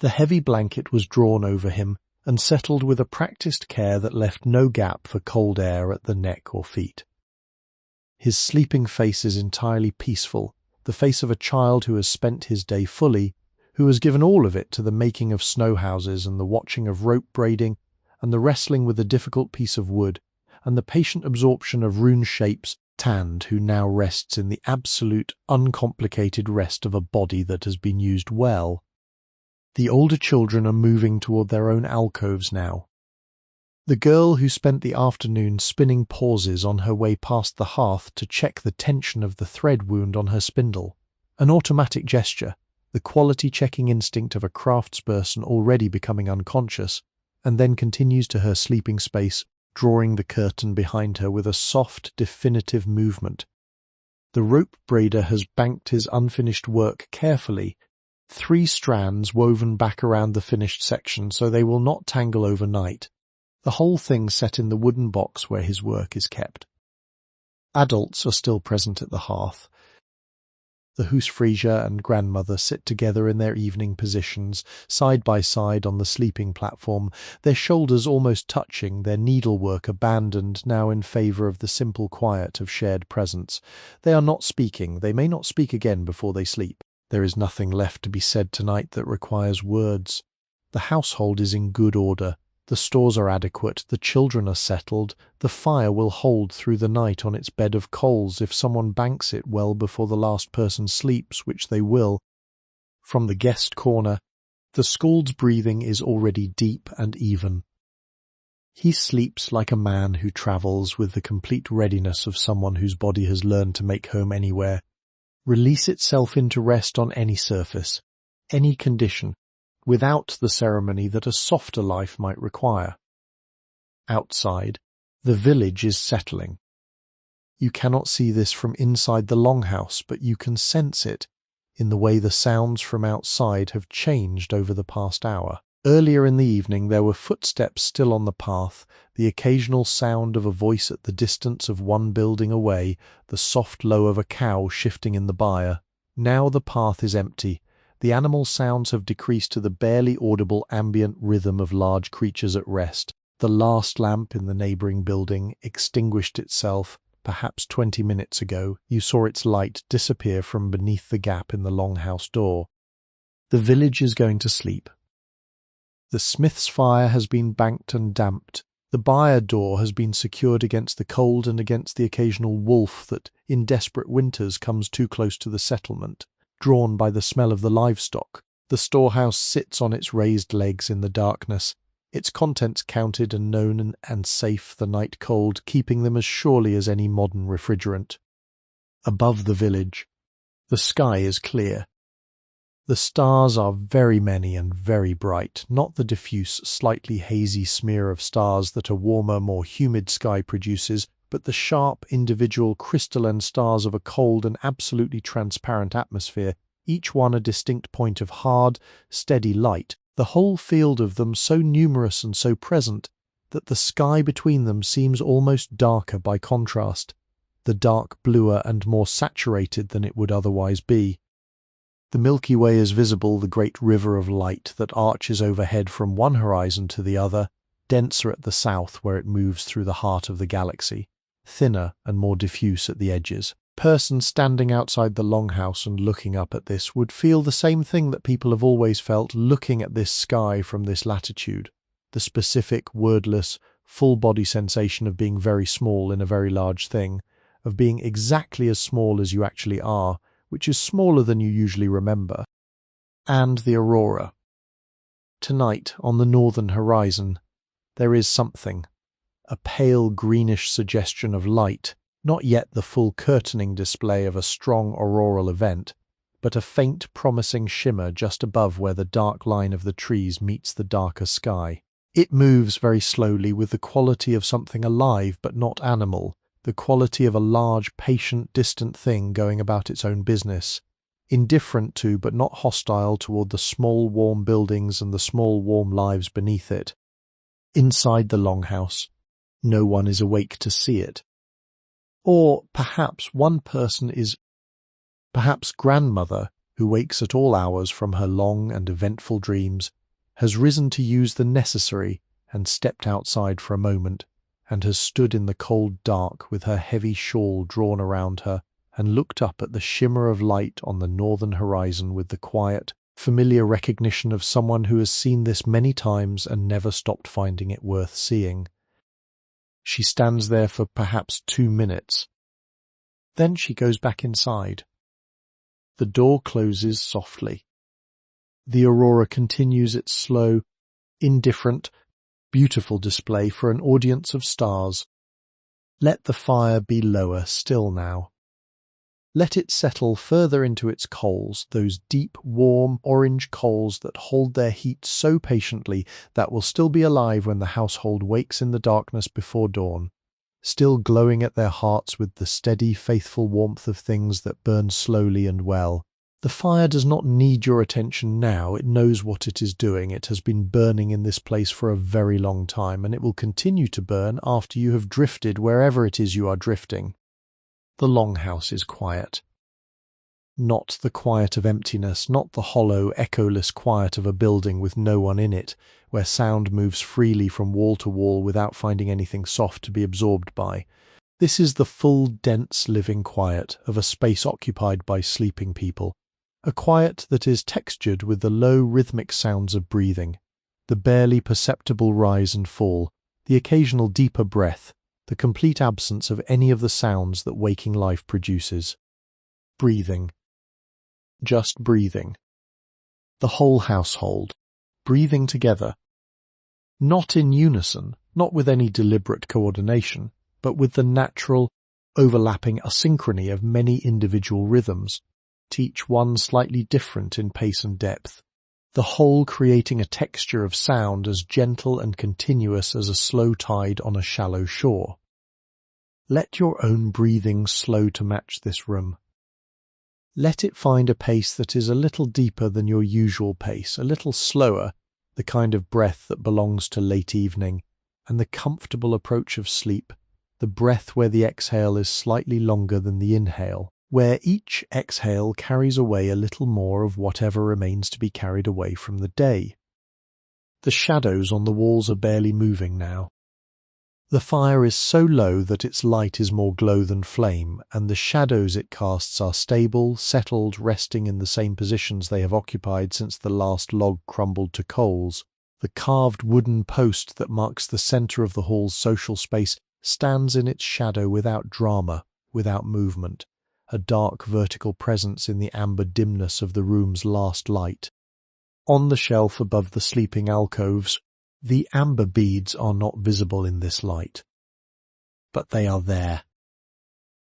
The heavy blanket was drawn over him and settled with a practiced care that left no gap for cold air at the neck or feet. His sleeping face is entirely peaceful, the face of a child who has spent his day fully, who has given all of it to the making of snow houses and the watching of rope braiding and the wrestling with a difficult piece of wood and the patient absorption of rune shapes, tanned, who now rests in the absolute, uncomplicated rest of a body that has been used well. The older children are moving toward their own alcoves now. The girl who spent the afternoon spinning pauses on her way past the hearth to check the tension of the thread wound on her spindle. An automatic gesture, the quality-checking instinct of a craftsperson already becoming unconscious, and then continues to her sleeping space, drawing the curtain behind her with a soft, definitive movement. The rope braider has banked his unfinished work carefully, 3 strands woven back around the finished section so they will not tangle overnight. The whole thing set in the wooden box where his work is kept. Adults are still present at the hearth. The husfrisia and grandmother sit together in their evening positions, side by side on the sleeping platform, their shoulders almost touching, their needlework abandoned now in favour of the simple quiet of shared presence. They are not speaking, they may not speak again before they sleep. There is nothing left to be said tonight that requires words. The household is in good order. The stores are adequate, the children are settled, the fire will hold through the night on its bed of coals if someone banks it well before the last person sleeps, which they will. From the guest corner, the Skald's breathing is already deep and even. He sleeps like a man who travels with the complete readiness of someone whose body has learned to make home anywhere, release itself into rest on any surface, any condition, without the ceremony that a softer life might require. Outside, the village is settling. You cannot see this from inside the Longhouse, but you can sense it in the way the sounds from outside have changed over the past hour. Earlier in the evening there were footsteps still on the path, the occasional sound of a voice at the distance of one building away, the soft low of a cow shifting in the byre. Now the path is empty. The animal sounds have decreased to the barely audible ambient rhythm of large creatures at rest. The last lamp in the neighbouring building extinguished itself, perhaps 20 minutes ago. You saw its light disappear from beneath the gap in the Longhouse door. The village is going to sleep. The smith's fire has been banked and damped. The byre door has been secured against the cold and against the occasional wolf that, in desperate winters, comes too close to the settlement. Drawn by the smell of the livestock, the storehouse sits on its raised legs in the darkness, its contents counted and known and safe the night cold, keeping them as surely as any modern refrigerant. Above the village, the sky is clear. The stars are very many and very bright, not the diffuse, slightly hazy smear of stars that a warmer, more humid sky produces, but the sharp, individual, crystalline stars of a cold and absolutely transparent atmosphere, each one a distinct point of hard, steady light, the whole field of them so numerous and so present that the sky between them seems almost darker by contrast, the dark bluer and more saturated than it would otherwise be. The Milky Way is visible, the great river of light that arches overhead from one horizon to the other, denser at the south where it moves through the heart of the galaxy, thinner and more diffuse at the edges. Persons standing outside the Longhouse and looking up at this would feel the same thing that people have always felt looking at this sky from this latitude, the specific, wordless, full-body sensation of being very small in a very large thing, of being exactly as small as you actually are, which is smaller than you usually remember. And the aurora. Tonight, on the northern horizon, there is something, a pale greenish suggestion of light, not yet the full curtaining display of a strong auroral event, but a faint promising shimmer just above where the dark line of the trees meets the darker sky. It moves very slowly with the quality of something alive but not animal, the quality of a large, patient, distant thing going about its own business, indifferent to but not hostile toward the small warm buildings and the small warm lives beneath it. Inside the Longhouse, no one is awake to see it. Or perhaps one person is, perhaps grandmother, who wakes at all hours from her long and eventful dreams, has risen to use the necessary and stepped outside for a moment, and has stood in the cold dark with her heavy shawl drawn around her, and looked up at the shimmer of light on the northern horizon with the quiet, familiar recognition of someone who has seen this many times and never stopped finding it worth seeing. She stands there for perhaps 2 minutes. Then she goes back inside. The door closes softly. The aurora continues its slow, indifferent, beautiful display for an audience of stars. Let the fire be lower still now. Let it settle further into its coals, those deep, warm, orange coals that hold their heat so patiently that will still be alive when the household wakes in the darkness before dawn, still glowing at their hearts with the steady, faithful warmth of things that burn slowly and well. The fire does not need your attention now. It knows what it is doing. It has been burning in this place for a very long time, and it will continue to burn after you have drifted wherever it is you are drifting. The Longhouse is quiet. Not the quiet of emptiness, not the hollow, echoless quiet of a building with no one in it, where sound moves freely from wall to wall without finding anything soft to be absorbed by. This is the full, dense, living quiet of a space occupied by sleeping people, a quiet that is textured with the low, rhythmic sounds of breathing, the barely perceptible rise and fall, the occasional deeper breath, the complete absence of any of the sounds that waking life produces. Breathing. Just breathing. The whole household, breathing together. Not in unison, not with any deliberate coordination, but with the natural, overlapping asynchrony of many individual rhythms, each one slightly different in pace and depth, the whole creating a texture of sound as gentle and continuous as a slow tide on a shallow shore. Let your own breathing slow to match this room. Let it find a pace that is a little deeper than your usual pace, a little slower, the kind of breath that belongs to late evening, and the comfortable approach of sleep, the breath where the exhale is slightly longer than the inhale, where each exhale carries away a little more of whatever remains to be carried away from the day. The shadows on the walls are barely moving now. The fire is so low that its light is more glow than flame, and the shadows it casts are stable, settled, resting in the same positions they have occupied since the last log crumbled to coals. The carved wooden post that marks the centre of the hall's social space stands in its shadow without drama, without movement, a dark vertical presence in the amber dimness of the room's last light. On the shelf above the sleeping alcoves, the amber beads are not visible in this light. But they are there.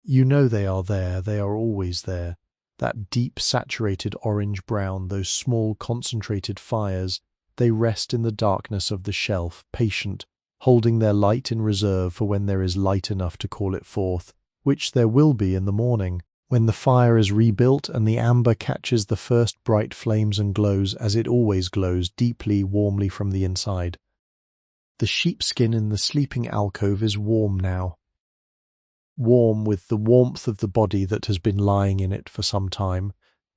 You know they are there, they are always there. That deep saturated orange-brown, those small concentrated fires, they rest in the darkness of the shelf, patient, holding their light in reserve for when there is light enough to call it forth, which there will be in the morning, when the fire is rebuilt and the amber catches the first bright flames and glows as it always glows, deeply, warmly from the inside. The sheepskin in the sleeping alcove is warm now. Warm with the warmth of the body that has been lying in it for some time,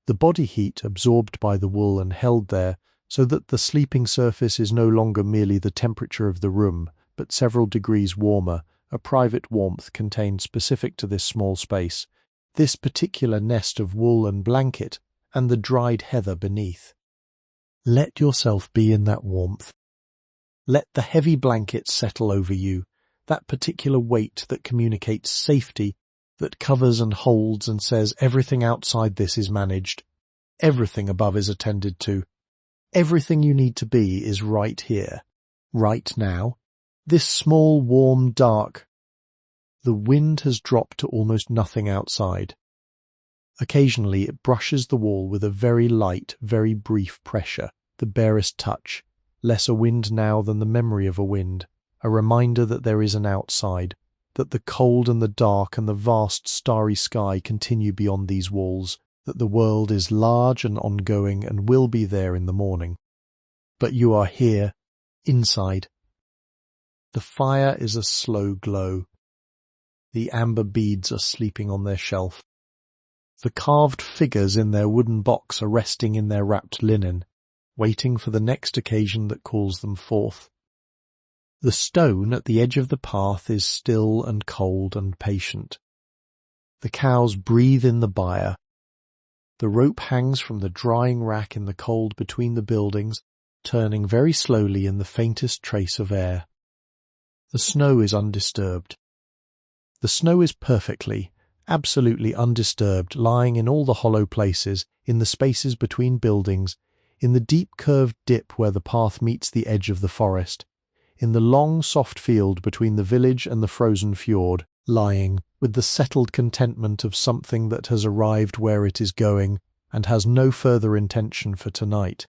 the body heat absorbed by the wool and held there, so that the sleeping surface is no longer merely the temperature of the room, but several degrees warmer, a private warmth contained specific to this small space, this particular nest of wool and blanket, and the dried heather beneath. Let yourself be in that warmth. Let the heavy blanket settle over you, that particular weight that communicates safety, that covers and holds and says everything outside this is managed, everything above is attended to. Everything you need to be is right here, right now. This small, warm, dark. The wind has dropped to almost nothing outside. Occasionally it brushes the wall with a very light, very brief pressure, the barest touch, less a wind now than the memory of a wind, a reminder that there is an outside, that the cold and the dark and the vast starry sky continue beyond these walls, that the world is large and ongoing and will be there in the morning. But you are here, inside. The fire is a slow glow. The amber beads are sleeping on their shelf. The carved figures in their wooden box are resting in their wrapped linen, waiting for the next occasion that calls them forth. The stone at the edge of the path is still and cold and patient. The cows breathe in the byre. The rope hangs from the drying rack in the cold between the buildings, turning very slowly in the faintest trace of air. The snow is undisturbed. The snow is perfectly, absolutely undisturbed, lying in all the hollow places, in the spaces between buildings, in the deep curved dip where the path meets the edge of the forest, in the long soft field between the village and the frozen fjord, lying, with the settled contentment of something that has arrived where it is going and has no further intention for tonight.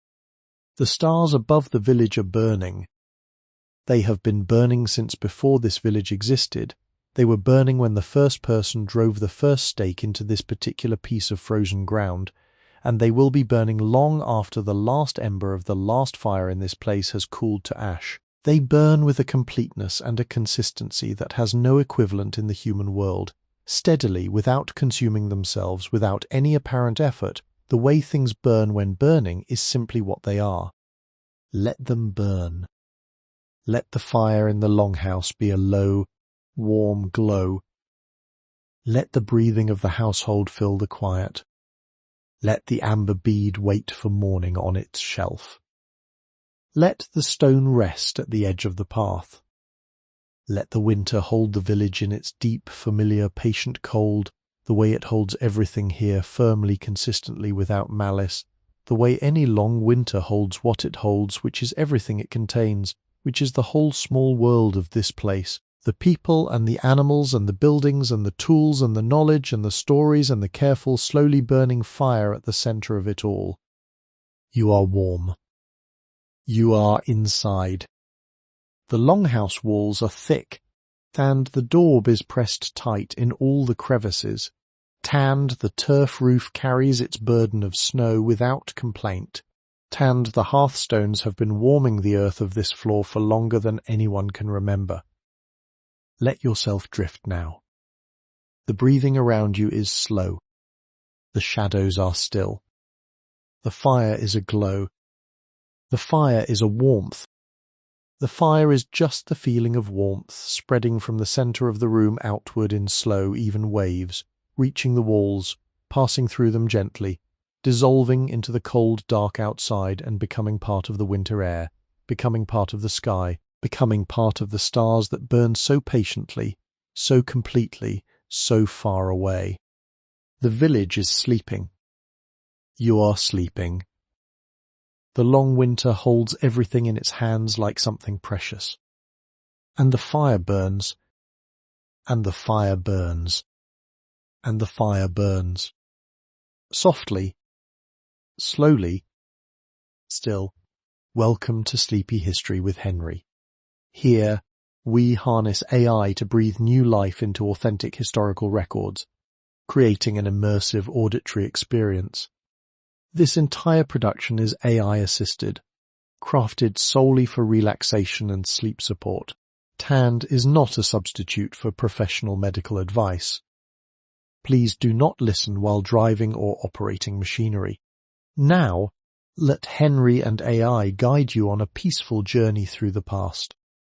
The stars above the village are burning. They have been burning since before this village existed. They were burning when the first person drove the first stake into this particular piece of frozen ground, and they will be burning long after the last ember of the last fire in this place has cooled to ash. They burn with a completeness and a consistency that has no equivalent in the human world, steadily, without consuming themselves, without any apparent effort. The way things burn when burning is simply what they are. Let them burn. Let the fire in the Longhouse be a low, warm glow. Let the breathing of the household fill the quiet. Let the amber bead wait for morning on its shelf. Let the stone rest at the edge of the path. Let the winter hold the village in its deep, familiar, patient cold, the way it holds everything here firmly, consistently, without malice, the way any long winter holds what it holds, which is everything it contains, which is the whole small world of this place, the people and the animals and the buildings and the tools and the knowledge and the stories and the careful, slowly burning fire at the centre of it all. You are warm. You are inside. The Longhouse walls are thick, and the daub is pressed tight in all the crevices. Tanned, the turf roof carries its burden of snow without complaint. Tanned, the hearthstones have been warming the earth of this floor for longer than anyone can remember. Let yourself drift now. The breathing around you is slow. The shadows are still. The fire is aglow. The fire is a warmth. The fire is just the feeling of warmth, spreading from the centre of the room outward in slow, even waves, reaching the walls, passing through them gently, dissolving into the cold, dark outside and becoming part of the winter air, becoming part of the sky, becoming part of the stars that burn so patiently, so completely, so far away. The village is sleeping. You are sleeping. The long winter holds everything in its hands like something precious. And the fire burns, and the fire burns, and the fire burns. Softly, slowly, still. Welcome to Sleepy History with Henry. Here, we harness AI to breathe new life into authentic historical records, creating an immersive auditory experience. This entire production is AI-assisted, crafted solely for relaxation and sleep support. TAND is not a substitute for professional medical advice. Please do not listen while driving or operating machinery. Now, let Henry and AI guide you on a peaceful journey through the past.